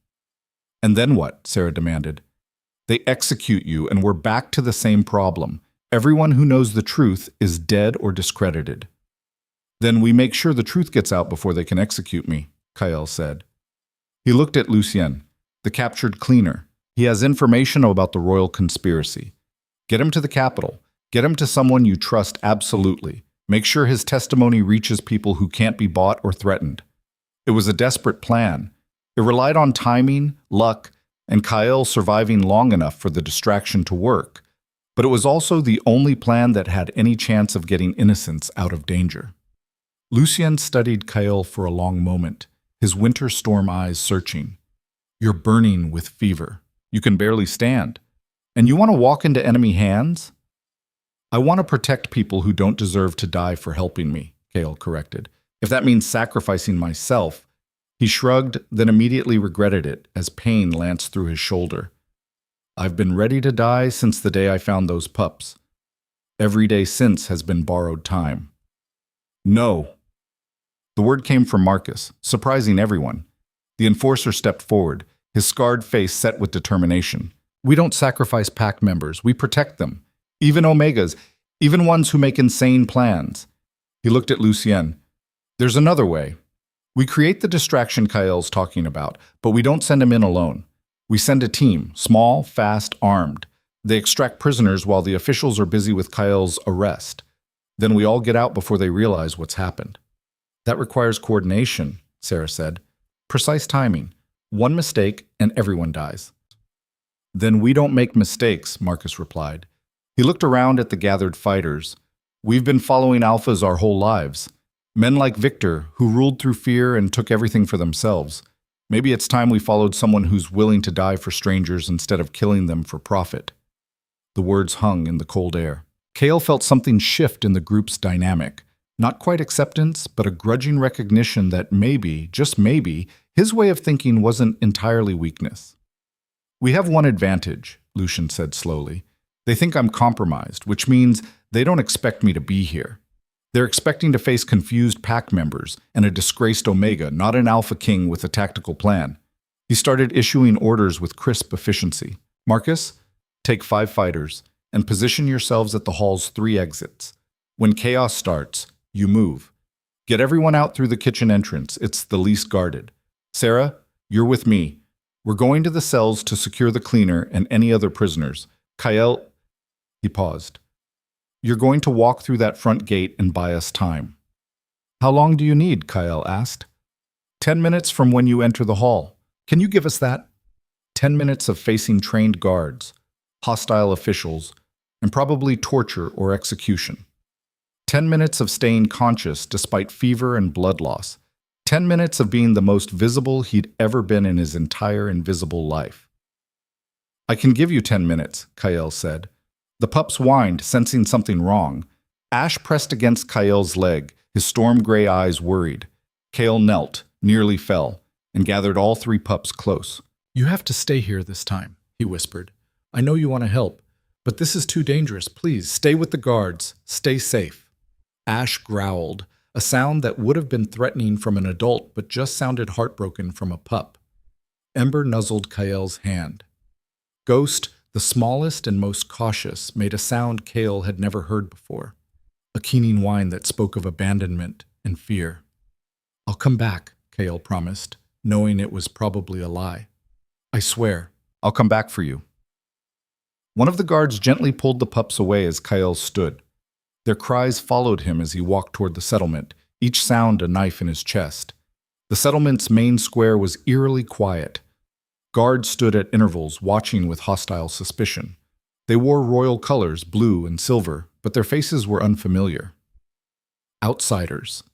"And then what?" Sarah demanded. "They execute you and we're back to the same problem. Everyone who knows the truth is dead or discredited." "Then we make sure the truth gets out before they can execute me," Kyle said. He looked at Lucien, the captured cleaner. "He has information about the royal conspiracy. Get him to the capital. Get him to someone you trust absolutely. Make sure his testimony reaches people who can't be bought or threatened." It was a desperate plan. It relied on timing, luck, and Kyle surviving long enough for the distraction to work. But it was also the only plan that had any chance of getting innocents out of danger. Lucien studied Kyle for a long moment, his winter storm eyes searching. "You're burning with fever. You can barely stand. And you want to walk into enemy hands?" "I want to protect people who don't deserve to die for helping me," Kale corrected. "If that means sacrificing myself." He shrugged, then immediately regretted it as pain lanced through his shoulder. "I've been ready to die since the day I found those pups. Every day since has been borrowed time." "No." The word came from Marcus, surprising everyone. The enforcer stepped forward, his scarred face set with determination. We don't sacrifice pack members, we protect them. Even Omegas, even ones who make insane plans. He looked at Lucien. There's another way. We create the distraction Kael's talking about, but we don't send him in alone. We send a team, small, fast, armed. They extract prisoners while the officials are busy with Kael's arrest. Then we all get out before they realize what's happened. That requires coordination, Sarah said. Precise timing. One mistake and everyone dies. Then we don't make mistakes, Marcus replied. He looked around at the gathered fighters. We've been following alphas our whole lives. Men like Victor, who ruled through fear and took everything for themselves. Maybe it's time we followed someone who's willing to die for strangers instead of killing them for profit. The words hung in the cold air. Kael felt something shift in the group's dynamic. Not quite acceptance, but a grudging recognition that maybe, just maybe, his way of thinking wasn't entirely weakness. We have one advantage, Lucian said slowly. They think I'm compromised, which means they don't expect me to be here. They're expecting to face confused pack members and a disgraced Omega, not an Alpha King with a tactical plan. He started issuing orders with crisp efficiency. Marcus, take 5 fighters and position yourselves at the hall's 3 exits. When chaos starts, you move. Get everyone out through the kitchen entrance. It's the least guarded. Sarah, you're with me. We're going to the cells to secure the cleaner and any other prisoners. Kael, he paused. You're going to walk through that front gate and buy us time. How long do you need? Kael asked. 10 minutes from when you enter the hall. Can you give us that? 10 minutes of facing trained guards, hostile officials, and probably torture or execution. 10 minutes of staying conscious despite fever and blood loss. 10 minutes of being the most visible he'd ever been in his entire invisible life. I can give you 10 minutes, Kael said. The pups whined, sensing something wrong. Ash pressed against Kael's leg, his storm-gray eyes worried. Kael knelt, nearly fell, and gathered all 3 pups close. You have to stay here this time, he whispered. I know you want to help, but this is too dangerous. Please, stay with the guards. Stay safe. Ash growled, a sound that would have been threatening from an adult but just sounded heartbroken from a pup. Ember nuzzled Kael's hand. Ghost, the smallest and most cautious, made a sound Kael had never heard before, a keening whine that spoke of abandonment and fear. I'll come back, Kael promised, knowing it was probably a lie. I swear, I'll come back for you. One of the guards gently pulled the pups away as Kael stood. Their cries followed him as he walked toward the settlement, each sound a knife in his chest. The settlement's main square was eerily quiet. Guards stood at intervals, watching with hostile suspicion. They wore royal colors, blue and silver, but their faces were unfamiliar. Outsiders.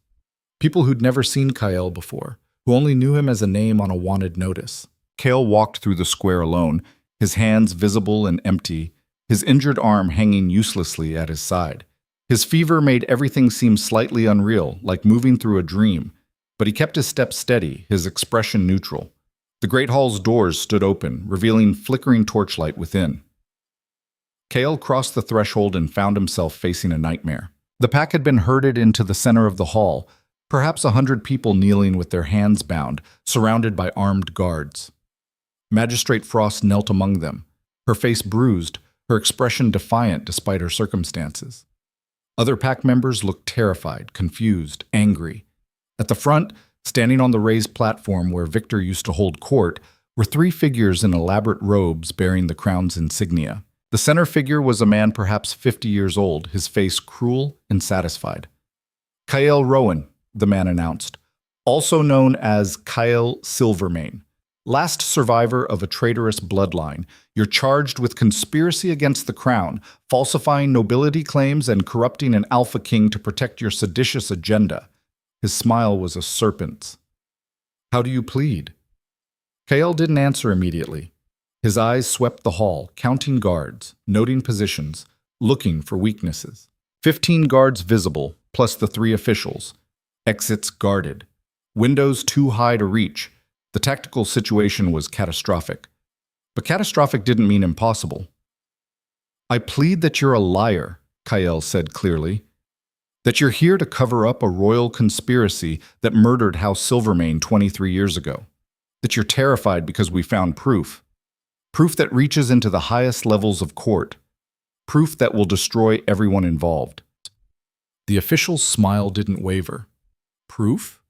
People who'd never seen Kael before, who only knew him as a name on a wanted notice. Kael walked through the square alone, his hands visible and empty, his injured arm hanging uselessly at his side. His fever made everything seem slightly unreal, like moving through a dream, but he kept his steps steady, his expression neutral. The Great Hall's doors stood open, revealing flickering torchlight within. Kael crossed the threshold and found himself facing a nightmare. The pack had been herded into the center of the hall, perhaps 100 people kneeling with their hands bound, surrounded by armed guards. Magistrate Frost knelt among them, her face bruised, her expression defiant despite her circumstances. Other pack members looked terrified, confused, angry. At the front, standing on the raised platform where Victor used to hold court, were 3 figures in elaborate robes bearing the crown's insignia. The center figure was a man perhaps 50 years old, his face cruel and satisfied. Kael Rowan, the man announced, also known as Kael Silvermane. Last survivor of a traitorous bloodline, you're charged with conspiracy against the crown, falsifying nobility claims and corrupting an Alpha King to protect your seditious agenda. His smile was a serpent's. How do you plead? Kael didn't answer immediately. His eyes swept the hall, counting guards, noting positions, looking for weaknesses. 15 guards visible, plus the 3 officials. Exits guarded. Windows too high to reach. The tactical situation was catastrophic. But catastrophic didn't mean impossible. I plead that you're a liar, Kael said clearly. That you're here to cover up a royal conspiracy that murdered House Silvermane 23 years ago. That you're terrified because we found proof. Proof that reaches into the highest levels of court. Proof that will destroy everyone involved. The official's smile didn't waver. Proof?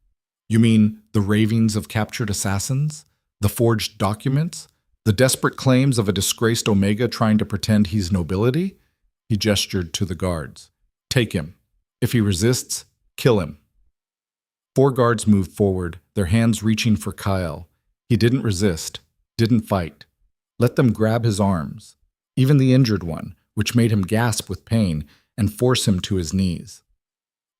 You mean the ravings of captured assassins? The forged documents? The desperate claims of a disgraced Omega trying to pretend he's nobility? He gestured to the guards. Take him. If he resists, kill him. 4 guards moved forward, their hands reaching for Kyle. He didn't resist, didn't fight. Let them grab his arms, even the injured one, which made him gasp with pain, and force him to his knees.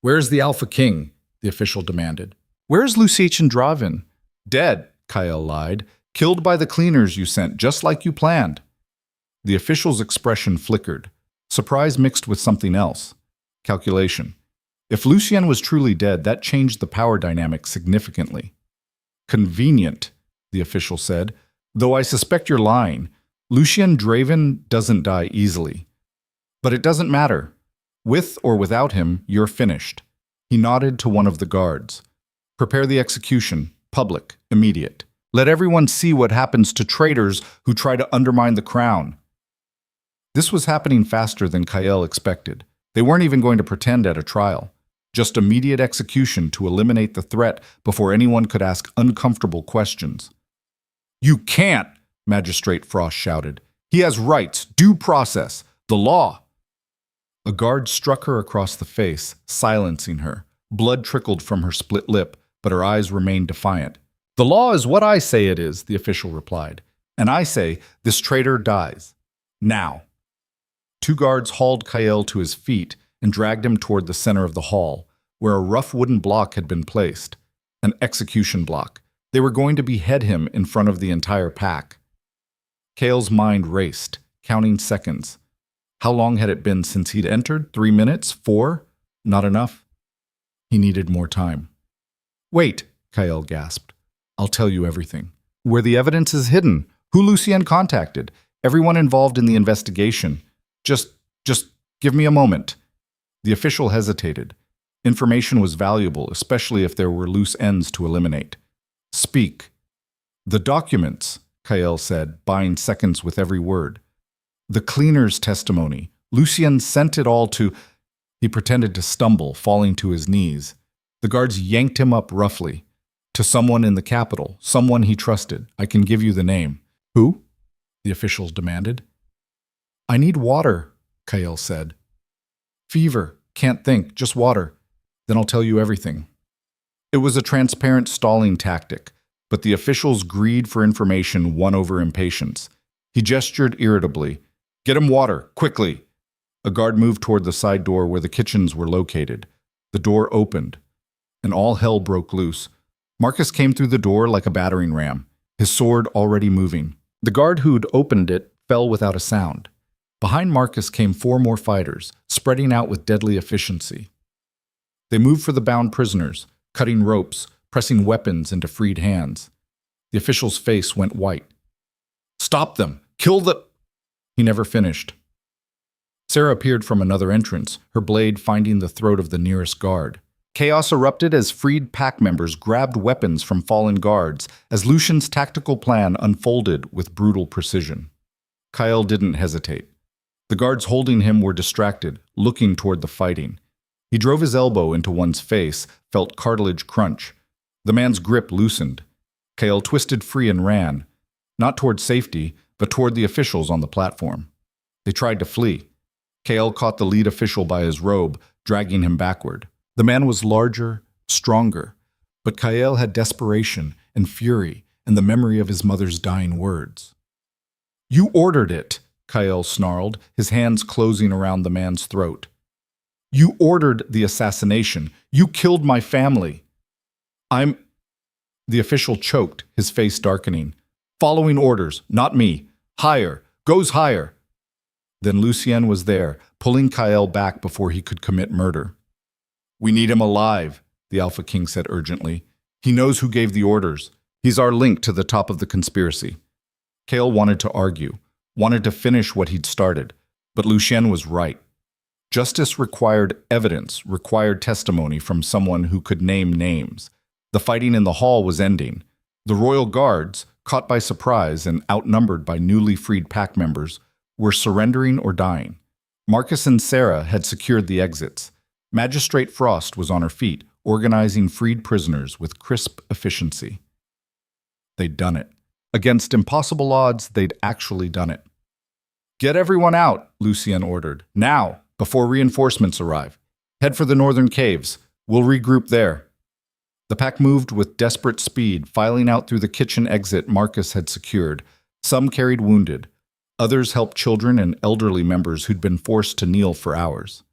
Where's the Alpha King? The official demanded. Where's Lucic and Dravin? Dead, Kyle lied. Killed by the cleaners you sent, just like you planned. The official's expression flickered, surprise mixed with something else. Calculation. If Lucien was truly dead, that changed the power dynamic significantly. Convenient, the official said. Though I suspect you're lying. Lucien Draven doesn't die easily. But it doesn't matter. With or without him, you're finished. He nodded to one of the guards. Prepare the execution, public, immediate. Let everyone see what happens to traitors who try to undermine the crown. This was happening faster than Kyle expected. They weren't even going to pretend at a trial. Just immediate execution to eliminate the threat before anyone could ask uncomfortable questions. You can't, Magistrate Frost shouted. He has rights, due process, the law. A guard struck her across the face, silencing her. Blood trickled from her split lip, but her eyes remained defiant. The law is what I say it is, the official replied. And I say this traitor dies. Now. 2 guards hauled Kyle to his feet and dragged him toward the center of the hall, where a rough wooden block had been placed. An execution block. They were going to behead him in front of the entire pack. Kyle's mind raced, counting seconds. How long had it been since he'd entered? 3 minutes? 4? Not enough. He needed more time. Wait, Kyle gasped. I'll tell you everything. Where the evidence is hidden, who Lucien contacted, everyone involved in the investigation. Just give me a moment. The official hesitated. Information was valuable, especially if there were loose ends to eliminate. Speak. The documents, Kyle said, buying seconds with every word. The cleaner's testimony. Lucien sent it all to... He pretended to stumble, falling to his knees. The guards yanked him up roughly. To someone in the capital, someone he trusted. I can give you the name. Who? The officials demanded. I need water, Kyle said. Fever. Can't think. Just water. Then I'll tell you everything. It was a transparent stalling tactic, but the official's greed for information won over impatience. He gestured irritably. Get him water, quickly. A guard moved toward the side door where the kitchens were located. The door opened, and all hell broke loose. Marcus came through the door like a battering ram, his sword already moving. The guard who'd opened it fell without a sound. Behind Marcus came 4 more fighters, spreading out with deadly efficiency. They moved for the bound prisoners, cutting ropes, pressing weapons into freed hands. The official's face went white. Stop them! Kill the... He never finished. Sarah appeared from another entrance, her blade finding the throat of the nearest guard. Chaos erupted as freed pack members grabbed weapons from fallen guards as Lucien's tactical plan unfolded with brutal precision. Kyle didn't hesitate. The guards holding him were distracted, looking toward the fighting. He drove his elbow into one's face, felt cartilage crunch. The man's grip loosened. Kyle twisted free and ran, not toward safety, but toward the officials on the platform. They tried to flee. Kyle caught the lead official by his robe, dragging him backward. The man was larger, stronger, but Kyle had desperation and fury and the memory of his mother's dying words. You ordered it, Kyle snarled, his hands closing around the man's throat. You ordered the assassination. You killed my family. The official choked, his face darkening. Following orders, not me. Higher. Goes higher. Then Lucien was there, pulling Kyle back before he could commit murder. We need him alive, the Alpha King said urgently. He knows who gave the orders. He's our link to the top of the conspiracy. Kyle wanted to argue, wanted to finish what he'd started, but Lucien was right. Justice required evidence, required testimony from someone who could name names. The fighting in the hall was ending. The royal guards, caught by surprise and outnumbered by newly freed pack members, were surrendering or dying. Marcus and Sarah had secured the exits. Magistrate Frost was on her feet, organizing freed prisoners with crisp efficiency. They'd done it. Against impossible odds, they'd actually done it. "Get everyone out," Lucien ordered. "Now, before reinforcements arrive. Head for the northern caves. We'll regroup there." The pack moved with desperate speed, filing out through the kitchen exit Marcus had secured. Some carried wounded. Others helped children and elderly members who'd been forced to kneel for hours.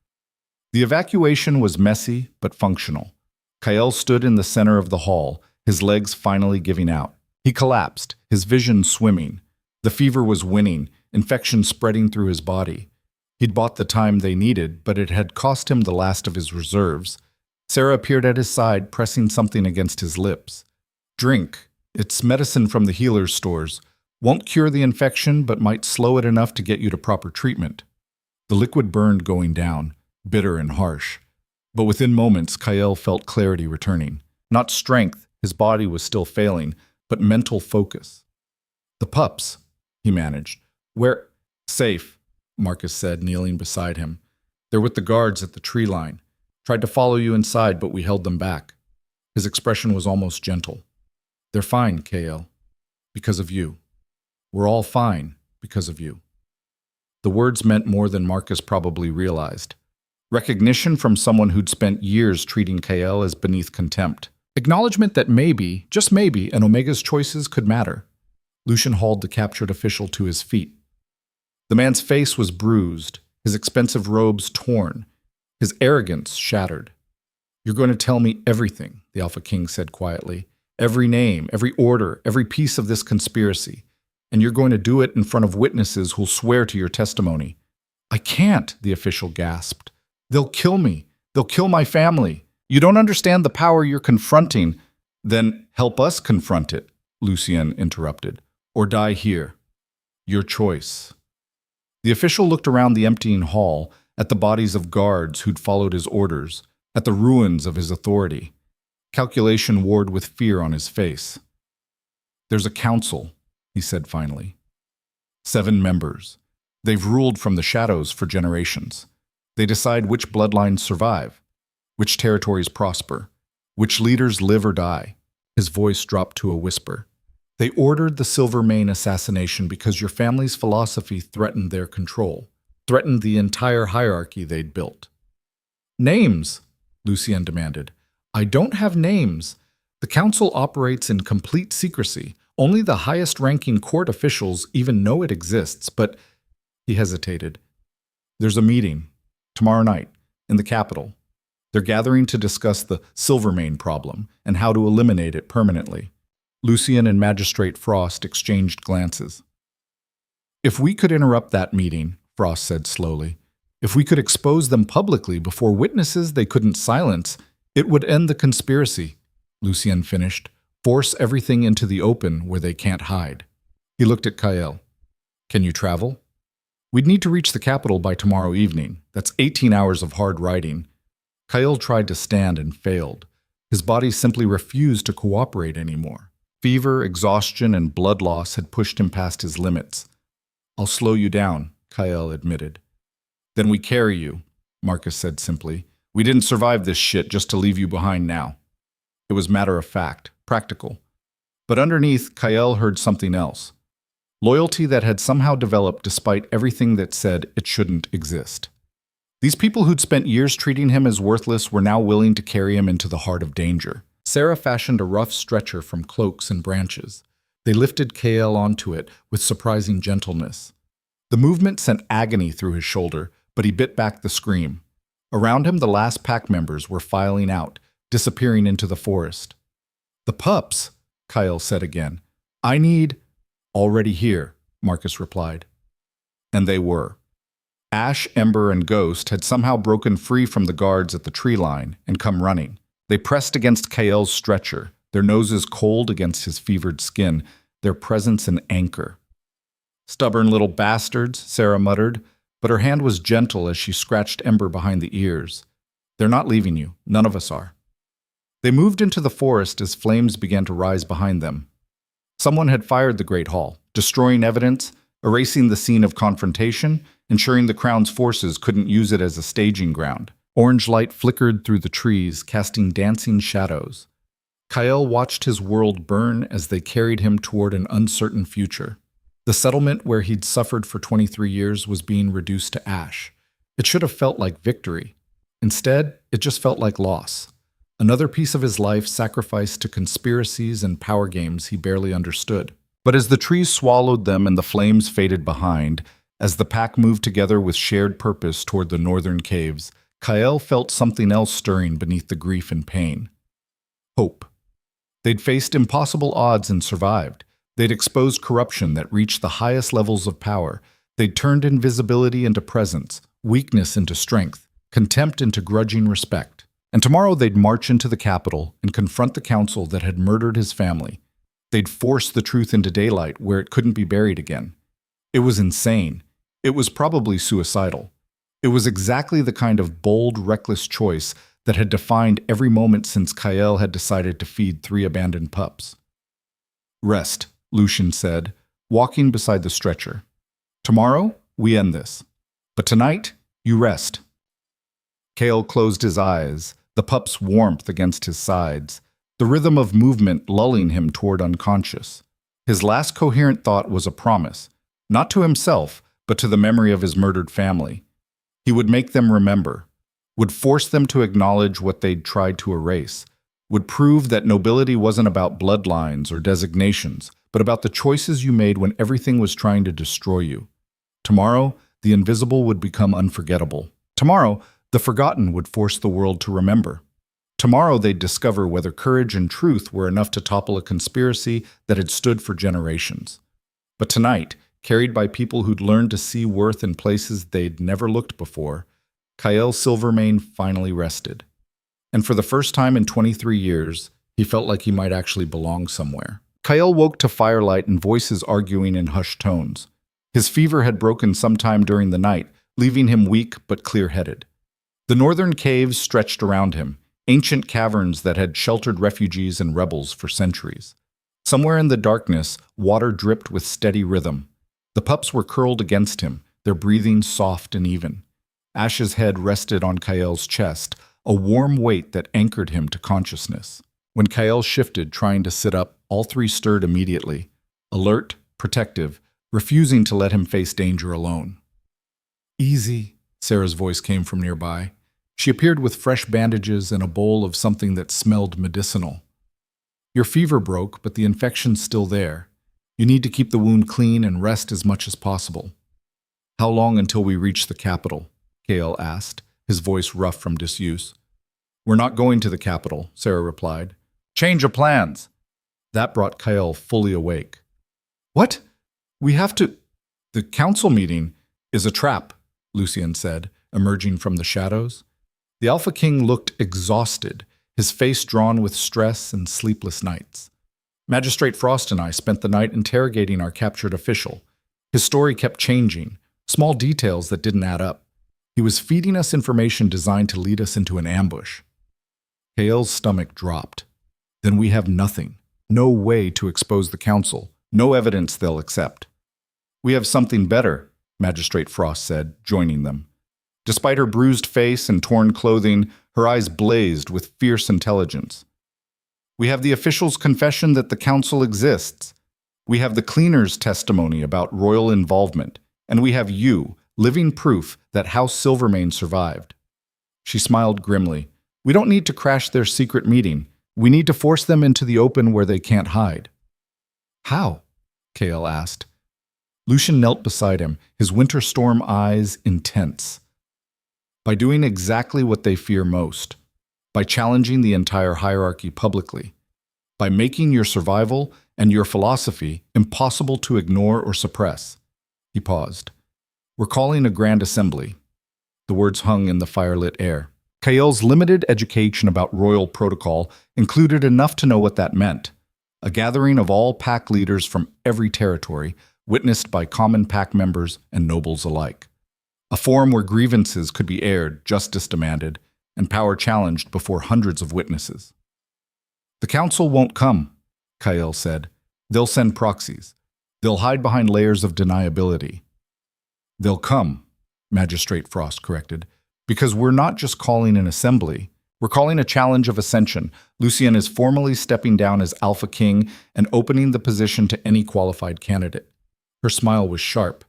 The evacuation was messy but functional. Kael stood in the center of the hall, his legs finally giving out. He collapsed, his vision swimming. The fever was winning, infection spreading through his body. He'd bought the time they needed, but it had cost him the last of his reserves. Sarah appeared at his side, pressing something against his lips. "Drink. It's medicine from the healer's stores. Won't cure the infection, but might slow it enough to get you to proper treatment." The liquid burned going down, bitter and harsh. But within moments, Kael felt clarity returning. Not strength, his body was still failing, but mental focus. "The pups," he managed. "Where?" "Safe," Marcus said, kneeling beside him. "They're with the guards at the tree line. Tried to follow you inside, but we held them back." His expression was almost gentle. "They're fine, Kael. Because of you. We're all fine because of you." The words meant more than Marcus probably realized. Recognition from someone who'd spent years treating Kael as beneath contempt. Acknowledgement that maybe, just maybe, an Omega's choices could matter. Lucien hauled the captured official to his feet. The man's face was bruised, his expensive robes torn, his arrogance shattered. "You're going to tell me everything," the Alpha King said quietly. "Every name, every order, every piece of this conspiracy. And you're going to do it in front of witnesses who'll swear to your testimony." "I can't," the official gasped. "They'll kill me. They'll kill my family. You don't understand the power you're confronting." "Then help us confront it," Lucien interrupted. "Or die here. Your choice." The official looked around the emptying hall, at the bodies of guards who'd followed his orders, at the ruins of his authority. Calculation warred with fear on his face. "There's a council," he said finally. 7 members. They've ruled from the shadows for generations. They decide which bloodlines survive, which territories prosper, which leaders live or die. His voice dropped to a whisper. "They ordered the Silvermane assassination because your family's philosophy threatened their control, threatened the entire hierarchy they'd built." "Names," Lucien demanded. "I don't have names. The council operates in complete secrecy. Only the highest-ranking court officials even know it exists, but—" He hesitated. "There's a meeting, tomorrow night, in the capital. They're gathering to discuss the Silvermane problem and how to eliminate it permanently." Lucien and Magistrate Frost exchanged glances. "If we could interrupt that meeting," Frost said slowly, "if we could expose them publicly before witnesses they couldn't silence, it would end the conspiracy," Lucien finished. "Force everything into the open where they can't hide." He looked at Kael. "Can you travel?" "We'd need to reach the capital by tomorrow evening. That's 18 hours of hard riding." Kael tried to stand and failed. His body simply refused to cooperate anymore. Fever, exhaustion, and blood loss had pushed him past his limits. "I'll slow you down," Kael admitted. "Then we carry you," Marcus said simply. "We didn't survive this shit just to leave you behind now." It was matter of fact, practical. But underneath, Kael heard something else. Loyalty that had somehow developed despite everything that said it shouldn't exist. These people who'd spent years treating him as worthless were now willing to carry him into the heart of danger. Sarah fashioned a rough stretcher from cloaks and branches. They lifted Kael onto it with surprising gentleness. The movement sent agony through his shoulder, but he bit back the scream. Around him, the last pack members were filing out, disappearing into the forest. "The pups," Kael said again. "I need—" "Already here," Marcus replied. And they were. Ash, Ember, and Ghost had somehow broken free from the guards at the tree line and come running. They pressed against Kael's stretcher, their noses cold against his fevered skin, their presence an anchor. "Stubborn little bastards," Sarah muttered, but her hand was gentle as she scratched Ember behind the ears. "They're not leaving you. None of us are." They moved into the forest as flames began to rise behind them. Someone had fired the Great Hall, destroying evidence, erasing the scene of confrontation, ensuring the Crown's forces couldn't use it as a staging ground. Orange light flickered through the trees, casting dancing shadows. Kyle watched his world burn as they carried him toward an uncertain future. The settlement where he'd suffered for 23 years was being reduced to ash. It should have felt like victory. Instead, it just felt like loss. Another piece of his life sacrificed to conspiracies and power games he barely understood. But as the trees swallowed them and the flames faded behind, as the pack moved together with shared purpose toward the northern caves, Kyle felt something else stirring beneath the grief and pain. Hope. They'd faced impossible odds and survived. They'd exposed corruption that reached the highest levels of power. They'd turned invisibility into presence, weakness into strength, contempt into grudging respect. And tomorrow they'd march into the capital and confront the council that had murdered his family. They'd force the truth into daylight where it couldn't be buried again. It was insane. It was probably suicidal. It was exactly the kind of bold, reckless choice that had defined every moment since Kyle had decided to feed 3 abandoned pups. Rest, Lucian said, walking beside the stretcher. Tomorrow, we end this. But tonight, you rest. Kale closed his eyes, the pup's warmth against his sides, the rhythm of movement lulling him toward unconscious. His last coherent thought was a promise, not to himself, but to the memory of his murdered family. He would make them remember, would force them to acknowledge what they'd tried to erase, would prove that nobility wasn't about bloodlines or designations, but about the choices you made when everything was trying to destroy you. Tomorrow, the invisible would become unforgettable. Tomorrow, the forgotten would force the world to remember. Tomorrow they'd discover whether courage and truth were enough to topple a conspiracy that had stood for generations. But tonight, carried by people who'd learned to see worth in places they'd never looked before, Kyle Silvermane finally rested. And for the first time in 23 years, he felt like he might actually belong somewhere. Kyle woke to firelight and voices arguing in hushed tones. His fever had broken sometime during the night, leaving him weak but clear-headed. The northern caves stretched around him, ancient caverns that had sheltered refugees and rebels for centuries. Somewhere in the darkness, water dripped with steady rhythm. The pups were curled against him, their breathing soft and even. Ash's head rested on Kyle's chest, a warm weight that anchored him to consciousness. When Kyle shifted, trying to sit up, all 3 stirred immediately, alert, protective, refusing to let him face danger alone. "Easy," Sarah's voice came from nearby. She appeared with fresh bandages and a bowl of something that smelled medicinal. "Your fever broke, but the infection's still there. You need to keep the wound clean and rest as much as possible." "How long until we reach the capital?" Kale asked, his voice rough from disuse. "We're not going to the capital," Sarah replied. "Change of plans." That brought Kyle fully awake. "What? We have to—" "The council meeting is a trap," Lucian said, emerging from the shadows. The Alpha King looked exhausted, his face drawn with stress and sleepless nights. Magistrate Frost and I spent the night interrogating our captured official. His story kept changing, small details that didn't add up. He was feeding us information designed to lead us into an ambush. Kale's stomach dropped. Then we have nothing. No way to expose the council. No evidence they'll accept. "We have something better," Magistrate Frost said, joining them. Despite her bruised face and torn clothing, her eyes blazed with fierce intelligence. "We have the official's confession that the council exists. We have the cleaner's testimony about royal involvement. And we have you, living proof that House Silvermane survived." She smiled grimly. "We don't need to crash their secret meeting. We need to force them into the open where they can't hide." "How?" Kale asked. Lucian knelt beside him, his winter storm eyes intense. "By doing exactly what they fear most. By challenging the entire hierarchy publicly. By making your survival and your philosophy impossible to ignore or suppress." He paused. "We're calling a grand assembly." The words hung in the firelit air. Kale's limited education about royal protocol included enough to know what that meant. A gathering of all pack leaders from every territory, witnessed by common pack members and nobles alike. A forum where grievances could be aired, justice demanded, and power challenged before hundreds of witnesses. "The council won't come," Kyle said. They'll send proxies. They'll hide behind layers of deniability. They'll come, Magistrate Frost corrected, because we're not just calling an assembly. We're calling a challenge of ascension. Lucien is formally stepping down as Alpha King and opening the position to any qualified candidate. Her smile was sharp.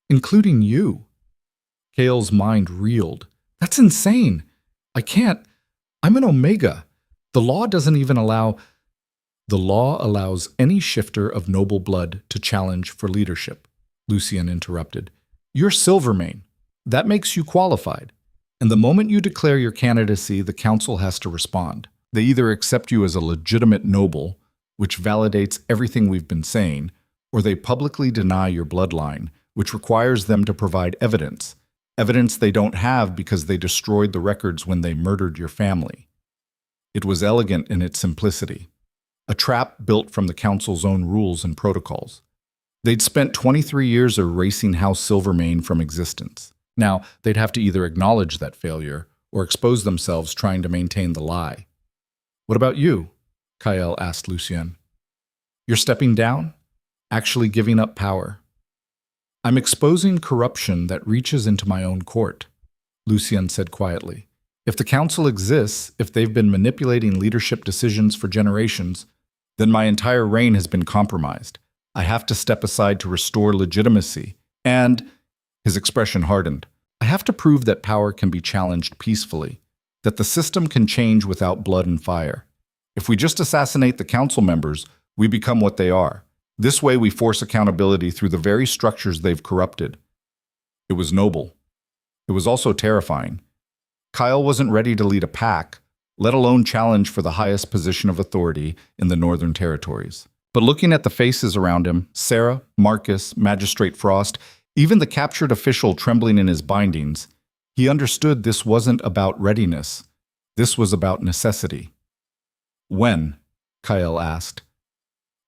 Including you. Kale's mind reeled. That's insane. I can't. I'm an Omega. The law doesn't even allow... The law allows any shifter of noble blood to challenge for leadership, Lucien interrupted. You're Silvermane. That makes you qualified. And the moment you declare your candidacy, the council has to respond. They either accept you as a legitimate noble, which validates everything we've been saying, or they publicly deny your bloodline, which requires them to provide evidence. Evidence they don't have because they destroyed the records when they murdered your family. It was elegant in its simplicity. A trap built from the council's own rules and protocols. They'd spent 23 years erasing House Silvermane from existence. Now, they'd have to either acknowledge that failure or expose themselves trying to maintain the lie. What about you? Kyle asked Lucien. You're stepping down? Actually giving up power? I'm exposing corruption that reaches into my own court, Lucien said quietly. If the council exists, if they've been manipulating leadership decisions for generations, then my entire reign has been compromised. I have to step aside to restore legitimacy. And, his expression hardened, I have to prove that power can be challenged peacefully, that the system can change without blood and fire. If we just assassinate the council members, we become what they are. This way we force accountability through the very structures they've corrupted. It was noble. It was also terrifying. Kyle wasn't ready to lead a pack, let alone challenge for the highest position of authority in the Northern Territories. But looking at the faces around him, Sarah, Marcus, Magistrate Frost, even the captured official trembling in his bindings, he understood this wasn't about readiness. This was about necessity. When? Kyle asked.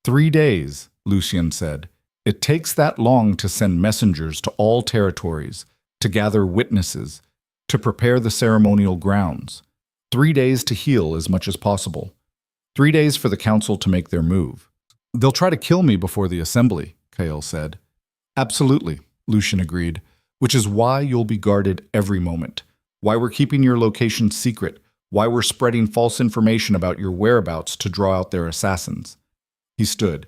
3 days, Lucien said. It takes that long to send messengers to all territories, to gather witnesses, to prepare the ceremonial grounds. 3 days to heal as much as possible. 3 days for the council to make their move. They'll try to kill me before the assembly, Kyle said. Absolutely, Lucien agreed, which is why you'll be guarded every moment, why we're keeping your location secret, why we're spreading false information about your whereabouts to draw out their assassins. He stood.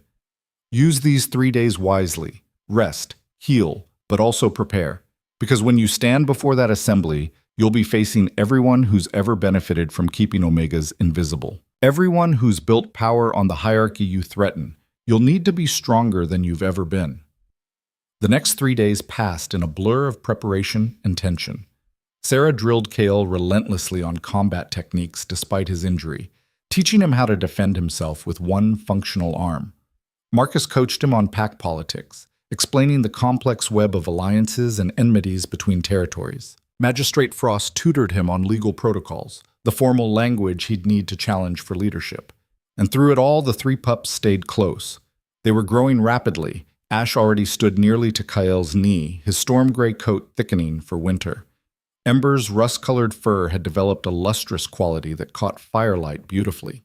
Use these 3 days wisely. Rest, heal, but also prepare. Because when you stand before that assembly, you'll be facing everyone who's ever benefited from keeping Omegas invisible. Everyone who's built power on the hierarchy you threaten. You'll need to be stronger than you've ever been. The next 3 days passed in a blur of preparation and tension. Sarah drilled Kale relentlessly on combat techniques despite his injury, teaching him how to defend himself with one functional arm. Marcus coached him on pack politics, explaining the complex web of alliances and enmities between territories. Magistrate Frost tutored him on legal protocols, the formal language he'd need to challenge for leadership. And through it all, the three pups stayed close. They were growing rapidly. Ash already stood nearly to Kyle's knee, his storm gray coat thickening for winter. Ember's rust-colored fur had developed a lustrous quality that caught firelight beautifully.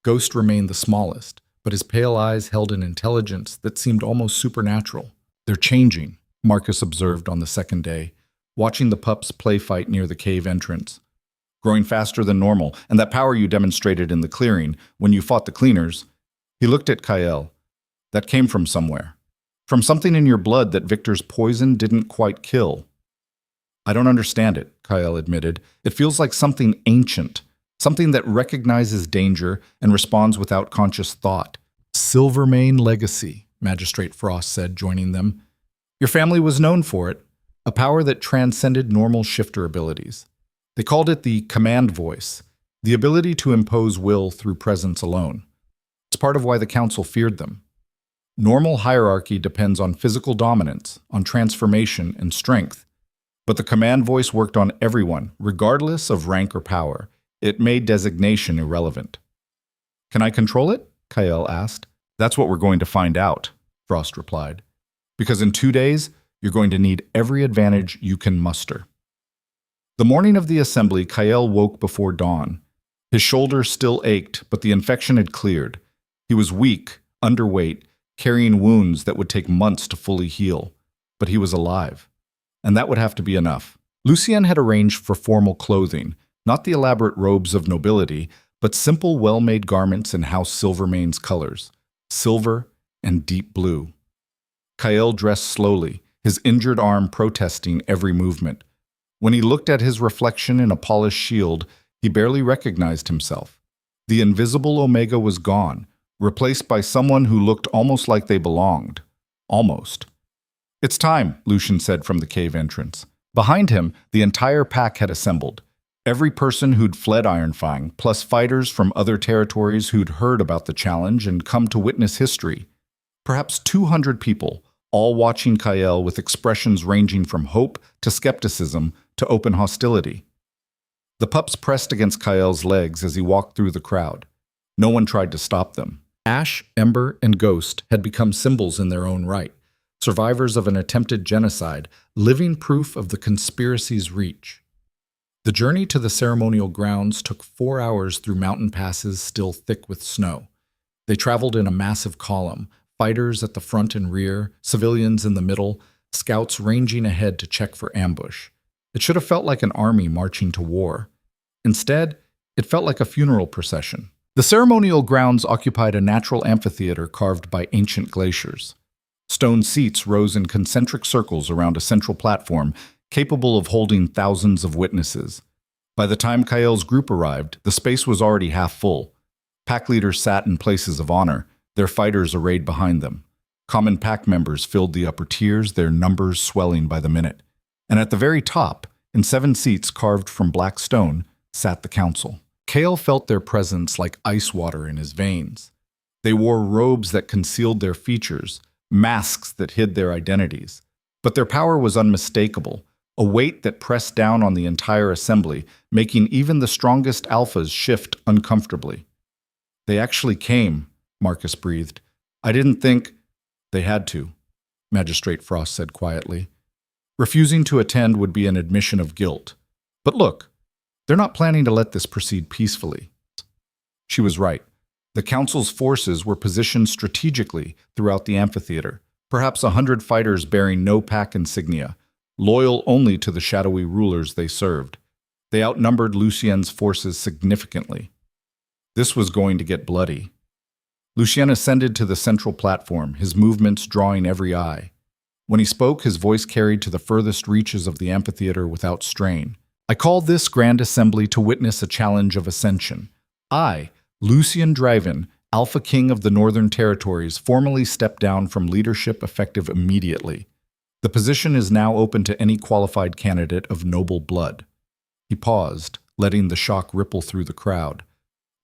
Ghost remained the smallest, but his pale eyes held an intelligence that seemed almost supernatural. They're changing, Marcus observed on the second day, watching the pups play fight near the cave entrance. Growing faster than normal, and that power you demonstrated in the clearing when you fought the cleaners. He looked at Kyle. That came from somewhere. From something in your blood that Victor's poison didn't quite kill. I don't understand it, Kyle admitted. It feels like something ancient, something that recognizes danger and responds without conscious thought. Silvermane legacy, Magistrate Frost said, joining them. Your family was known for it, a power that transcended normal shifter abilities. They called it the command voice, the ability to impose will through presence alone. It's part of why the council feared them. Normal hierarchy depends on physical dominance, on transformation and strength. But the command voice worked on everyone, regardless of rank or power. It made designation irrelevant. Can I control it? Kyle asked. That's what we're going to find out, Frost replied. Because in 2 days, you're going to need every advantage you can muster. The morning of the assembly, Kyle woke before dawn. His shoulder still ached, but the infection had cleared. He was weak, underweight, carrying wounds that would take months to fully heal. But he was alive. And that would have to be enough. Lucien had arranged for formal clothing, not the elaborate robes of nobility, but simple, well-made garments in House Silvermane's colors, silver and deep blue. Kael dressed slowly, his injured arm protesting every movement. When he looked at his reflection in a polished shield, he barely recognized himself. The invisible Omega was gone, replaced by someone who looked almost like they belonged. Almost. "It's time," Lucien said from the cave entrance. Behind him, the entire pack had assembled. Every person who'd fled Ironfang, plus fighters from other territories who'd heard about the challenge and come to witness history. Perhaps 200 people, all watching Kael with expressions ranging from hope to skepticism to open hostility. The pups pressed against Kael's legs as he walked through the crowd. No one tried to stop them. Ash, Ember, and Ghost had become symbols in their own right, survivors of an attempted genocide, living proof of the conspiracy's reach. The journey to the ceremonial grounds took 4 hours through mountain passes still thick with snow. They traveled in a massive column, fighters at the front and rear, civilians in the middle, scouts ranging ahead to check for ambush. It should have felt like an army marching to war. Instead, it felt like a funeral procession. The ceremonial grounds occupied a natural amphitheater carved by ancient glaciers. Stone seats rose in concentric circles around a central platform, capable of holding thousands of witnesses. By the time Kael's group arrived, the space was already half full. Pack leaders sat in places of honor, their fighters arrayed behind them. Common pack members filled the upper tiers, their numbers swelling by the minute. And at the very top, in 7 seats carved from black stone, sat the council. Kael felt their presence like ice water in his veins. They wore robes that concealed their features, masks that hid their identities. But their power was unmistakable, a weight that pressed down on the entire assembly, making even the strongest alphas shift uncomfortably. "They actually came," Marcus breathed. "I didn't think—" "They had to," Magistrate Frost said quietly. "Refusing to attend would be an admission of guilt. But look, they're not planning to let this proceed peacefully." She was right. The Council's forces were positioned strategically throughout the amphitheater, perhaps 100 fighters bearing no pack insignia, loyal only to the shadowy rulers they served. They outnumbered Lucien's forces significantly. This was going to get bloody. Lucien ascended to the central platform, his movements drawing every eye. When he spoke, his voice carried to the furthest reaches of the amphitheater without strain. "I call this grand assembly to witness a challenge of ascension. I, Lucien Draven, Alpha King of the Northern Territories, formally step down from leadership effective immediately. The position is now open to any qualified candidate of noble blood." He paused, letting the shock ripple through the crowd.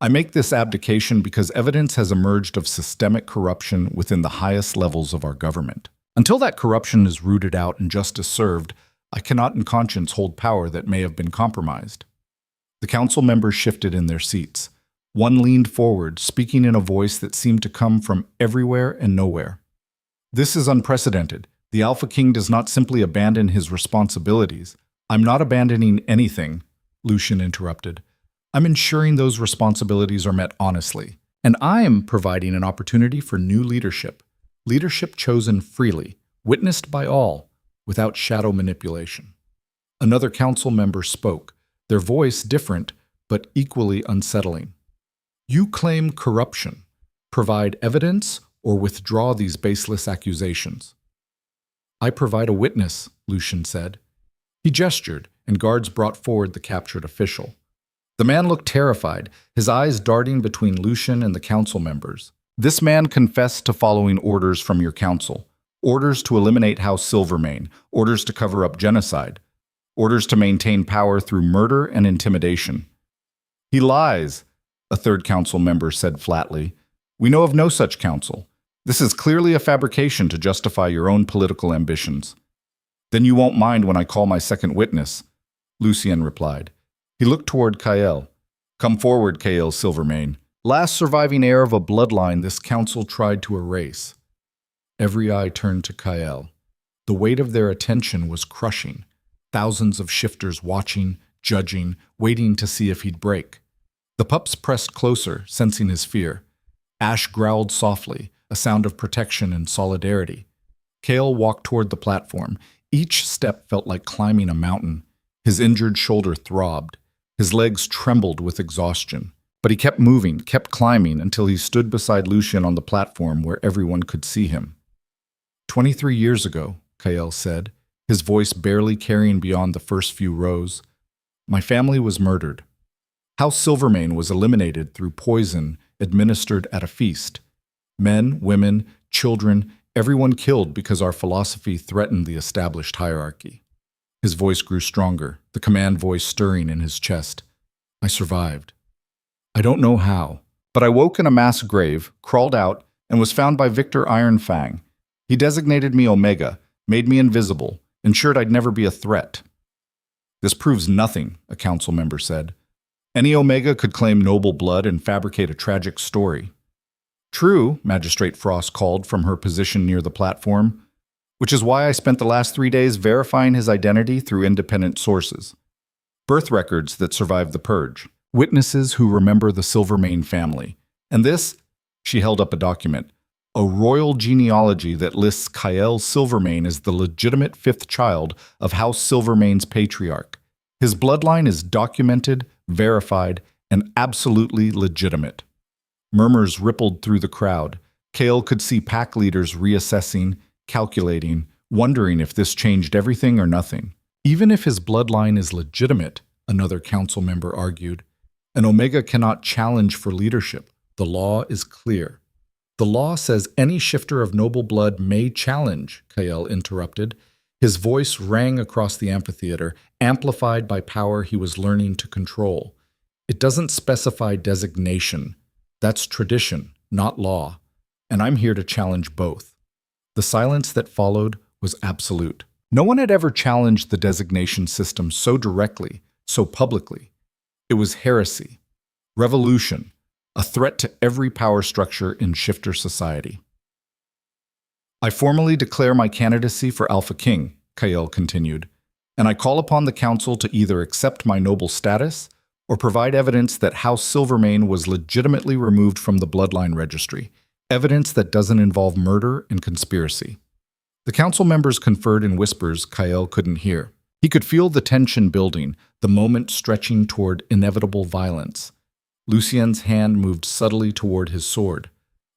"I make this abdication because evidence has emerged of systemic corruption within the highest levels of our government. Until that corruption is rooted out and justice served, I cannot in conscience hold power that may have been compromised." The council members shifted in their seats. One leaned forward, speaking in a voice that seemed to come from everywhere and nowhere. "This is unprecedented. The Alpha King does not simply abandon his responsibilities. I'm not abandoning anything," Lucien interrupted. "I'm ensuring those responsibilities are met honestly. And I am providing an opportunity for new leadership. Leadership chosen freely, witnessed by all, without shadow manipulation." Another council member spoke, their voice different but equally unsettling. "You claim corruption. Provide evidence or withdraw these baseless accusations." "I provide a witness," Lucien said. He gestured, and guards brought forward the captured official. The man looked terrified, his eyes darting between Lucien and the council members. "This man confessed to following orders from your council. Orders to eliminate House Silvermane, orders to cover up genocide, orders to maintain power through murder and intimidation." "He lies," a third council member said flatly. "We know of no such council. This is clearly a fabrication to justify your own political ambitions." "Then you won't mind when I call my second witness," Lucien replied. He looked toward Kael. "Come forward, Kael Silvermane, last surviving heir of a bloodline this council tried to erase." Every eye turned to Kael. The weight of their attention was crushing. Thousands of shifters watching, judging, waiting to see if he'd break. The pups pressed closer, sensing his fear. Ash growled softly, a sound of protection and solidarity. Kale walked toward the platform. Each step felt like climbing a mountain. His injured shoulder throbbed. His legs trembled with exhaustion. But he kept moving, kept climbing, until he stood beside Lucien on the platform where everyone could see him. 23 years ago, Kael said, his voice barely carrying beyond the first few rows, my family was murdered. House Silvermane was eliminated through poison administered at a feast. Men, women, children, everyone killed because our philosophy threatened the established hierarchy. His voice grew stronger, the command voice stirring in his chest. I survived. I don't know how, but I woke in a mass grave, crawled out, and was found by Victor Ironfang. He designated me Omega, made me invisible, ensured I'd never be a threat. This proves nothing, a council member said. Any Omega could claim noble blood and fabricate a tragic story. True, Magistrate Frost called from her position near the platform, which is why I spent the last 3 days verifying his identity through independent sources. Birth records that survived the purge. Witnesses who remember the Silvermane family. And this, she held up a document, a royal genealogy that lists Kael Silvermane as the legitimate fifth child of House Silvermane's patriarch. His bloodline is documented, verified, and absolutely legitimate. Murmurs rippled through the crowd. Kael could see pack leaders reassessing, calculating, wondering if this changed everything or nothing. Even if his bloodline is legitimate, another council member argued, an Omega cannot challenge for leadership. The law is clear. The law says any shifter of noble blood may challenge, Kael interrupted. His voice rang across the amphitheater, amplified by power he was learning to control. It doesn't specify designation. That's tradition, not law. And I'm here to challenge both. The silence that followed was absolute. No one had ever challenged the designation system so directly, so publicly. It was heresy, revolution, a threat to every power structure in shifter society. I formally declare my candidacy for Alpha King, Kael continued, and I call upon the council to either accept my noble status or provide evidence that House Silvermane was legitimately removed from the bloodline registry, evidence that doesn't involve murder and conspiracy. The council members conferred in whispers Kael couldn't hear. He could feel the tension building, the moment stretching toward inevitable violence. Lucien's hand moved subtly toward his sword.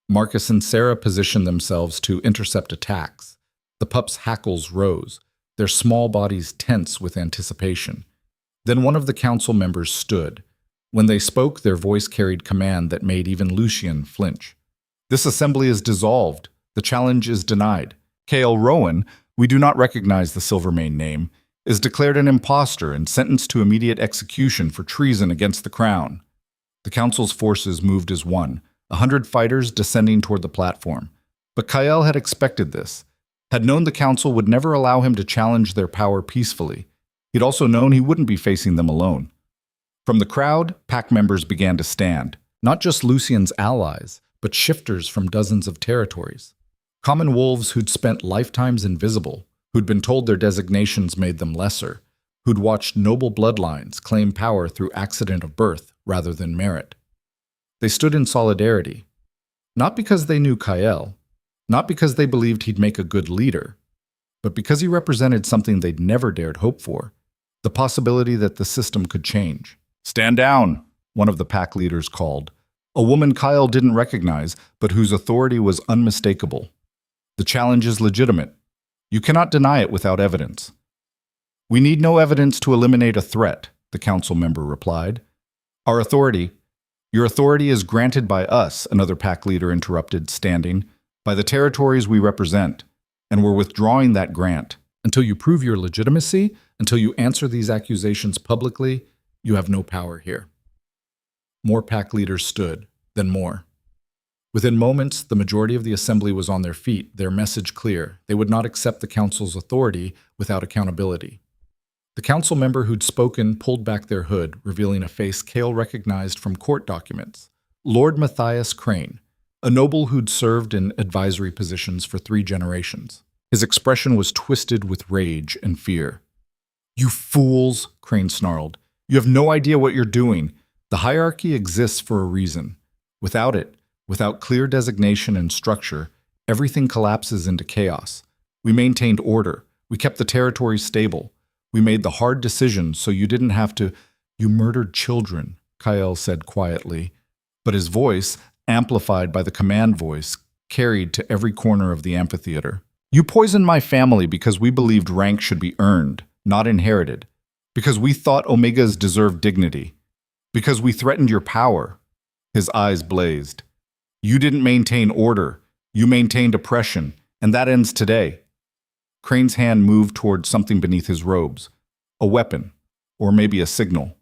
Marcus and Sarah positioned themselves to intercept attacks. The pups' hackles rose, their small bodies tense with anticipation. Then one of the council members stood. When they spoke, their voice carried command that made even Lucien flinch. This assembly is dissolved. The challenge is denied. Kael Rowan, we do not recognize the Silvermane name, is declared an impostor and sentenced to immediate execution for treason against the crown. The council's forces moved as one, 100 fighters descending toward the platform. But Kael had expected this, had known the council would never allow him to challenge their power peacefully. He'd also known he wouldn't be facing them alone. From the crowd, pack members began to stand, not just Lucien's allies, but shifters from dozens of territories. Common wolves who'd spent lifetimes invisible, who'd been told their designations made them lesser, who'd watched noble bloodlines claim power through accident of birth rather than merit. They stood in solidarity, not because they knew Kael, not because they believed he'd make a good leader, but because he represented something they'd never dared hope for, the possibility that the system could change. "Stand down," one of the pack leaders called, a woman Kael didn't recognize, but whose authority was unmistakable. "The challenge is legitimate. You cannot deny it without evidence." "We need no evidence to eliminate a threat," the council member replied. Your authority is granted by us," another pack leader interrupted, standing, "by the territories we represent, and we're withdrawing that grant. Until you prove your legitimacy, until you answer these accusations publicly, you have no power here." More pack leaders stood, then more. Within moments, the majority of the assembly was on their feet, their message clear. They would not accept the council's authority without accountability. The council member who'd spoken pulled back their hood, revealing a face Kael recognized from court documents. Lord Matthias Crane, a noble who'd served in advisory positions for 3 generations. His expression was twisted with rage and fear. "You fools," Crane snarled. "You have no idea what you're doing. The hierarchy exists for a reason. Without it, Without clear designation and structure, everything collapses into chaos. We maintained order. We kept the territory stable. We made the hard decisions so you didn't have to. You murdered children, Kyle said quietly, but his voice, amplified by the command voice, carried to every corner of the amphitheater. You poisoned my family because we believed rank should be earned, not inherited, because we thought Omegas deserved dignity, because we threatened your power. His eyes blazed. You didn't maintain order. You maintained oppression, and that ends today. Crane's hand moved toward something beneath his robes, a weapon, or maybe a signal.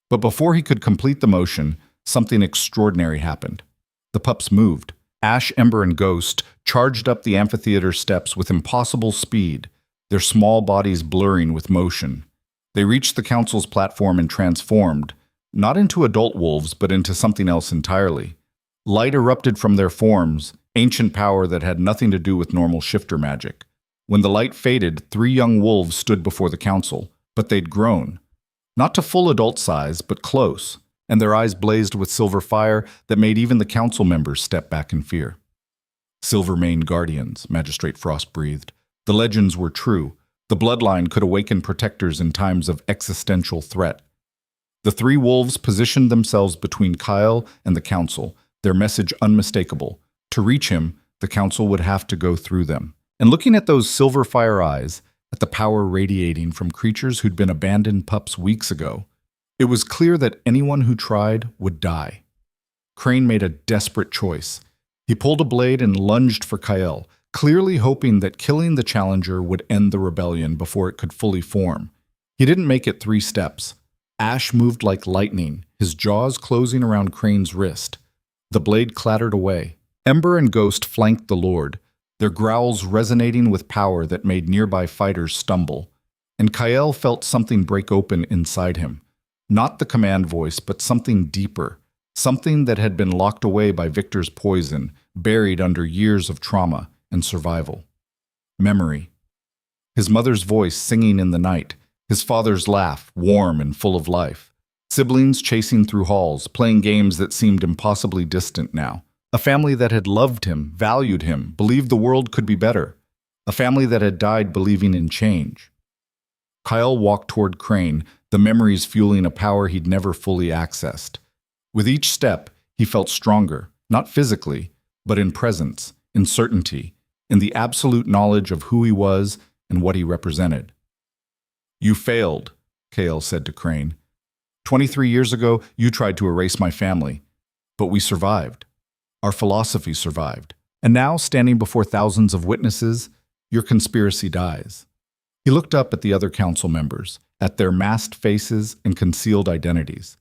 But before he could complete the motion, something extraordinary happened. The pups moved. Ash, Ember, and Ghost charged up the amphitheater steps with impossible speed, their small bodies blurring with motion. They reached the council's platform and transformed, not into adult wolves, but into something else entirely. Light erupted from their forms, ancient power that had nothing to do with normal shifter magic. When the light faded, 3 young wolves stood before the council, but they'd grown. Not to full adult size, but close, and their eyes blazed with silver fire that made even the council members step back in fear. Silver-maned guardians, Magistrate Frost breathed. The legends were true. The bloodline could awaken protectors in times of existential threat. The 3 wolves positioned themselves between Kyle and the council, their message unmistakable. To reach him, the council would have to go through them. And looking at those silver fire eyes, at the power radiating from creatures who'd been abandoned pups weeks ago, it was clear that anyone who tried would die. Crane made a desperate choice. He pulled a blade and lunged for Kyle, clearly hoping that killing the challenger would end the rebellion before it could fully form. He didn't make it 3 steps. Ash moved like lightning, his jaws closing around Crane's wrist. The blade clattered away. Ember and Ghost flanked the Lord, their growls resonating with power that made nearby fighters stumble. And Kyle felt something break open inside him. Not the command voice, but something deeper. Something that had been locked away by Victor's poison, buried under years of trauma and survival. Memory. His mother's voice singing in the night, his father's laugh, warm and full of life. Siblings chasing through halls, playing games that seemed impossibly distant now. A family that had loved him, valued him, believed the world could be better. A family that had died believing in change. Kyle walked toward Crane, the memories fueling a power he'd never fully accessed. With each step, he felt stronger, not physically, but in presence, in certainty, in the absolute knowledge of who he was and what he represented. You failed, Kale said to Crane. 23 years ago, you tried to erase my family, but we survived. Our philosophy survived. And now, standing before thousands of witnesses, your conspiracy dies. He looked up at the other council members, at their masked faces and concealed identities.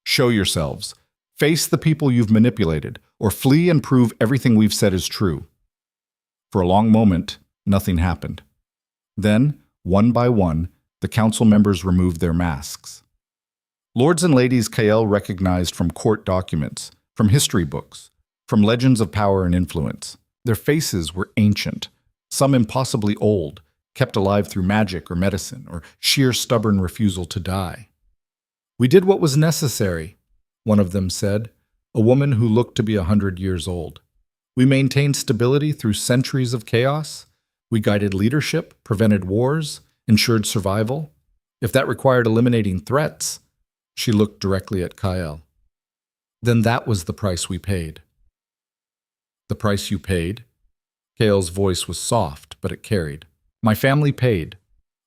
Show yourselves. Face the people you've manipulated, or flee and prove everything we've said is true. For a long moment, nothing happened. Then, one by one, the council members removed their masks. Lords and ladies Kael recognized from court documents, from history books, from legends of power and influence. Their faces were ancient, some impossibly old, kept alive through magic or medicine, or sheer stubborn refusal to die. We did what was necessary, one of them said, a woman who looked to be 100 years old. We maintained stability through centuries of chaos. We guided leadership, prevented wars, ensured survival. If that required eliminating threats, she looked directly at Kael. Then that was the price we paid. The price you paid? Kael's voice was soft, but it carried. My family paid.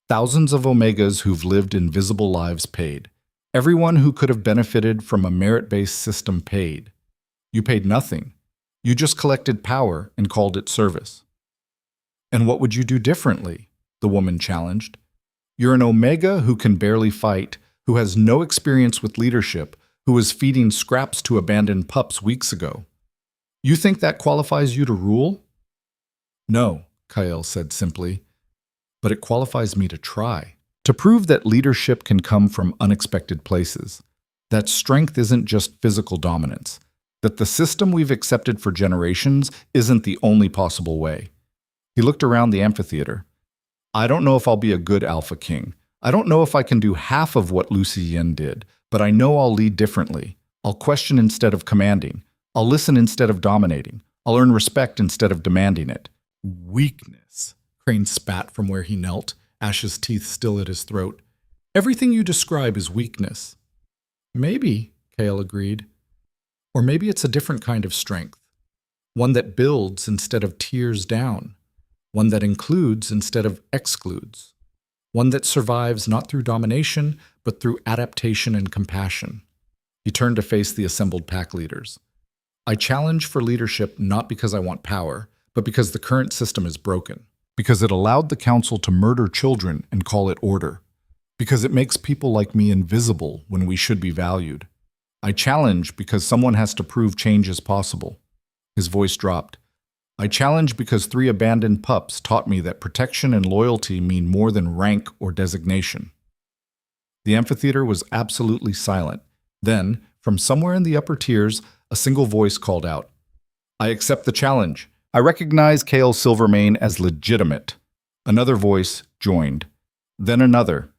Thousands of Omegas who've lived invisible lives paid. Everyone who could have benefited from a merit-based system paid. You paid nothing. You just collected power and called it service. And what would you do differently? The woman challenged. You're an Omega who can barely fight, who has no experience with leadership, who was feeding scraps to abandoned pups weeks ago. You think that qualifies you to rule? No, Kael said simply, but it qualifies me to try. To prove that leadership can come from unexpected places, that strength isn't just physical dominance, that the system we've accepted for generations isn't the only possible way. He looked around the amphitheater. I don't know if I'll be a good Alpha King. I don't know if I can do half of what Lucy Yen did, but I know I'll lead differently. I'll question instead of commanding. I'll listen instead of dominating. I'll earn respect instead of demanding it. Weakness. Crane spat from where he knelt, Ash's teeth still at his throat. Everything you describe is weakness. Maybe, Kale agreed. Or maybe it's a different kind of strength. One that builds instead of tears down. One that includes instead of excludes. One that survives not through domination, but through adaptation and compassion. He turned to face the assembled pack leaders. I challenge for leadership not because I want power, but because the current system is broken. Because it allowed the council to murder children and call it order. Because it makes people like me invisible when we should be valued. I challenge because someone has to prove change is possible. His voice dropped. I challenge because 3 abandoned pups taught me that protection and loyalty mean more than rank or designation. The amphitheater was absolutely silent. Then, from somewhere in the upper tiers, a single voice called out. I accept the challenge. I recognize Kale Silvermane as legitimate. Another voice joined. Then another.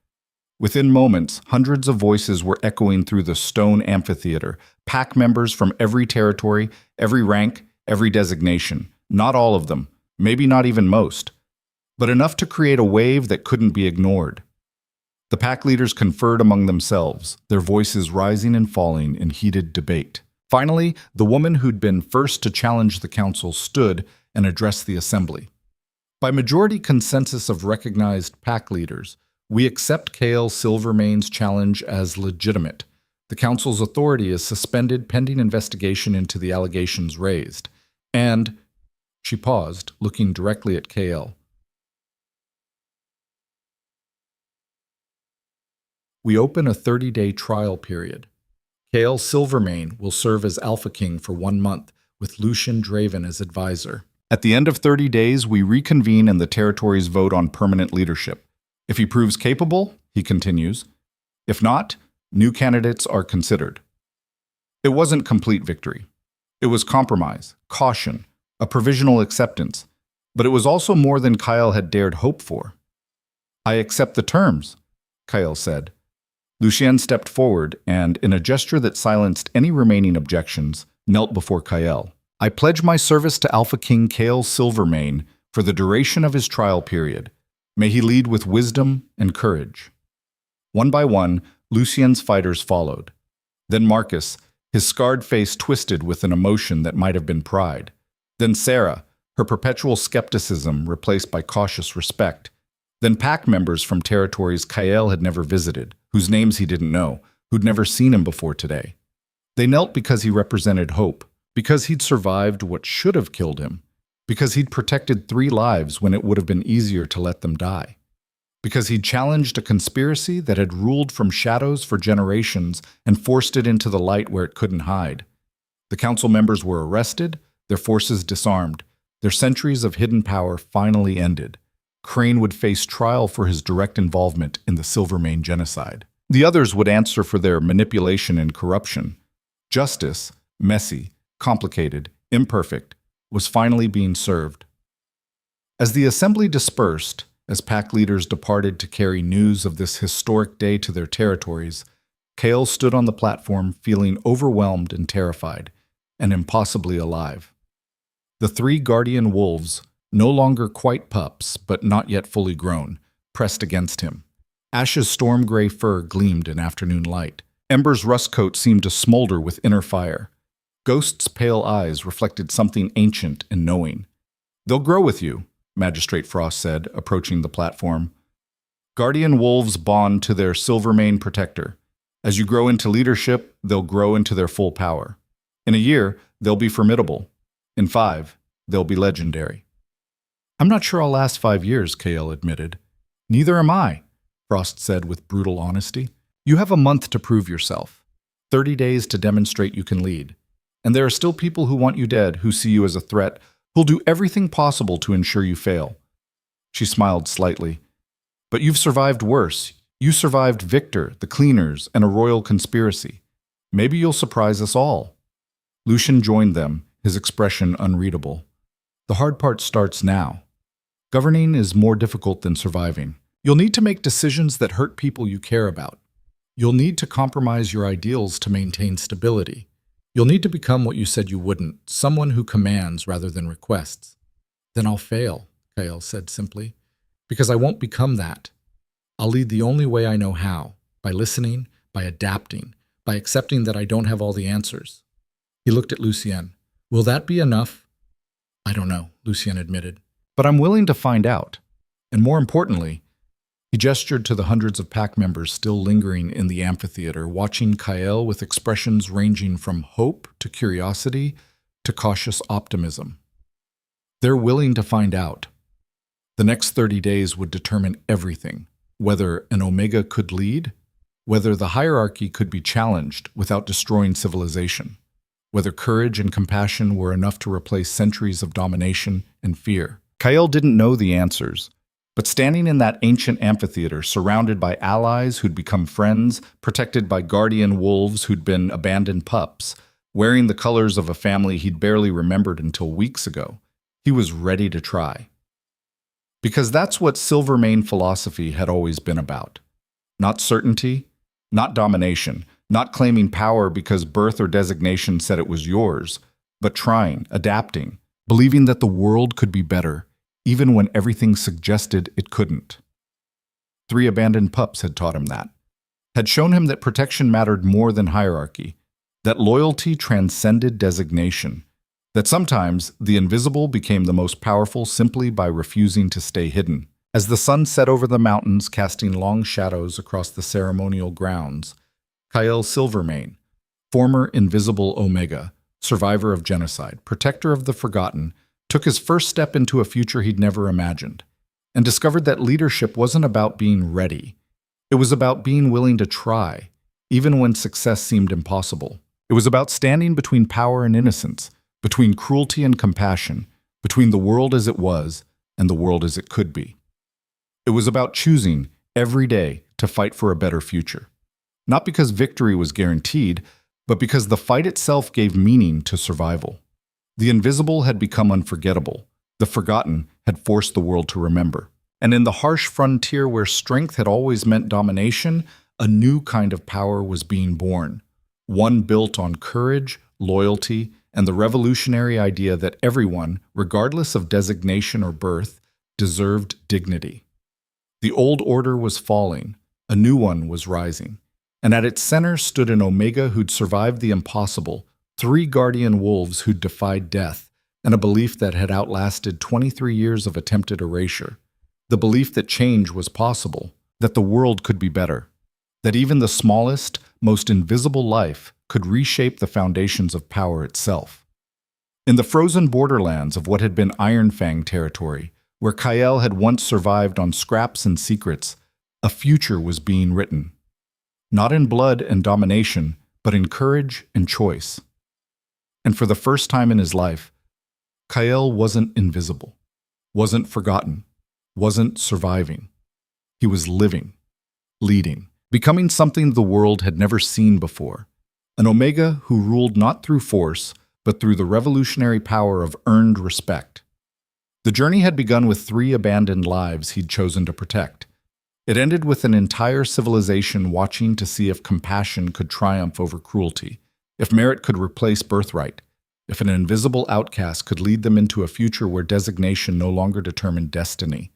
Within moments, hundreds of voices were echoing through the stone amphitheater, pack members from every territory, every rank, every designation. Not all of them, maybe not even most, but enough to create a wave that couldn't be ignored. The pack leaders conferred among themselves, their voices rising and falling in heated debate. Finally, the woman who'd been first to challenge the council stood and addressed the assembly. By majority consensus of recognized pack leaders, we accept Kale Silvermane's challenge as legitimate. The council's authority is suspended pending investigation into the allegations raised. And, she paused, looking directly at Kale. We open a 30-day trial period. Kale Silvermane will serve as Alpha King for 1 month, with Lucian Draven as advisor. At the end of 30 days, we reconvene and the territories vote on permanent leadership. If he proves capable, he continues. If not, new candidates are considered. It wasn't complete victory. It was compromise, caution, a provisional acceptance, but it was also more than Kyle had dared hope for. I accept the terms, Kyle said. Lucien stepped forward and, in a gesture that silenced any remaining objections, knelt before Kyle. I pledge my service to Alpha King Kale Silvermane for the duration of his trial period. May he lead with wisdom and courage. One by one, Lucien's fighters followed. Then Marcus, his scarred face twisted with an emotion that might have been pride. Then Sarah, her perpetual skepticism replaced by cautious respect. Then pack members from territories Kyle had never visited, whose names he didn't know, who'd never seen him before today. They knelt because he represented hope, because he'd survived what should have killed him, because he'd protected 3 lives when it would have been easier to let them die, because he'd challenged a conspiracy that had ruled from shadows for generations and forced it into the light where it couldn't hide. The council members were arrested, their forces disarmed, their centuries of hidden power finally ended. Crane would face trial for his direct involvement in the Silvermane genocide. The others would answer for their manipulation and corruption. Justice, messy, complicated, imperfect, was finally being served. As the assembly dispersed, as pack leaders departed to carry news of this historic day to their territories, Kale stood on the platform feeling overwhelmed and terrified, and impossibly alive. The 3 guardian wolves, no longer quite pups, but not yet fully grown, pressed against him. Ash's storm gray fur gleamed in afternoon light. Ember's rust coat seemed to smolder with inner fire. Ghost's pale eyes reflected something ancient and knowing. They'll grow with you, Magistrate Frost said, approaching the platform. Guardian wolves bond to their Silvermane protector. As you grow into leadership, they'll grow into their full power. In a year, they'll be formidable. In 5, they'll be legendary. I'm not sure I'll last 5 years, Kale admitted. Neither am I, Frost said with brutal honesty. You have a month to prove yourself. 30 days to demonstrate you can lead. And there are still people who want you dead, who see you as a threat, who'll do everything possible to ensure you fail. She smiled slightly. But you've survived worse. You survived Victor, the cleaners, and a royal conspiracy. Maybe you'll surprise us all. Lucian joined them, his expression unreadable. The hard part starts now. Governing is more difficult than surviving. You'll need to make decisions that hurt people you care about. You'll need to compromise your ideals to maintain stability. You'll need to become what you said you wouldn't, someone who commands rather than requests. Then I'll fail, Kael said simply, because I won't become that. I'll lead the only way I know how, by listening, by adapting, by accepting that I don't have all the answers. He looked at Lucien. Will that be enough? I don't know, Lucien admitted. But I'm willing to find out. And more importantly, he gestured to the hundreds of pack members still lingering in the amphitheater, watching Kael with expressions ranging from hope to curiosity to cautious optimism. They're willing to find out. The next 30 days would determine everything, whether an Omega could lead, whether the hierarchy could be challenged without destroying civilization, whether courage and compassion were enough to replace centuries of domination and fear. Kael didn't know the answers, but standing in that ancient amphitheater, surrounded by allies who'd become friends, protected by guardian wolves who'd been abandoned pups, wearing the colors of a family he'd barely remembered until weeks ago, he was ready to try. Because that's what Silvermane philosophy had always been about. Not certainty, not domination, not claiming power because birth or designation said it was yours, but trying, adapting, believing that the world could be better, even when everything suggested it couldn't. 3 abandoned pups had taught him that, had shown him that protection mattered more than hierarchy, that loyalty transcended designation, that sometimes the invisible became the most powerful simply by refusing to stay hidden. As the sun set over the mountains, casting long shadows across the ceremonial grounds, Kael Silvermane, former invisible Omega, survivor of genocide, protector of the forgotten, took his first step into a future he'd never imagined, and discovered that leadership wasn't about being ready. It was about being willing to try, even when success seemed impossible. It was about standing between power and innocence, between cruelty and compassion, between the world as it was and the world as it could be. It was about choosing, every day, to fight for a better future. Not because victory was guaranteed, but because the fight itself gave meaning to survival. The invisible had become unforgettable. The forgotten had forced the world to remember. And in the harsh frontier where strength had always meant domination, a new kind of power was being born. One built on courage, loyalty, and the revolutionary idea that everyone, regardless of designation or birth, deserved dignity. The old order was falling, a new one was rising, and at its center stood an Omega who'd survived the impossible, 3 guardian wolves who'd defied death, and a belief that had outlasted 23 years of attempted erasure. The belief that change was possible, that the world could be better, that even the smallest, most invisible life could reshape the foundations of power itself. In the frozen borderlands of what had been Iron Fang territory, where Kael had once survived on scraps and secrets, a future was being written. Not in blood and domination, but in courage and choice. And for the first time in his life, Kael wasn't invisible, wasn't forgotten, wasn't surviving. He was living, leading, becoming something the world had never seen before. An Omega who ruled not through force, but through the revolutionary power of earned respect. The journey had begun with 3 abandoned lives he'd chosen to protect. It ended with an entire civilization watching to see if compassion could triumph over cruelty, if merit could replace birthright, if an invisible outcast could lead them into a future where designation no longer determined destiny.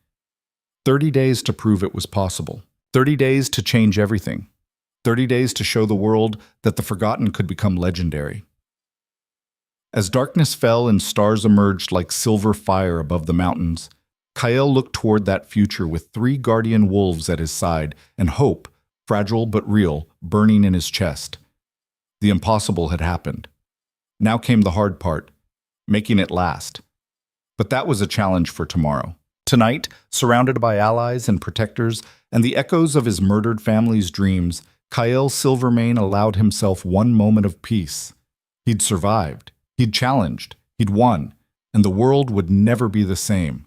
30 days to prove it was possible. 30 days to change everything. 30 days to show the world that the forgotten could become legendary. As darkness fell and stars emerged like silver fire above the mountains, Kael looked toward that future with 3 guardian wolves at his side and hope, fragile but real, burning in his chest. The impossible had happened. Now came the hard part, making it last. But that was a challenge for tomorrow. Tonight, surrounded by allies and protectors and the echoes of his murdered family's dreams, Kael Silvermane allowed himself one moment of peace. He'd survived, he'd challenged, he'd won, and the world would never be the same.